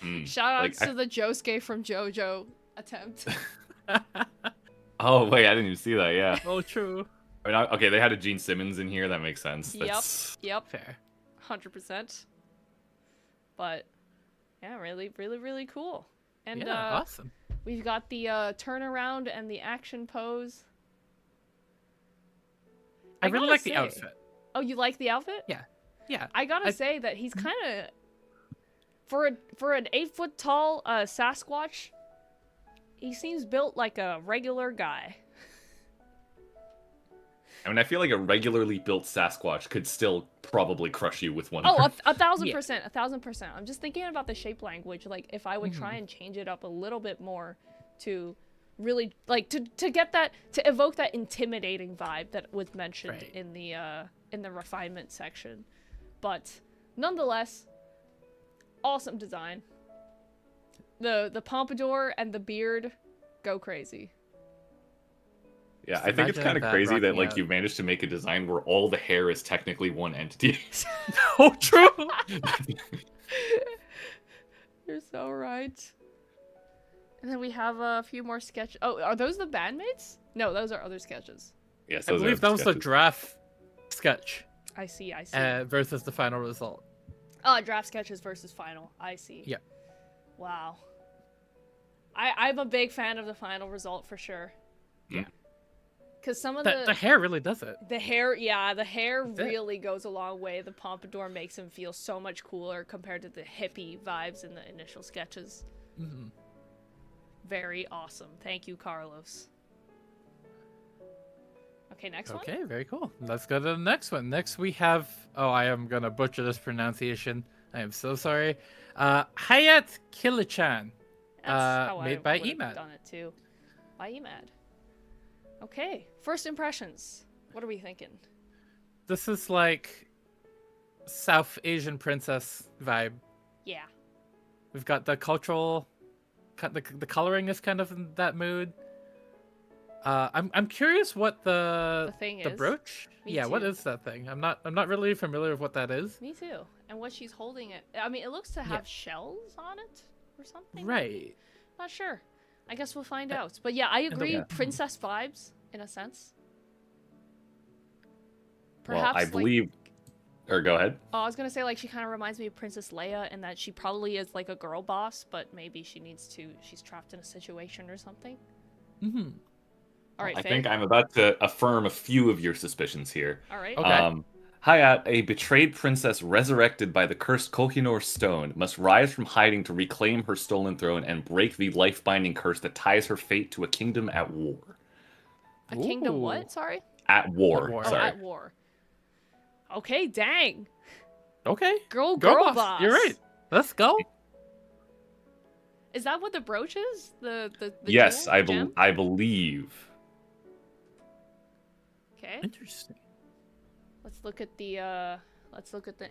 Shoutouts to the Josuke from JoJo attempt. Oh wait, I didn't even see that. Yeah. Oh, true. I mean, okay, they had a Gene Simmons in here. That makes sense. That's... Yep. Fair. 100%. But yeah, really, really, really cool. And Yeah, awesome. we've got the turnaround and the action pose. I really gotta like the say- outfit. Oh, you like the outfit? Yeah. I gotta say that he's kind of for an 8-foot tall Sasquatch. He seems built like a regular guy. I mean, I feel like a regularly built Sasquatch could still probably crush you with one. Oh, punch. 1,000%, 1,000%. I'm just thinking about the shape language. Like, if I would try and change it up a little bit more to really, like, to get that, to evoke that intimidating vibe that was mentioned Right. in the refinement section. But nonetheless, awesome design. The pompadour and the beard go crazy. Yeah, Just I think it's imagine kind of that crazy that rocking like out. you managed to make a design where all the hair is technically one entity. Oh, true. You're so right. And then we have a few more sketches. Oh, are those the bandmates? No, those are other sketches. Yes, I those are believe that was the sketches. draft sketch I see. versus the final result. Oh, draft sketches versus final. I see. Yeah. Wow. I'm a big fan of the final result for sure. Yeah. Because some of The hair really does it. the hair, yeah, the hair That's it. really goes a long way. The pompadour makes him feel so much cooler compared to the hippie vibes in the initial sketches. Mhm. Very awesome. Thank you, Carlos. Okay, next one. Okay, very cool. Let's go to the next one. Next we have, oh, I am gonna butcher this pronunciation. I am so sorry. Hayat Kilichan. That's how made I by would've Emad. done it too. By Emad. Okay, first impressions. What are we thinking? This is like South Asian princess vibe. Yeah. We've got the cultural, the coloring is kind of in that mood. I'm curious what the thing the is. brooch. Me Yeah, what too. is that thing? I'm not really familiar with what that is. Me too. And what she's holding it. I mean, it looks to have shells on it or something. Right. Not sure. I guess we'll find out. But yeah, I agree. yeah. Princess vibes in a sense. Well, Perhaps, I like- believe. Or go ahead. Oh, I was gonna say, like, she kind of reminds me of Princess Leia in that she probably is like a girl boss, but maybe she's trapped in a situation or something. Mm-hmm. All right, I Faye. think I'm about to affirm a few of your suspicions here. All right. Okay. Hayat, a betrayed princess resurrected by the cursed Kohinoor stone, must rise from hiding to reclaim her stolen throne and break the life-binding curse that ties her fate to a kingdom at war. A kingdom Ooh. what? Sorry? At war. At war. Oh, Sorry. at war. Okay, dang. Okay. Girl Girl boss. You're right. Let's go. Is that what the brooch is? The Yes, jewel? The gem? I believe. Okay. Interesting. Let's look at the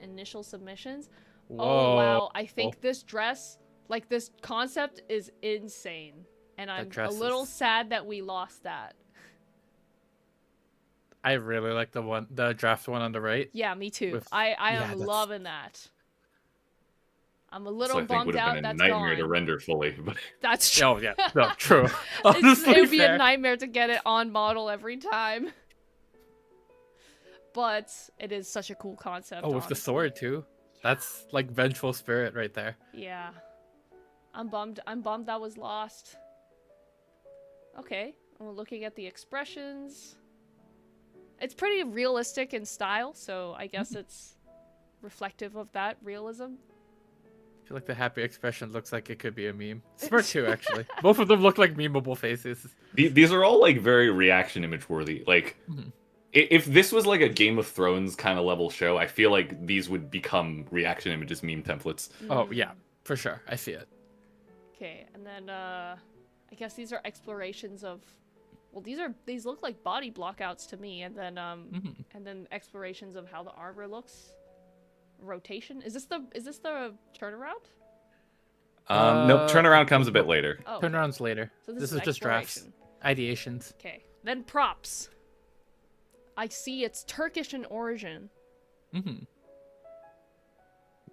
initial submissions. Whoa. Oh wow, I think this dress, like this concept is insane. And I'm a dress little is- sad that we lost that. I really like the draft one on the right. Yeah, me too. With- I yeah, am that's- loving that. I'm a So little I think bummed would have out been a that's nightmare to gone. render fully. But That's true. Oh yeah, no, true. Honestly, It would be fair. a nightmare to get it on model every time. But it is such a cool concept. Oh, with the honestly. sword too. That's like vengeful spirit right there. Yeah. I'm bummed that was lost. Okay. We're looking at the expressions. It's pretty realistic in style, so I guess it's reflective of that realism. I feel like the happy expression looks like it could be a meme. Smart too, actually. Both of them look like memeable faces. these are all like very reaction image worthy. Like, Mhm. if this was like a Game of Thrones kind of level show, I feel like these would become reaction images, meme templates. Oh yeah, for sure. I see it. Okay, and then I guess these are explorations of, well, these look like body blockouts to me, and then and then explorations of how the armor looks. Rotation. Is this the turnaround? Nope, turnaround comes a bit later. Oh, Turnarounds later. so This is just drafts. exploration. Ideations. Okay, then props. I see it's Turkish in origin. Mm-hmm.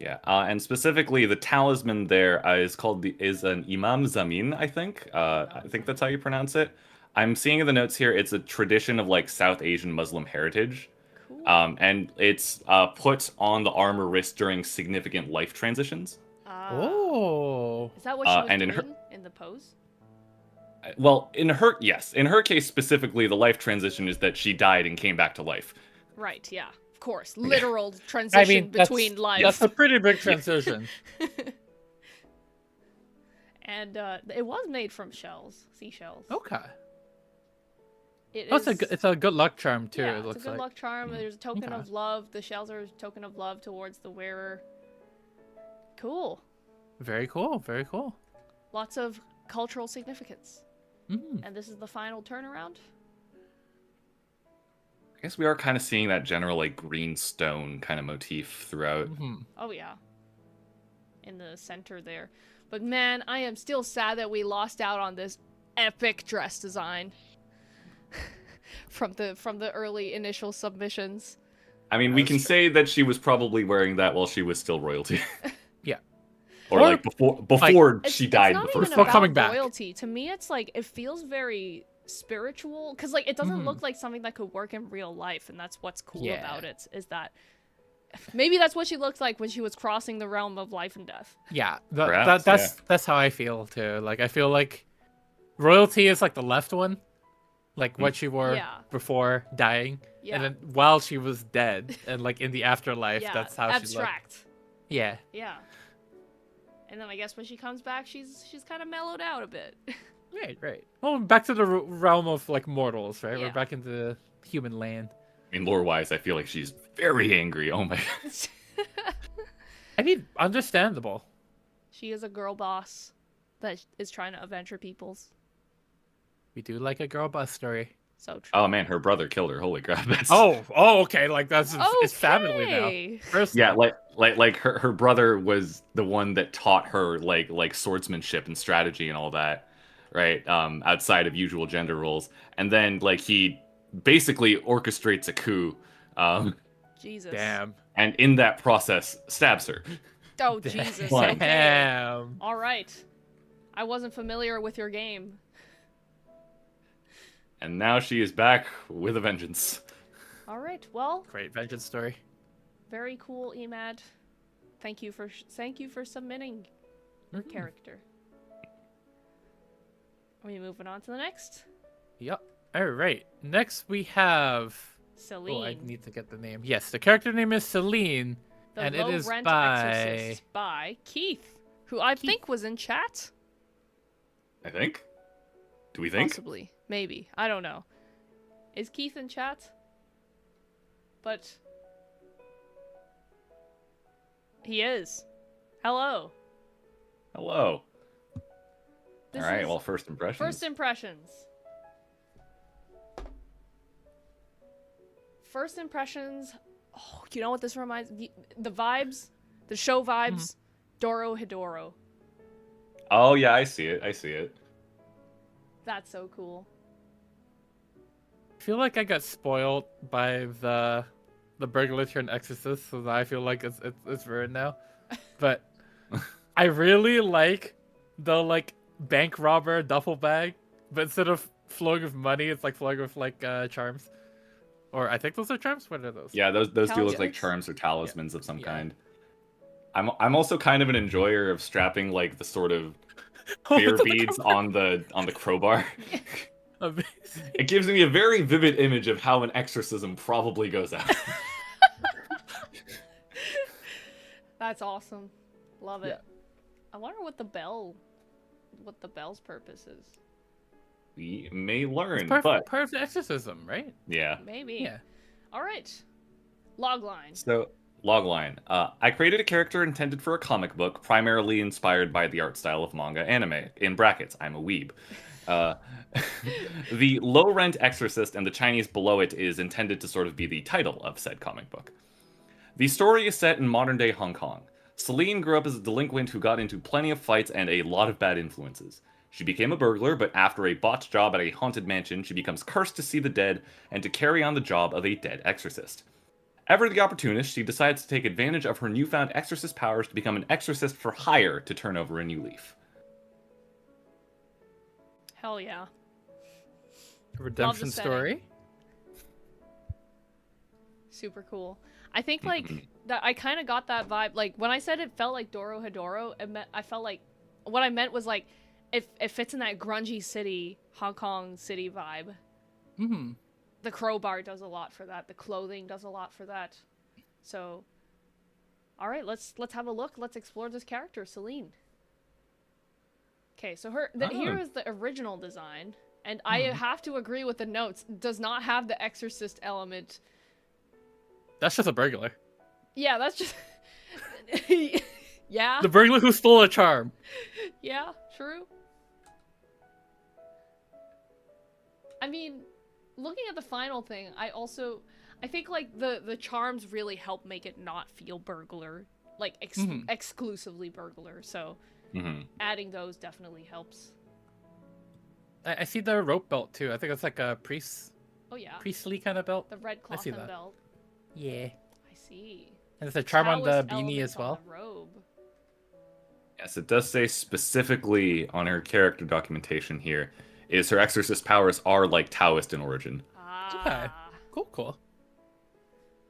Yeah, and specifically the talisman there is an Imam Zamin, I think. I think that's how you pronounce it. I'm seeing in the notes here, it's a tradition of like South Asian Muslim heritage. Cool. And it's put on the armor wrist during significant life transitions. Oh. Is that what she was and in doing her- in the pose? Well, in her case specifically, the life transition is that she died and came back to life. Right, yeah. Of course. Literal transition between lives. That's a pretty big transition. And it was made from seashells. Okay. It Oh, is, it's a good luck charm too. yeah, it it's looks a good like. luck charm. There's a token Okay. of love. The shells are a token of love towards the wearer. Cool. Very cool. Very cool. Lots of cultural significance. Mm. And this is the final turnaround. I guess we are kind of seeing that general like green stone kind of motif throughout. Hmm. Oh yeah. In the center there. But man, I am still sad that we lost out on this epic dress design from the early initial submissions. I mean, we can say that she was probably wearing that while she was still royalty. or like before she died It's the not first even time. about Coming back. royalty. To me, it's like it feels very spiritual because like it doesn't look like something that could work in real life, and that's what's cool about it. Is that maybe that's what she looked like when she was crossing the realm of life and death. Yeah, Perhaps, that's how I feel too. Like I feel like royalty is like the left one, like what she wore before dying, and then while she was dead and like in the afterlife, that's how abstract. she looked. Yeah. Yeah. And then I guess when she comes back, she's kind of mellowed out a bit. Right. Well, back to the realm of like mortals, right? Yeah. We're back into human land. I mean, lore-wise, I feel like she's very angry. Oh my. I mean, understandable. She is a girl boss that is trying to avenge her peoples. We do like a girl boss story. So true. Oh man, her brother killed her. Holy crap! That's... Okay. Like that's it's family now. First, yeah, like her brother was the one that taught her like swordsmanship and strategy and all that, right? Outside of usual gender roles, and then like he basically orchestrates a coup. Jesus. Damn. And in that process, stabs her. Oh Jesus. Damn. Okay. All right. I wasn't familiar with your game. And now she is back with a vengeance. All right. Well. Great vengeance story. Very cool, Emad. Thank you for submitting your character. Are we moving on to the next? Yep. All right. Next we have Celine. Oh, I need to get the name. Yes, the character name is Celine, and it is by Keith, who I think was in chat. I think. Do we think? Possibly. Maybe. I don't know. Is Keith in chat? But he is. Hello. Hello. This All right. is Well, first impressions. First impressions. First impressions. Oh, you know what this reminds me? The vibes, the show vibes. Doro Hidoro. Oh yeah, I see it. I see it. That's so cool. I feel like I got spoiled by the burglar turned exorcist, so I feel like it's ruined now. But I really like the like bank robber duffel bag, but instead of flowing with money, it's like flowing with like charms. Or I think those are charms. What are those? Yeah, those do look like charms or talismans of some kind. I'm also kind of an enjoyer of strapping like the sort of fear beads on the crowbar. Amazing. It gives me a very vivid image of how an exorcism probably goes out. That's awesome. Love it. Yeah. I wonder what the bell's purpose is. We may learn, It's but part of the exorcism, right? yeah. Maybe. Yeah. All right. Logline. So, logline. I created a character intended for a comic book, primarily inspired by the art style of manga anime. In brackets, I'm a weeb. The low-rent exorcist and the Chinese below it is intended to sort of be the title of said comic book. The story is set in modern-day Hong Kong. Celine grew up as a delinquent who got into plenty of fights and a lot of bad influences. She became a burglar, but after a botched job at a haunted mansion, she becomes cursed to see the dead and to carry on the job of a dead exorcist. Ever the opportunist, she decides to take advantage of her newfound exorcist powers to become an exorcist for hire to turn over a new leaf. Hell yeah. Redemption setting. story. Super cool. I think like that. I kind of got that vibe. Like when I said it felt like Doro Hidoro, I felt like what I meant was like it fits in that grungy city, Hong Kong city vibe. Mm-hmm. The crowbar does a lot for that. The clothing does a lot for that. So, all right, let's have a look. Let's explore this character, Celine. Okay, so here is the original design, and I have to agree with the notes. Does not have the exorcist element. That's just a burglar. Yeah, that's just. Yeah. The burglar who stole a charm. Yeah, true. I mean, looking at the final thing, I think like the charms really help make it not feel burglar, like exclusively burglar. So adding those definitely helps. I see the rope belt too. I think it's like a priestly kind of belt. The red cloth and belt. Yeah. I see. And there's a charm on the Taoist beanie elements as well. on the robe. Yes, it does say specifically on her character documentation here is her exorcist powers are like Taoist in origin. Okay. Ah. Cool. All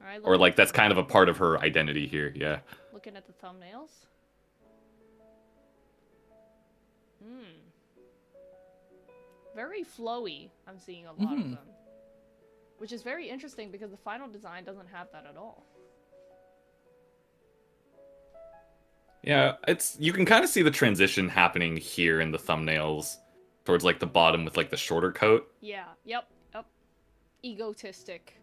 right, Or like that's kind of a part of her identity here, yeah. looking at the thumbnails. Very flowy. I'm seeing a lot of them. Which is very interesting because the final design doesn't have that at all. Yeah, you can kind of see the transition happening here in the thumbnails towards like the bottom with like the shorter coat. Yeah, yep. Egotistic.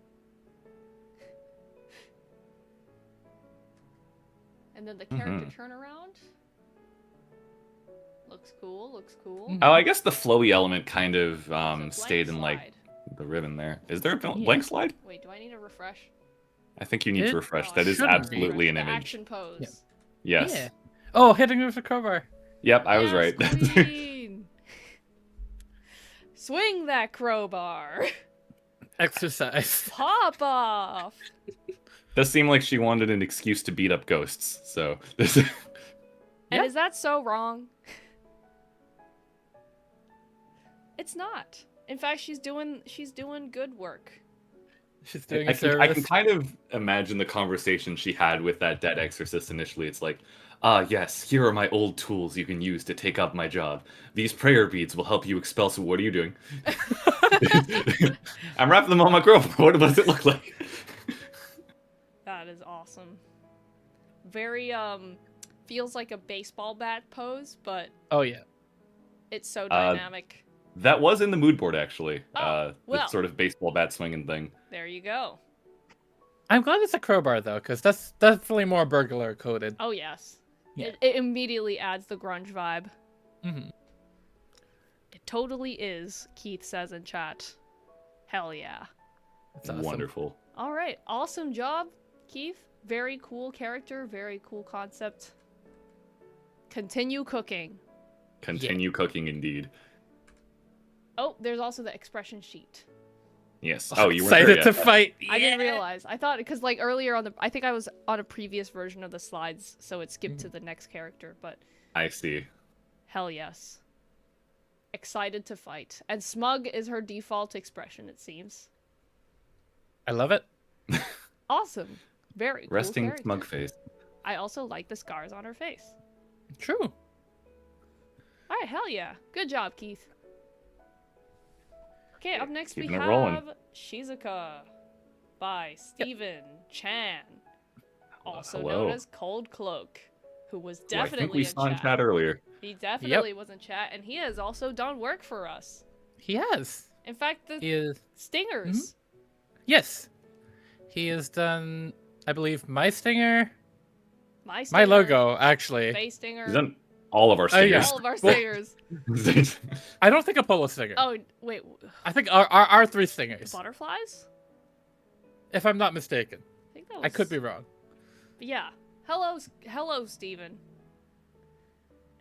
And then the character turnaround. Looks cool. Oh, I guess the flowy element kind of It's a blank stayed in like slide. the ribbon there. Is there a blank slide? Wait, do I need to refresh? I think you need It to refresh. Oh, That I is shouldn't be. absolutely an The image. action pose. Yeah. Yes. Yeah. Oh, hitting with a crowbar. Yep, I was Yes, right. queen! Swing that crowbar. Exercise. Pop off. Does seem like she wanted an excuse to beat up ghosts. So this And Yeah. is that so wrong? It's not. In fact, she's doing good work. She's doing I a can service. kind of imagine the conversation she had with that dead exorcist initially. It's like, yes, here are my old tools you can use to take up my job. These prayer beads will help you expel. So what are you doing? I'm wrapping them on my crowbar. What does it look like? That is awesome. Very feels like a baseball bat pose, but Oh yeah. it's so dynamic. That was in the mood board actually. Oh, well. The sort of baseball bat swinging thing. There you go. I'm glad it's a crowbar though, because that's definitely more burglar coded. Oh yes. Yeah. It immediately adds the grunge vibe. Mm-hmm. It totally is, Keith says in chat. Hell yeah. That's awesome. Wonderful. All right, awesome job, Keith. Very cool character, very cool concept. Continue cooking. Continue cooking indeed. Oh, there's also the expression sheet. Yes. Oh, you weren't there Excited to yet. fight. I didn't Yeah. realize. I thought because like earlier on I think I was on a previous version of the slides, so it skipped Mm-hmm. to the next character. But I see. hell yes, excited to fight. And smug is her default expression, it seems. I love it. Awesome, very cool Resting character. smug face. I also like the scars on her face. True. All right, hell yeah, good job, Keith. Okay, up next we Keeping it rolling. have Shizuka by Steven Chan, also hello. known as Cold Cloak, who was Who I definitely think we in saw in chat. chat earlier. He definitely was in chat, and he has also done work for us. He has. In fact, the He is. stingers. Yes. He has done, I believe, my stinger. My My stinger, logo, actually. Face stinger, He's done all of our Oh, yeah. stingers. all of our Well- stingers. I don't think a polo stinger. Oh wait, I think our three the stingers, butterflies? if I'm not mistaken. I think that was. I could be wrong. But yeah. Hello, Steven.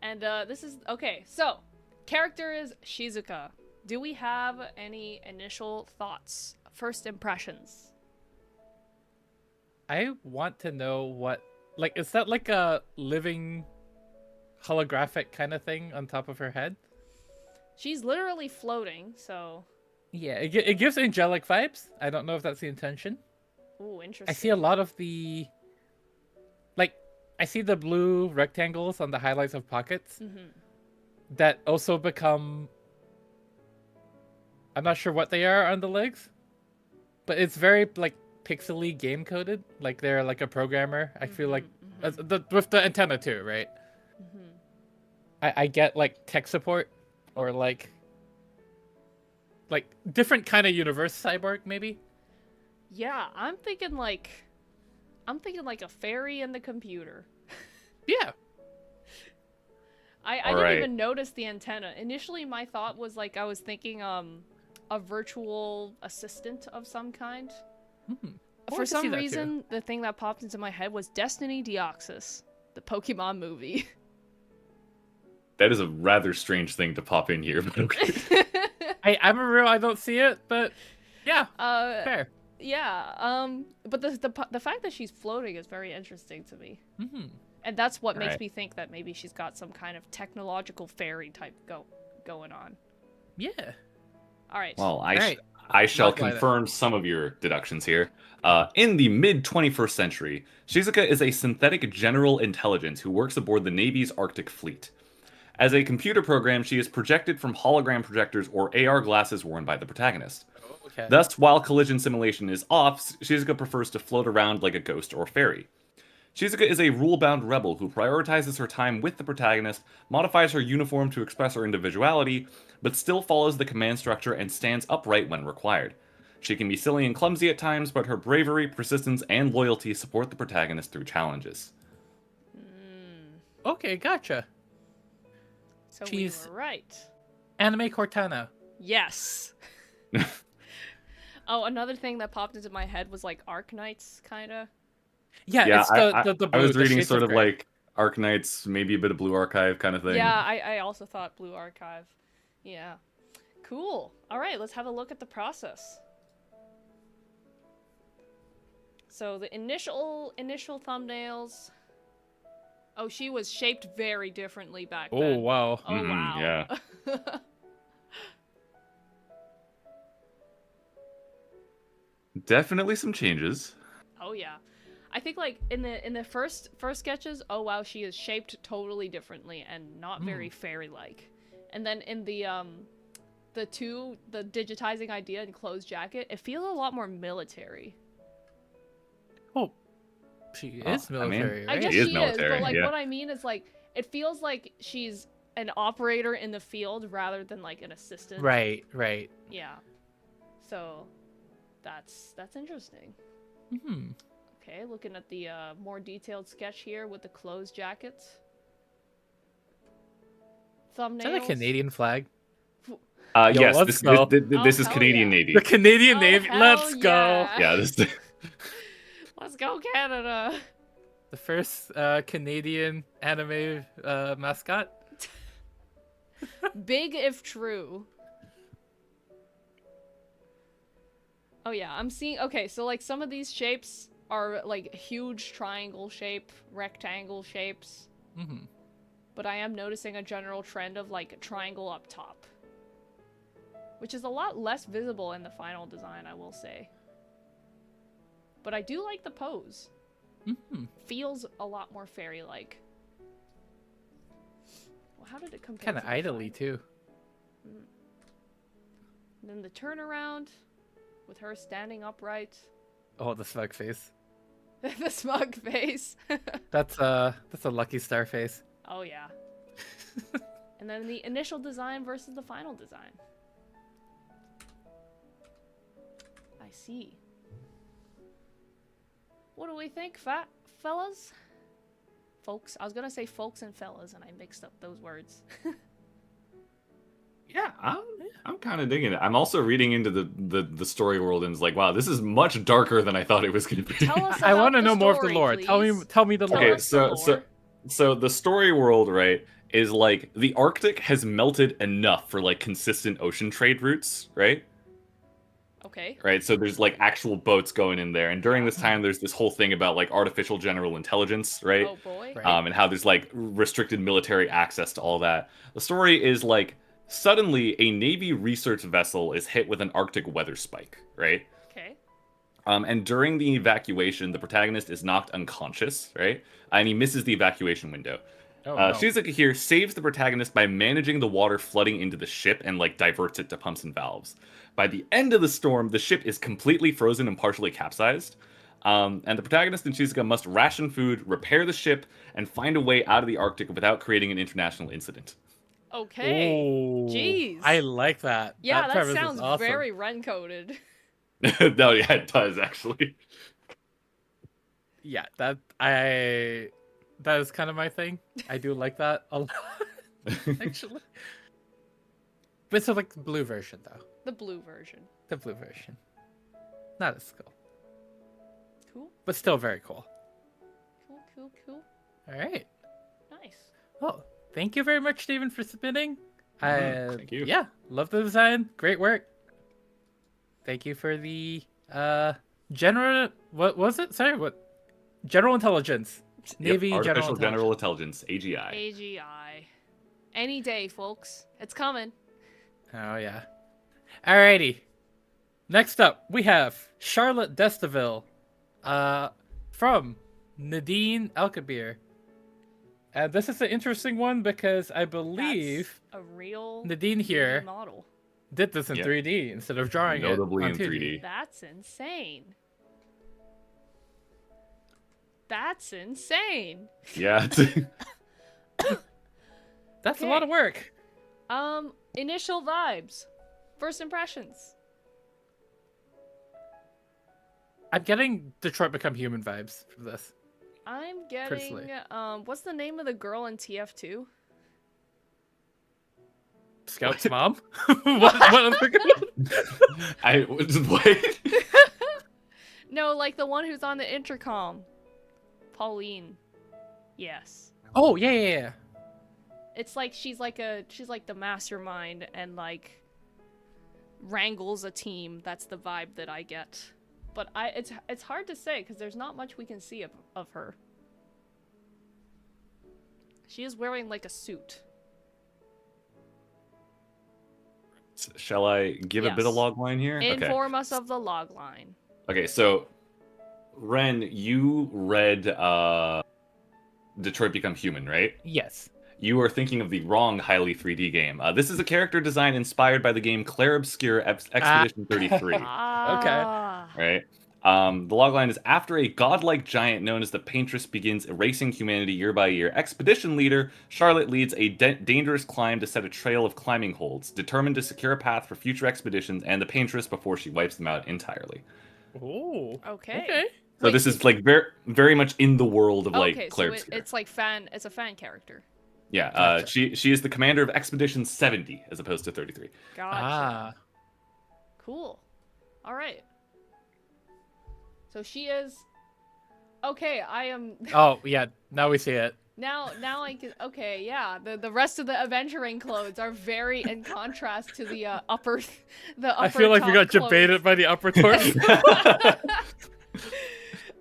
And this is okay. So, character is Shizuka. Do we have any initial thoughts, first impressions? I want to know what, like, is that like a living holographic kind of thing on top of her head? She's literally floating, so. Yeah, it gives angelic vibes. I don't know if that's the intention. Ooh, interesting. I see a lot of the, like, I see the blue rectangles on the highlights of pockets Mm-hmm. that also become, I'm not sure what they are on the legs, but it's very, like, pixely game coded. Like they're like a programmer. I feel like, with the antenna too, right? Mm-hmm. I get like tech support or like different kind of universe cyborg maybe. Yeah, I'm thinking like a fairy in the computer. Yeah. I All didn't right. even notice the antenna. Initially, my thought was like I was thinking a virtual assistant of some kind. Hmm. For some reason, the thing that popped into my head was Destiny Deoxys, the Pokemon movie. That is a rather strange thing to pop in here, but okay. I'm a real. I don't see it, but yeah, uh, fair. Yeah. But the fact that she's floating is very interesting to me. Mm-hmm. And that's what makes Right. me think that maybe she's got some kind of technological fairy type going on. Yeah. All right. Well, Right. I shall Not like that. confirm some of your deductions here. In the mid-21st century, Shizuka is a synthetic general intelligence who works aboard the Navy's Arctic Fleet. As a computer program, she is projected from hologram projectors or AR glasses worn by the protagonist. Okay. Thus, while collision simulation is off, Shizuka prefers to float around like a ghost or fairy. Shizuka is a rule-bound rebel who prioritizes her time with the protagonist, modifies her uniform to express her individuality, but still follows the command structure and stands upright when required. She can be silly and clumsy at times, but her bravery, persistence, and loyalty support the protagonist through challenges. Okay, gotcha. So She's- we were right. Anime Cortana. Yes. Oh, another thing that popped into my head was like Arknights, kind of. Yeah, it's the blue. I was the reading shades sort of gray. like Arknights, maybe a bit of Blue Archive kind of thing. Yeah, I also thought Blue Archive. Yeah. Cool. All right, let's have a look at the process. So the initial thumbnails. Oh, she was shaped very differently back Oh then. wow. Oh wow. Yeah. Definitely some changes. Oh yeah. I think like in the first sketches, oh wow, she is shaped totally differently and not very fairy-like. And then in the digitizing idea and closed jacket, it feels a lot more military. Oh, she is I mean, military, I right? guess She is she is, military, but like yeah. what I mean is like it feels like she's an operator in the field rather than like an assistant. Right. Yeah. So that's interesting. Hmm. Okay, looking at the more detailed sketch here with the closed jackets. Thumbnails. Is that a Canadian flag? Yo, Yes, let's this go. is hell Canadian yeah. Navy. The Canadian Oh, Navy. hell Let's go. yeah. Yeah, this. Let's go, Canada. The first Canadian anime mascot. Big if true. Oh yeah, I'm seeing. Okay, so like some of these shapes are like huge triangle shape, rectangle shapes. Mm-hmm. But I am noticing a general trend of like a triangle up top, which is a lot less visible in the final design, I will say. But I do like the pose. Mm-hmm. Feels a lot more fairy-like. Well, how did it compare? Kind of to the idly final? too. And then the turnaround with her standing upright. Oh, the smug face. The smug face. That's a Lucky Star face. Oh yeah. And then the initial design versus the final design. I see. What do we think, fellas? Folks. I was gonna say folks and fellas, and I mixed up those words. Yeah, I'm kind of digging it. I'm also reading into the story world and it's like, wow, this is much darker than I thought it was going to be. Tell us I about want to the know more of the story, lore. please. Tell me the lore. Okay, us the lore. so the story world, right, is like the Arctic has melted enough for like consistent ocean trade routes, right? Okay. Right, so there's like actual boats going in there, and during this time, there's this whole thing about like artificial general intelligence, right? Oh boy. Right. And how there's like restricted military access to all that. The story is like suddenly a Navy research vessel is hit with an Arctic weather spike, right? Okay. And during the evacuation, the protagonist is knocked unconscious, right? And he misses the evacuation window. Oh, no. Shizuka here saves the protagonist by managing the water flooding into the ship and like diverts it to pumps and valves. By the end of the storm, the ship is completely frozen and partially capsized. And the protagonist and Shizuka must ration food, repair the ship, and find a way out of the Arctic without creating an international incident. Okay. Oh, Jeez. I like that. Yeah, that premise is sounds awesome. very Ren coded. No, yeah, it does actually. Yeah, that is kind of my thing. I do like that a lot, actually. But so like the blue version though. The blue version. The blue version. Not as cool, Cool. but still very cool. Cool. All right. Nice. Well, thank you very much, Steven, for submitting. Thank you. Yeah, love the design. Great work. Thank you for the What was it? Sorry, what? General Intelligence. Navy Artificial General General Intelligence, AGI. AGI. Any day, folks. It's coming. Oh yeah. Alrighty. Next up, we have Charlotte Destiville, from Nadine Alkabir. And this is an interesting one because I believe That's a real Nadine here 3D model. did this in Yep. 3D instead of drawing Notably it in on 2D. 3D. That's insane. That's insane. Yeah. That's a lot of work. Initial vibes. First impressions. I'm getting Detroit Become Human vibes from this. I'm getting Personally. what's the name of the girl in TF2? Scout's mom? what Wait. No, like the one who's on the intercom. Pauline. Yes. Oh, yeah. It's like she's like the mastermind and like wrangles a team. That's the vibe that I get. But it's hard to say because there's not much we can see of her. She is wearing like a suit. Shall I give a bit of Yes. logline here? Inform us of the log line. Okay, so Ren, you read Detroit Become Human, right? Yes. You are thinking of the wrong highly 3D game. This is a character design inspired by the game Claire Obscure Expedition 33. Ah. Right? The logline is, after a godlike giant known as the Paintress begins erasing humanity year by year, expedition leader Charlotte leads a dangerous climb to set a trail of climbing holds, determined to secure a path for future expeditions and the Paintress before she wipes them out entirely. Oh. Okay. So Wait, this is like very much in the world of like Okay, Claire so Obscure. it's like it's a fan character. Yeah, Gotcha. she is the commander of Expedition 70 as opposed to 33. Gotcha. Ah. Cool. All right. So she is. Okay, I am. Oh, yeah. Now we see it. Now I can. Okay, yeah. The rest of the adventuring clothes are very in contrast to the upper. The upper. I feel like we got top clothes. debated by the upper torso.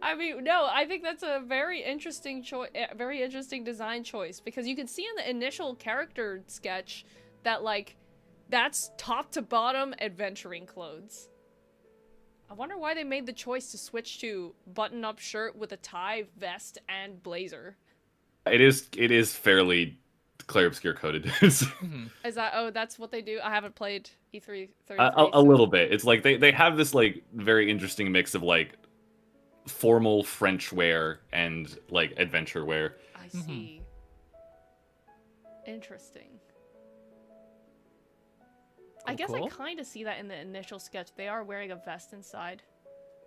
I mean, no, I think that's a very interesting choice, very interesting design choice, because you can see in the initial character sketch that like that's top to bottom adventuring clothes. I wonder why they made the choice to switch to button-up shirt with a tie, vest, and blazer. It is fairly Claire Obscure coded. Is that, oh, that's what they do? I haven't played E3 33. A little bit. It's like they have this like very interesting mix of like formal French wear and like adventure wear. I see. Interesting. I guess cool. I kind of see that in the initial sketch. They are wearing a vest inside.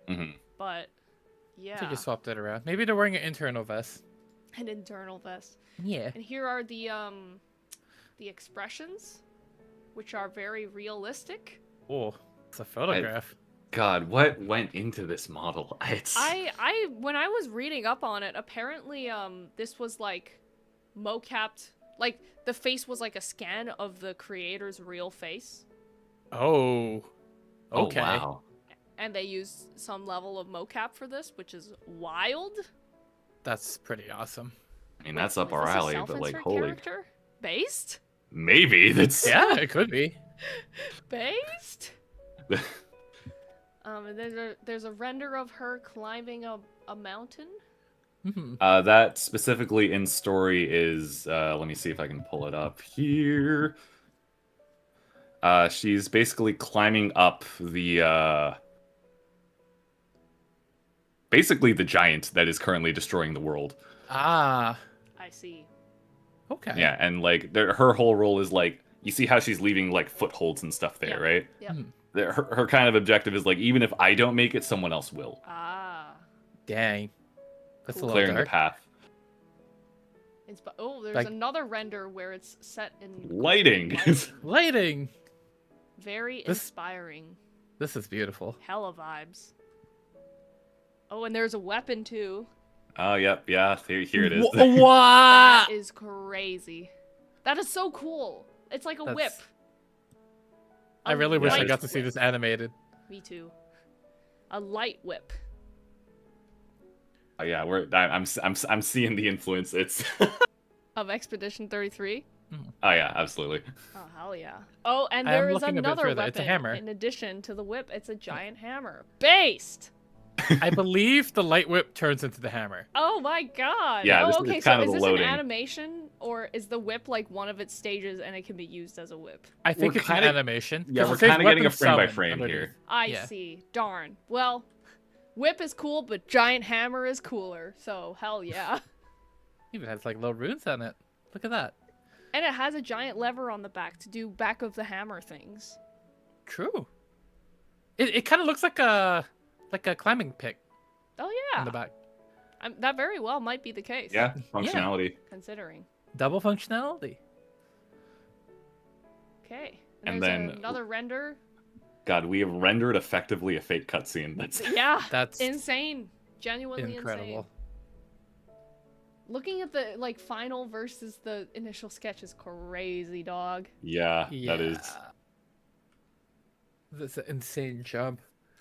Mm-hmm. But, I yeah. think you swapped it around. Maybe they're wearing an internal vest. An internal vest. Yeah. And here are the expressions, which are very realistic. Oh, it's a photograph. God, what went into this model? It's When I was reading up on it, apparently this was like mocapped, like the face was like a scan of the creator's real face. Oh. Okay. Oh, wow. And they used some level of mocap for this, which is wild. That's pretty awesome. I mean, that's up Was our this a alley, but like, self-insert holy, character? Based? maybe that's Yeah, it could be. Based? And there's a render of her climbing a mountain. That specifically in story is let me see if I can pull it up here. She's basically climbing up the basically the giant that is currently destroying the world. Ah. I see. Okay. Yeah, and like her whole role is like, you see how she's leaving like footholds and stuff there, Yeah. right? Yep. Her kind of objective is like, even if I don't make it, someone else will. Ah. Dang. That's a little Clearing the dark. path. Oh, there's Like- another render where it's set in Lighting. Lighting. Very This- inspiring. This is beautiful. Hella vibes. Oh, and there's a weapon too. Oh, yep, yeah, here it is. What? That is crazy. That is so cool. It's like a whip. That's- I really wish I light got to see whip. this animated. Me too. a light whip. Oh yeah, I'm seeing the influence. It's Of Expedition 33. oh yeah, absolutely. Oh hell yeah! Oh, and I am there is looking a bit another further. weapon It's a hammer. in addition to the whip. It's a giant hammer. Based. I believe the light whip turns into the hammer. Oh my god! Yeah, Oh, this is okay. kind So of is the this loading. an animation, or is the whip like one of its stages and it can be used as a whip? I think We're it's an kinda- animation. Yeah, 'cause we're it says kind of getting a weapon frame by summon frame underneath. here. I Yeah. see. Darn. Well, whip is cool, but giant hammer is cooler. So hell yeah. Even has like little runes on it. Look at that. And it has a giant lever on the back to do back of the hammer things. True. It kind of looks like a climbing pick Oh on yeah. the back. That very well might be the case. Yeah, functionality. Considering. Double functionality. Okay. And there's then- another render. God, we have rendered effectively a fake cutscene. That's Yeah. That's Insane. Genuinely incredible. insane. Looking at the like final versus the initial sketch is crazy, dog. yeah, Yeah. that is. That's an insane jump.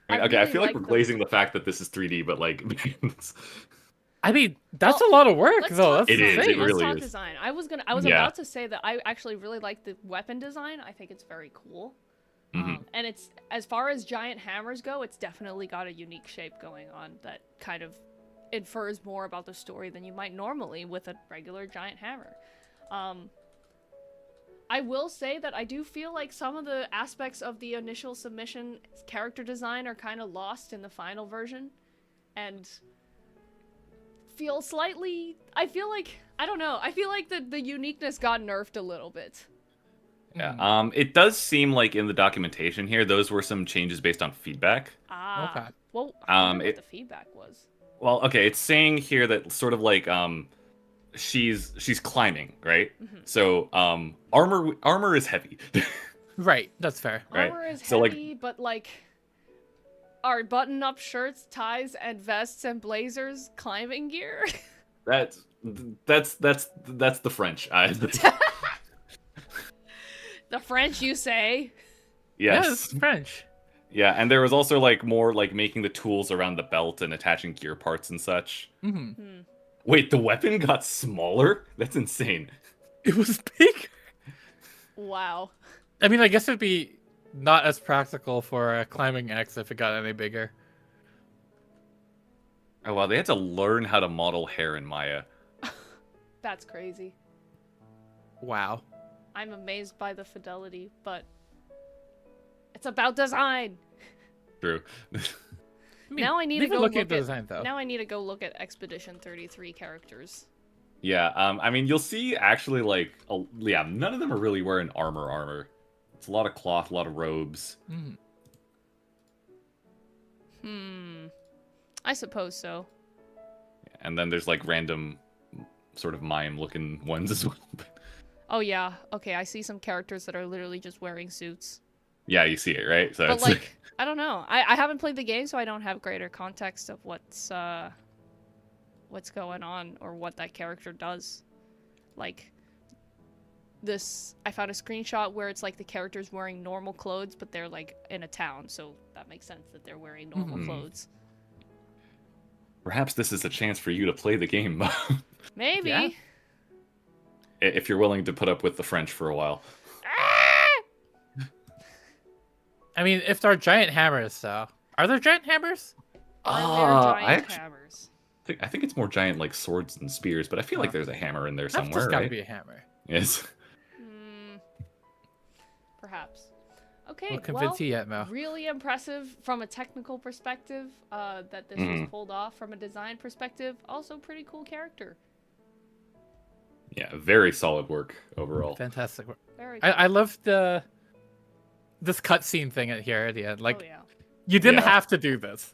I mean, I okay, I really feel like like we're the- glazing the fact that this is 3D, but like, I mean, that's Well, a lot of work, Let's though. talk That's It is, design. it insane. really Let's talk is. design. I was Yeah. about to say that I actually really like the weapon design. I think it's very cool. Mhm. And it's as far as giant hammers go, it's definitely got a unique shape going on that kind of infers more about the story than you might normally with a regular giant hammer. I will say that I do feel like some of the aspects of the initial submission character design are kind of lost in the final version, and feel slightly. I feel like I don't know. I feel like the uniqueness got nerfed a little bit. yeah. It does seem like in the documentation here, those were some changes based on feedback. Ah. Okay. Well, I wonder what it- the feedback was. Well, okay, it's saying here that sort of like she's climbing, right? Mhm. So armor is heavy. Right, that's fair. Right. Armor is So, like- heavy, but like, are button-up shirts, ties, and vests and blazers climbing gear? that's the French. The French, you say? Yeah, Yes. it's French. Yeah, and there was also like more like making the tools around the belt and attaching gear parts and such. Hmm. Wait, the weapon got smaller? That's insane. It was big. Wow. I mean, I guess it'd be not as practical for a climbing axe if it got any bigger. Oh wow, they had to learn how to model hair in Maya. That's crazy. Wow. I'm amazed by the fidelity, but it's about design. True. I mean, Now I need to even go looking look at the at- design, though. Now I need to go look at Expedition 33 characters. Yeah, I mean, you'll see actually like, yeah, none of them are really wearing armor. It's a lot of cloth, a lot of robes. Mhm. I suppose so. And then there's like random sort of mime-looking ones as well. Oh yeah. Okay, I see some characters that are literally just wearing suits. Yeah, you see it, right? So But it's like, I don't know. I haven't played the game, so I don't have greater context of what's going on or what that character does. Like this, I found a screenshot where it's like the character's wearing normal clothes, but they're like in a town, so that makes sense that they're wearing normal Mhm. clothes. perhaps this is a chance for you to play the game Maybe. Yeah. if you're willing to put up with the French for a while. Ah! I mean, if there are giant hammers, though. Are there giant hammers? Are I there giant actu- hammers? I think it's more giant like swords and spears, but I feel like Huh. there's a hammer in there That's somewhere, just gotta right? be a hammer. Yes. Perhaps. Okay, We'll convince well, you yet, Mo. really impressive from a technical perspective that this was pulled off. From a design perspective, also pretty cool character. Yeah, very solid work overall. Fantastic. Very cool. I love this cutscene thing here at the end. Like, oh yeah. you didn't Yeah. have to do this.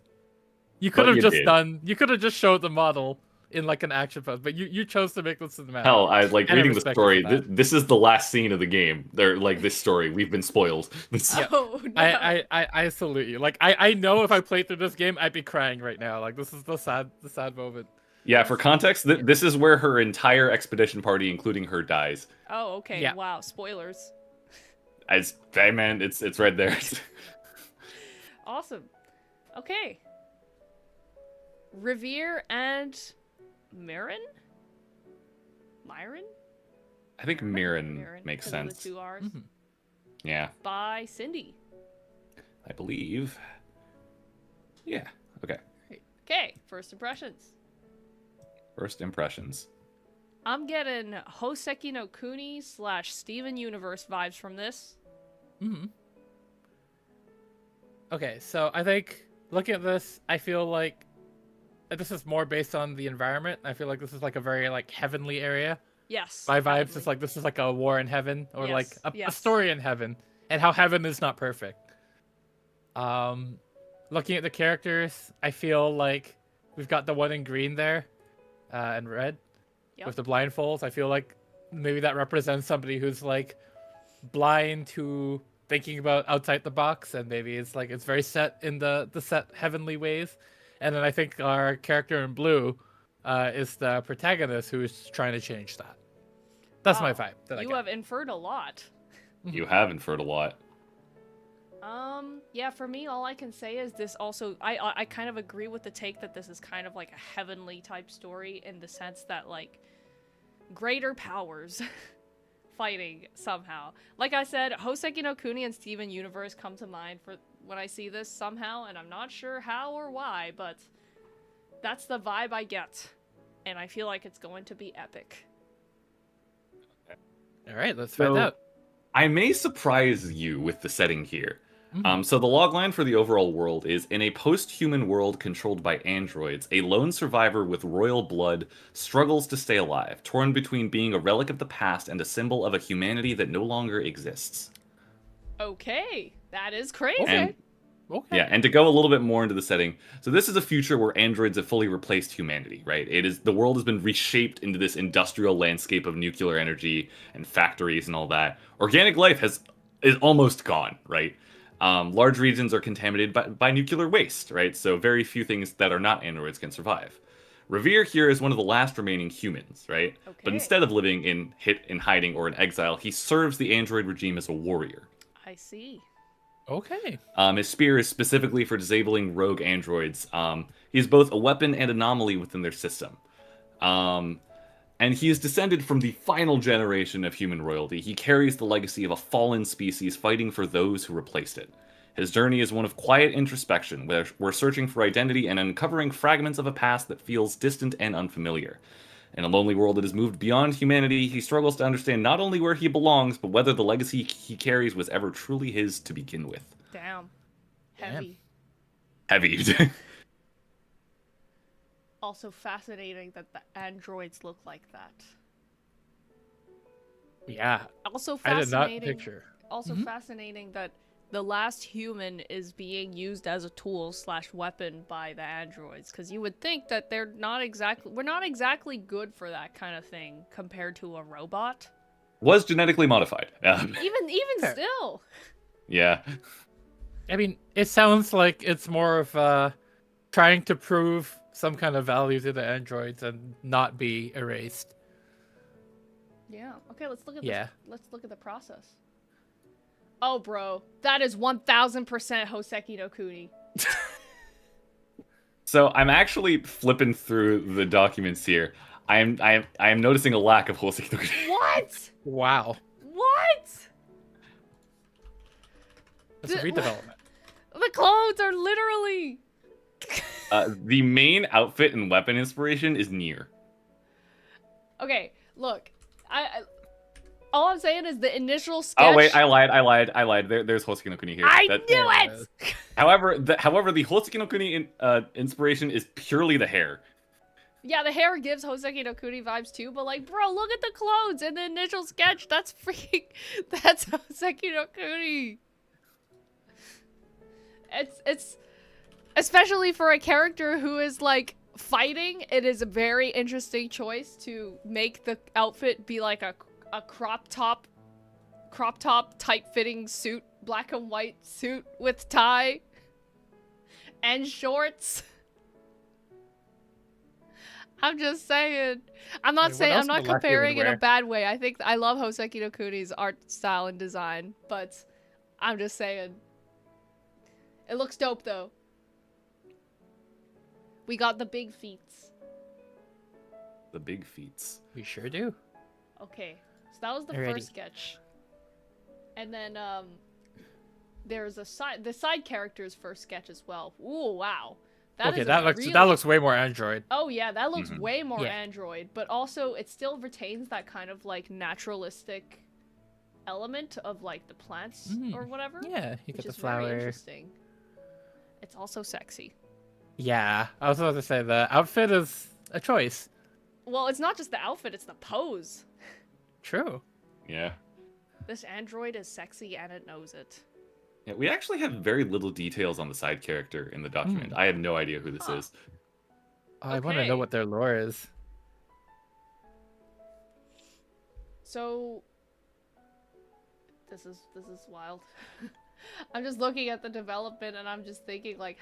You could But have you just did. you could have just showed the model in like an action pose, but you chose to make this cinematic. Hell, I like And I reading the respect you story. for This, that. this is the last scene of the game. They're like this story. We've been spoiled. Yeah. Oh no. I salute you. Like, I know if I played through this game, I'd be crying right now. Like, this is the sad moment. Yeah, for context, this is where her entire expedition party, including her, dies. Oh okay. Yeah. Wow. Spoilers. Hey man, it's right there. Awesome. Okay. Revere and Myron? Myron? I think Mirren makes 'cause of sense. The 2 R's. Mhm. Yeah, By Cindy. I believe. Yeah. Okay. Okay, first impressions. First impressions. I'm getting Hoseki no Kuni / Steven Universe vibes from this. Mm-hmm. Okay, so I think looking at this, I feel like this is more based on the environment. I feel like this is like a very like heavenly area. Yes. My vibes heavenly. is like this is like a war in heaven or like Yes, a yes. story in heaven, and how heaven is not perfect. Looking at the characters, I feel like we've got the one in green there, and red, Yep. with the blindfolds. I feel like maybe that represents somebody who's like blind to thinking about outside the box, and maybe it's like it's very set in the set heavenly ways. And then I think our character in blue is the protagonist who is trying to change that. That's my Wow, vibe. That I You get. have inferred a lot. You have inferred a lot. Yeah, for me, all I can say is this also, I kind of agree with the take that this is kind of like a heavenly type story in the sense that, like, greater powers fighting somehow. Like I said, Hoseki no Kuni and Steven Universe come to mind for when I see this somehow, and I'm not sure how or why, but that's the vibe I get. And I feel like it's going to be epic. All right, let's find So, out. I may surprise you with the setting here. Mhm. So the logline for the overall world is: in a post-human world controlled by androids, a lone survivor with royal blood struggles to stay alive, torn between being a relic of the past and a symbol of a humanity that no longer exists. Okay, that is crazy. And Okay. yeah, and to go a little bit more into the setting, so this is a future where androids have fully replaced humanity, right? The world has been reshaped into this industrial landscape of nuclear energy and factories and all that. Organic life is almost gone, right? Large regions are contaminated by nuclear waste, right? So very few things that are not androids can survive. Revere here is one of the last remaining humans, right? Okay. But instead of living in hiding or in exile, he serves the android regime as a warrior. I see. Okay. His spear is specifically for disabling rogue androids. He is both a weapon and anomaly within their system. And he is descended from the final generation of human royalty. He carries the legacy of a fallen species fighting for those who replaced it. His journey is one of quiet introspection, where we're searching for identity and uncovering fragments of a past that feels distant and unfamiliar. In a lonely world that has moved beyond humanity, he struggles to understand not only where he belongs, but whether the legacy he carries was ever truly his to begin with. Damn. Damn. Heavy. Heavy. Also fascinating that the androids look like that. Yeah. Also I did not fascinating. picture. Also fascinating that the last human is being used as a tool / weapon by the androids, because you would think that we're not exactly good for that kind of thing compared to a robot. Was genetically modified. Even Fair. still. Yeah. I mean, it sounds like it's more of trying to prove some kind of value to the androids and not be erased. Yeah. Okay, let's look at Yeah. this. Let's look at the process. Oh, bro, that is 1000% Hoseki no Kuni. So I'm actually flipping through the documents here. I am noticing a lack of Hoseki no Kuni. What? Wow. What? That's a D- redevelopment. The clothes are literally. The main outfit and weapon inspiration is Nier. Okay, look, all I'm saying is the initial sketch. Oh wait, I lied. There's Hoseki no Kuni here. I That- knew There it it. However, the Hoseki no Kuni inspiration is purely the hair. Yeah, the hair gives Hoseki no Kuni vibes too, but like, bro, look at the clothes in the initial sketch. That's that's Hoseki no Kuni. It's especially for a character who is like fighting. It is a very interesting choice to make the outfit be like a crop top tight fitting suit, black and white suit with tie and shorts. I'm just saying. I'm not Wait, what else I'm not would Lucky would comparing in a wear? bad way. I love Hoseki no Kuni's art style and design, but I'm just saying. It looks dope though. We got the big feats. The big feats. We sure do. Okay, so that was the Alrighty. first sketch. And then there's the side character's first sketch as well. Ooh, wow. Okay, is that a looks really... that looks way more Android. Oh yeah, that looks way more Yeah. Android, but also it still retains that kind of like naturalistic element of like the plants or whatever. Yeah, you which get the is very flower. interesting. It's also sexy. Yeah, I was about to say the outfit is a choice. Well, it's not just the outfit, it's the pose. True. Yeah. This android is sexy and it knows it. Yeah, we actually have very little details on the side character in the document. I have no idea who this is. Oh, I want to know Okay. what their lore is. So this is wild. I'm just looking at the development and I'm just thinking like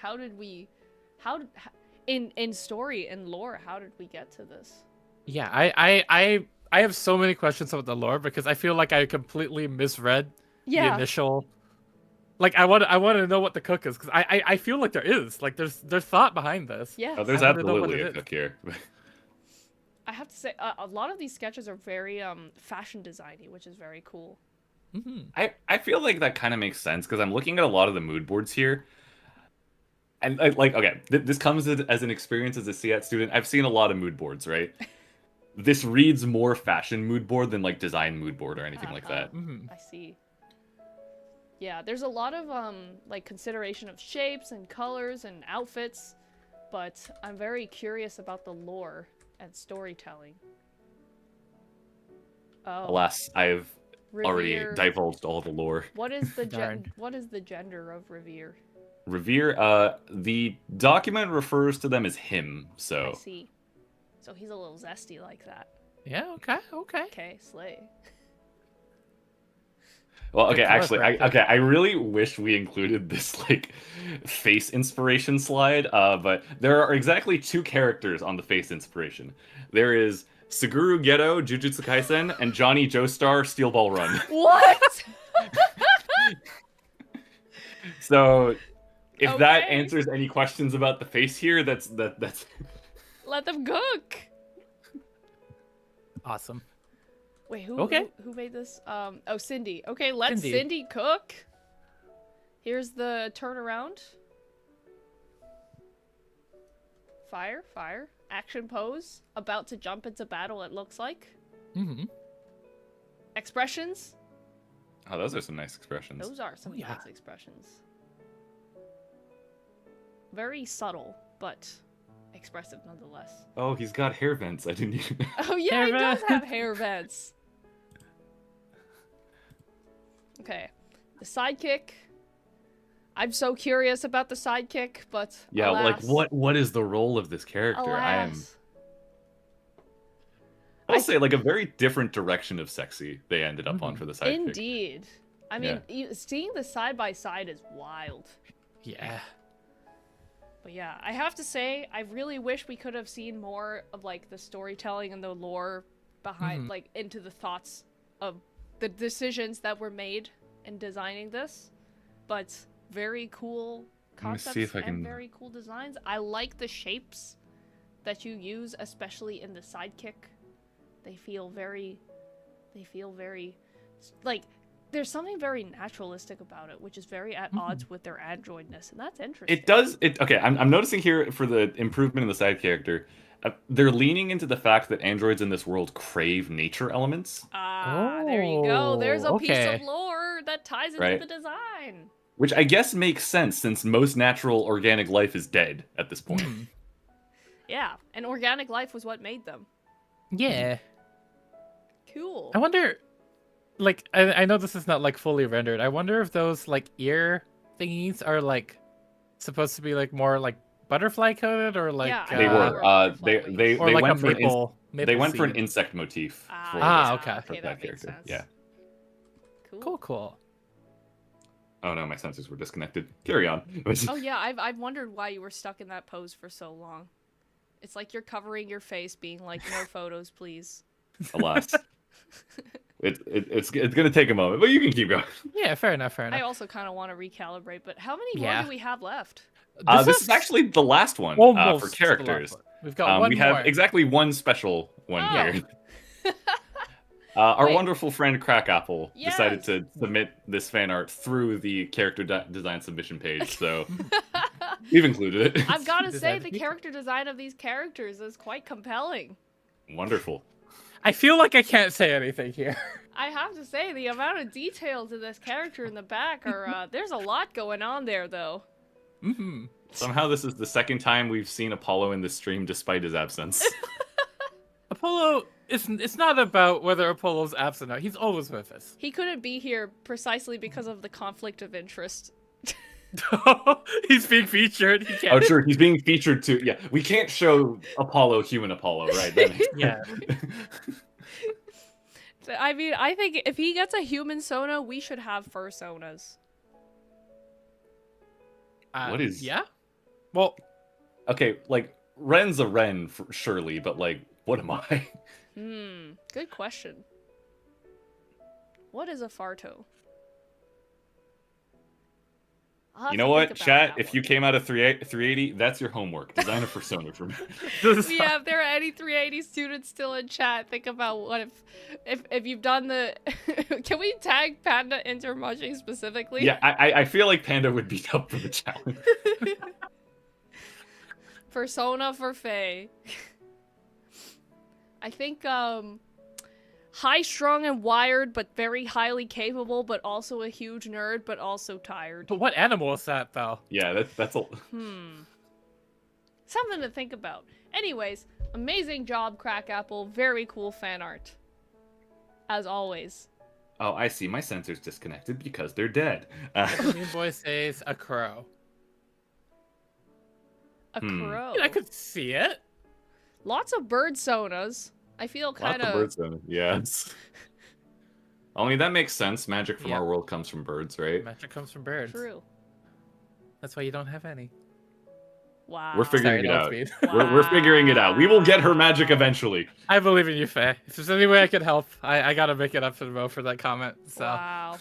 in story and lore, how did we get to this? Yeah, I have so many questions about the lore because I feel like I completely misread the initial. Like I want to know what the cook is because I feel like there is like there's thought behind this. Yeah. Oh, there's I wanna know what absolutely it a is. cook here. I have to say a lot of these sketches are very fashion designy, which is very cool. I feel like that kind of makes sense because I'm looking at a lot of the mood boards here. And like, okay, this comes as an experience as a SIAT student. I've seen a lot of mood boards, right? This reads more fashion mood board than like design mood board or anything like that. I see. Yeah, there's a lot of like consideration of shapes and colors and outfits, but I'm very curious about the lore and storytelling. Oh, Alas, I've already Revere. divulged all the lore. What is the Darn. what is the gender of Revere? Revere, the document refers to them as him, I so see. So he's a little zesty like that. Yeah. Okay. Okay, slay. well, okay, Good color actually, correction. I really wish we included this like face inspiration slide, but there are exactly two characters on the face inspiration. There is Suguru Geto, Jujutsu Kaisen, and Johnny Joestar, Steel Ball Run. What? So, if that Okay. answers any questions about the face here, that's Let them cook. Awesome. Wait, who Okay. who made this? Oh, Cindy. Okay, let Cindy. Cindy cook. Here's the turnaround. Fire. Action pose. About to jump into battle, it looks like. Expressions. Oh, those are some nice expressions. Those are some Oh, yeah. nice expressions. Very subtle, but expressive nonetheless. Oh, he's got hair vents. I didn't even know. Oh yeah, Hair he does vents. have hair vents. Okay, the sidekick. I'm so curious about the sidekick, but Yeah, alas, like what is the role of this character? Alas. I'll say like a very different direction of sexy they ended up on for the sidekick. Indeed. I mean, seeing the side by side is wild. Yeah. But yeah, I have to say, I really wish we could have seen more of like the storytelling and the lore behind, like into the thoughts of the decisions that were made in designing this. But very cool Let me concepts see if I and can- very cool designs. I like the shapes that you use, especially in the sidekick. They feel very like there's something very naturalistic about it, which is very at odds with their androidness, and that's interesting. It does. Okay, I'm noticing here for the improvement in the side character, they're leaning into the fact that androids in this world crave nature elements, Ah, there you go. There's a Oh, piece okay. of lore that ties into Right. the design. which I guess makes sense since most natural organic life is dead at this point. Yeah, and organic life was what made them. Yeah. Cool. I wonder, like, I know this is not like fully rendered. I wonder if those like ear thingies are like supposed to be like more like butterfly coated or like Yeah, I They know were. butterfly wings. They or like went a for an maple. they went for an seed. insect motif. For Ah, okay. okay, that that makes character. sense. Yeah. Cool. Oh no, my sensors were disconnected. Carry on. Oh yeah, I've wondered why you were stuck in that pose for so long. It's like you're covering your face, being like, "No photos, please." Alas. It's gonna take a moment, but you can keep going. Yeah, fair enough. I also kind of want to recalibrate, but how many more Yeah. do we have left? This is actually the last one almost for the characters. last one. We've got one We more. have exactly one special one Oh. here. Our Wait. wonderful friend Crackapple decided Yes. to submit this fan art through the character design submission page, so we've included it. I've got to say, Design the feature. character design of these characters is quite compelling. Wonderful. I feel like I can't say anything here. I have to say, the amount of detail to this character in the back are, there's a lot going on there, though. Mm-hmm. Somehow this is the second time we've seen Apollo in the stream despite his absence. Apollo, it's not about whether Apollo's absent or not. He's always with us. He couldn't be here precisely because of the conflict of interest. He's being featured. He Oh, can't. sure, he's being featured too. Yeah, we can't show Apollo, human Apollo, right? That makes Yeah. I mean, I think if he gets a human Sona, we should have fursonas. What is- Yeah? Well, Okay, like, Ren's a Ren, surely, but, like, what am I? Good question. What is a farto? I'll have You to know think what, about chat? that If one. you came out of 380, that's your homework. Design a persona for me. Yeah, if there are any 380 students still in chat, think about what if you've done the. Can we tag Panda Intermudging specifically? Yeah, I feel like Panda would be up for the challenge. Persona for Faye. I think high strung and wired, but very highly capable, but also a huge nerd, but also tired. but what animal is that, though? Yeah, that's a... Something to think about. Anyways, amazing job, Crackapple. Very cool fan art. As always. Oh, I see. My sensor's disconnected because they're dead. Game Boy says a crow. A crow. I could see it. Lots of bird sonas. I feel Lots kind of birds in it. Yes. I mean, that makes sense. Magic from Yeah. our world comes from birds, right? Magic comes from birds. true. That's why you don't have any. Wow. We're figuring Sorry, it that out. was mean. We're figuring it out. We will get her magic eventually. I believe in you, Faye. If there's any way I can help, I gotta make it up to Mo for that comment. So Wow.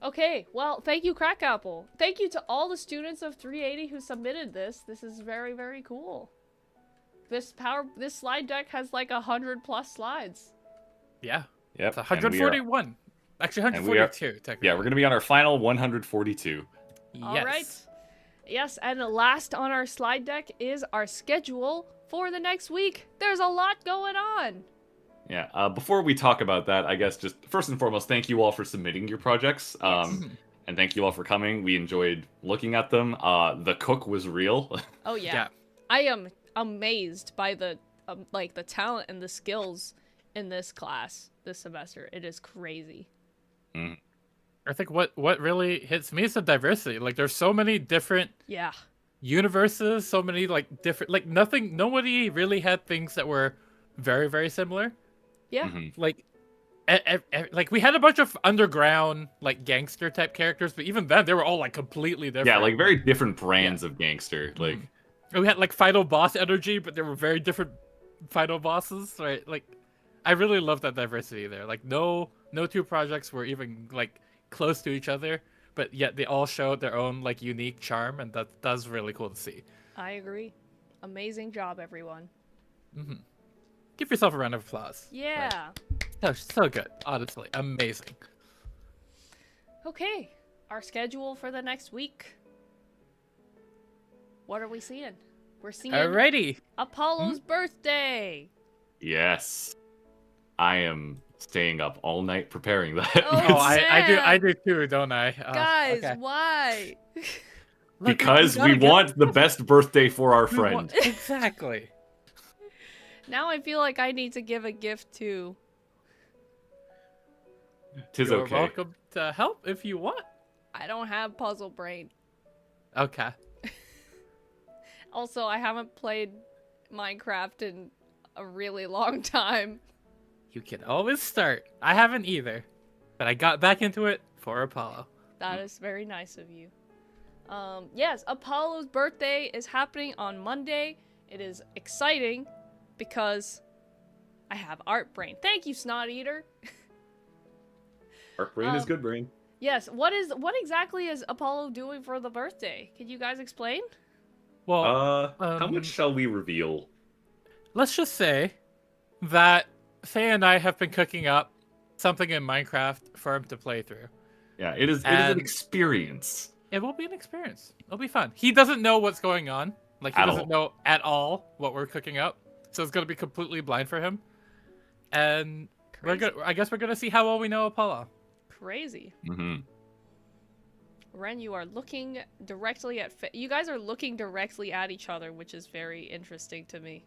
Okay, well, thank you, Crackapple. Thank you to all the students of 380 who submitted this. This is very, very cool. This slide deck has like 100+ slides. yeah, Yep. it's and we are- 141. Actually, and we are- 142. Technically. Yeah, we're going to be on our final 142. Yes. All right. Yes, and last on our slide deck is our schedule for the next week. There's a lot going on. Yeah. Before we talk about that, I guess just first and foremost, thank you all for submitting your projects. And thank you all for coming. We enjoyed looking at them. The cook was real. Oh yeah. Yeah. I am amazed by the the talent and the skills in this class this semester. It is crazy. I think what really hits me is the diversity. Like, there's so many different Yeah. universes, so many like different, like nobody really had things that were very, very similar. Yeah. Like, like we had a bunch of underground like gangster type characters, but even then they were all like completely different. Yeah, like very different brands of gangster. Like, we had like final boss energy, but they were very different final bosses, right? Like, I really love that diversity there. Like, no two projects were even like close to each other, but yet they all showed their own like unique charm, and that's really cool to see. I agree. Amazing job, everyone. Give yourself a round of applause. Yeah. So good, honestly, amazing. Okay. Our schedule for the next week. What are we seeing? We're seeing Alrighty. Apollo's birthday. yes. I am staying up all night preparing that. Oh, I do too, don't I? Guys, okay. why? Look, because gotta we get- want the best birthday for our we friend. want- exactly. Now I feel like I need to give a gift too. Tis You're okay. welcome to help if you want. I don't have puzzle brain. Okay. Also, I haven't played Minecraft in a really long time. You can always start. I haven't either, but I got back into it for Apollo. That is very nice of you. Yes, Apollo's birthday is happening on Monday. It is exciting because I have art brain. Thank you, Snot Eater. Our brain is good brain. Yes. What exactly is Apollo doing for the birthday? Can you guys explain? Well, How much shall we reveal? let's just say that Faye and I have been cooking up something in Minecraft for him to play through. Yeah, it is an And- experience. It will be an experience. It'll be fun. He doesn't know what's going on. Like, he At doesn't all. know at all what we're cooking up. So it's going to be completely blind for him. And I guess we're going to see how well we know Apollo. Crazy. Mm-hmm. Ren, you are looking directly at you guys are looking directly at each other, which is very interesting to me.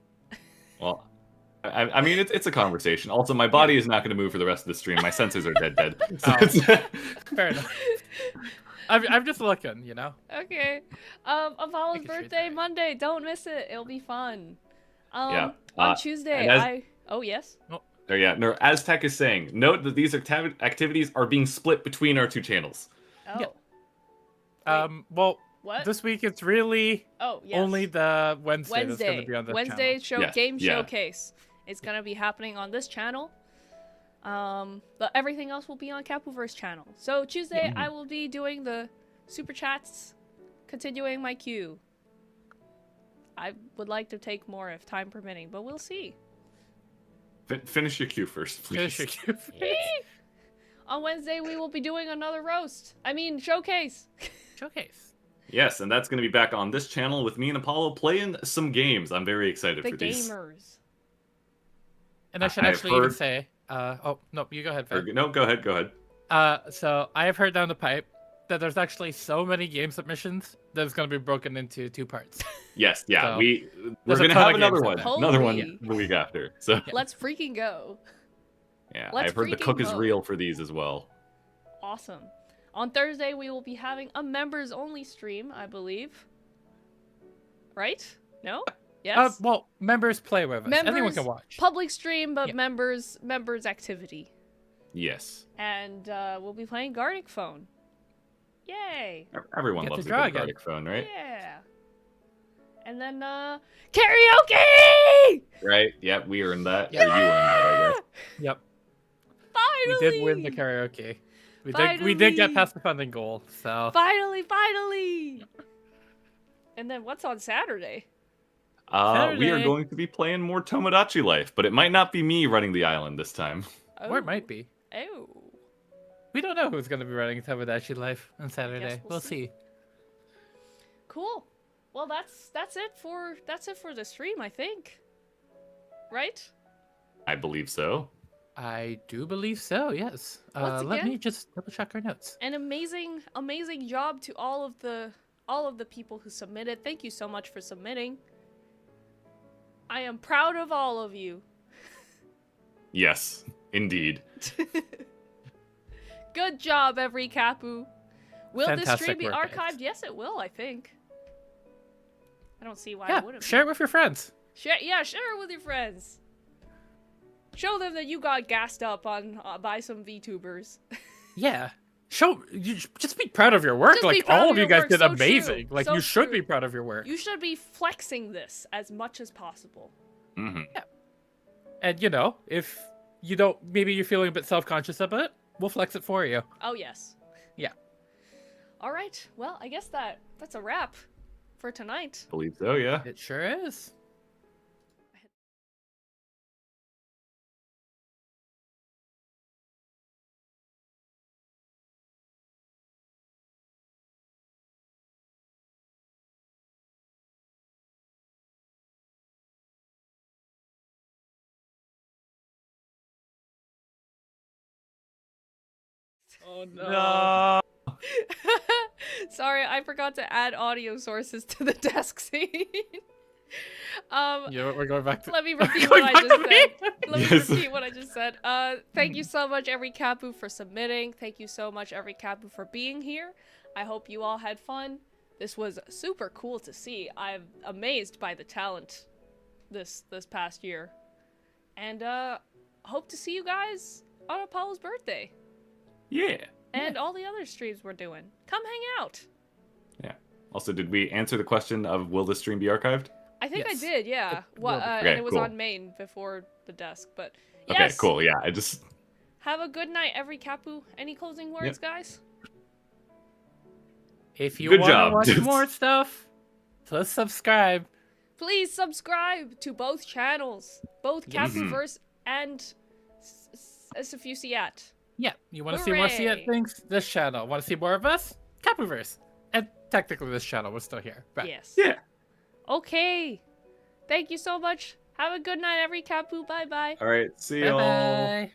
Well, I mean, it's a conversation. Also, my body is not going to move for the rest of the stream. My senses are dead. So Oh. it's- Fair enough. I'm just looking, you know? Okay. Apollo's Making sure it's birthday right. Monday. Don't miss it. It'll be fun. Yeah. On Tuesday, and Oh, yes. Oh, yeah, no, as Tech is saying, note that these activities are being split between our 2 channels. Oh. Yeah. Well, What? this week it's really Oh, yes. only the Wednesday that's going to Wednesday. be on the Wednesday channel. game Yeah. showcase. It's gonna be happening on this channel. But everything else will be on Cappuverse channel. So Tuesday, Yeah. I will be doing the super chats, continuing my queue. I would like to take more if time permitting, but we'll see. Finish your cue first, please. Finish your cue first. On Wednesday, we will be doing another roast. I mean, showcase. Showcase. Yes, and that's going to be back on this channel with me and Apollo playing some games. I'm very excited The for these. gamers. And I should I've actually even heard- say, oh, no, you go ahead, Faye. No, go ahead. So I have heard down the pipe that there's actually so many game submissions that it's going to be broken into 2 parts. Yes, yeah, So, we're there's a going to ton have of another games one. out there. Another one Holy. the week after. So, Let's freaking go. yeah, Let's I've heard the freaking cook is go. real for these as well. Awesome. On Thursday, we will be having a members-only stream, I believe. Right? No? Yes? Well, members play with us. Anyone Members- can watch. Public stream, but Yeah. members activity. Yes. And we'll be playing Gartic Phone. Yay! Everyone Get to loves a draw good again. Gartic phone, right? Yeah. And then karaoke! Right? Yeah, we earned that. Yeah. Or you earned that, I guess. Yep. Finally! We did win the karaoke. We did get past the funding goal, so Finally! And then what's on Saturday? We are Saturday. going to be playing more Tomodachi Life, but it might not be me running the island this time. or it might be. Oh. We don't know who's going to be running Cappudachi Life on Saturday. we'll We'll see. Cool. Well, that's it for the stream, I think. Right? I believe so. I do believe so. Yes. Once Let again- me just double check our notes. An amazing job to all of the people who submitted. Thank you so much for submitting. I am proud of all of you. Yes, indeed. Good job, every Kappu. Will this Fantastic stream be work, guys. archived? Yes, it will, I think. I don't see why Yeah, it wouldn't. share it with your friends. Share it with your friends. Show them that you got gassed up on by some VTubers. Yeah. Just be proud of your work. Just be Like proud all of of you your guys work, did so true, amazing. Like so you should true. be proud of your work. You should be flexing this as much as possible. Hmm. And you know, if you don't, maybe you're feeling a bit self-conscious about it, we'll flex it for you. Oh yes. Yeah. All right. Well, I guess that's a wrap for tonight. Believe so, yeah. It sure is. Oh No. Sorry, I forgot to add audio sources to the desk scene. You know what? We're going back to. Let me repeat Going what I back just to me? said. Let me Yes. repeat what I just said. Thank you so much, every Kappu, for submitting. Thank you so much, every Kappu, for being here. I hope you all had fun. This was super cool to see. I'm amazed by the talent this past year. And hope to see you guys on Apollo's birthday. Yeah. And all the other streams we're doing. Come hang out. Yeah. Also, did we answer the question of will this stream be archived? I think Yes. I did, yeah. It Well, will be. and Okay, it was cool. on main before the desk, but Okay, yes. cool. Yeah, I just Have a good night, every Kappu. Any closing words, guys? If you Good want to job. watch more stuff, please subscribe. Please subscribe to both channels, both Yes. Cappuverse and SFU SIAT. Yeah, you want to see more SIAT Hooray. things? This channel. Want to see more of us? Cappuverse. And technically this channel, we're still here. But Yes. Yeah. Okay. Thank you so much. Have a good night, every Cappu. Bye bye. All right. See y'all. bye-bye.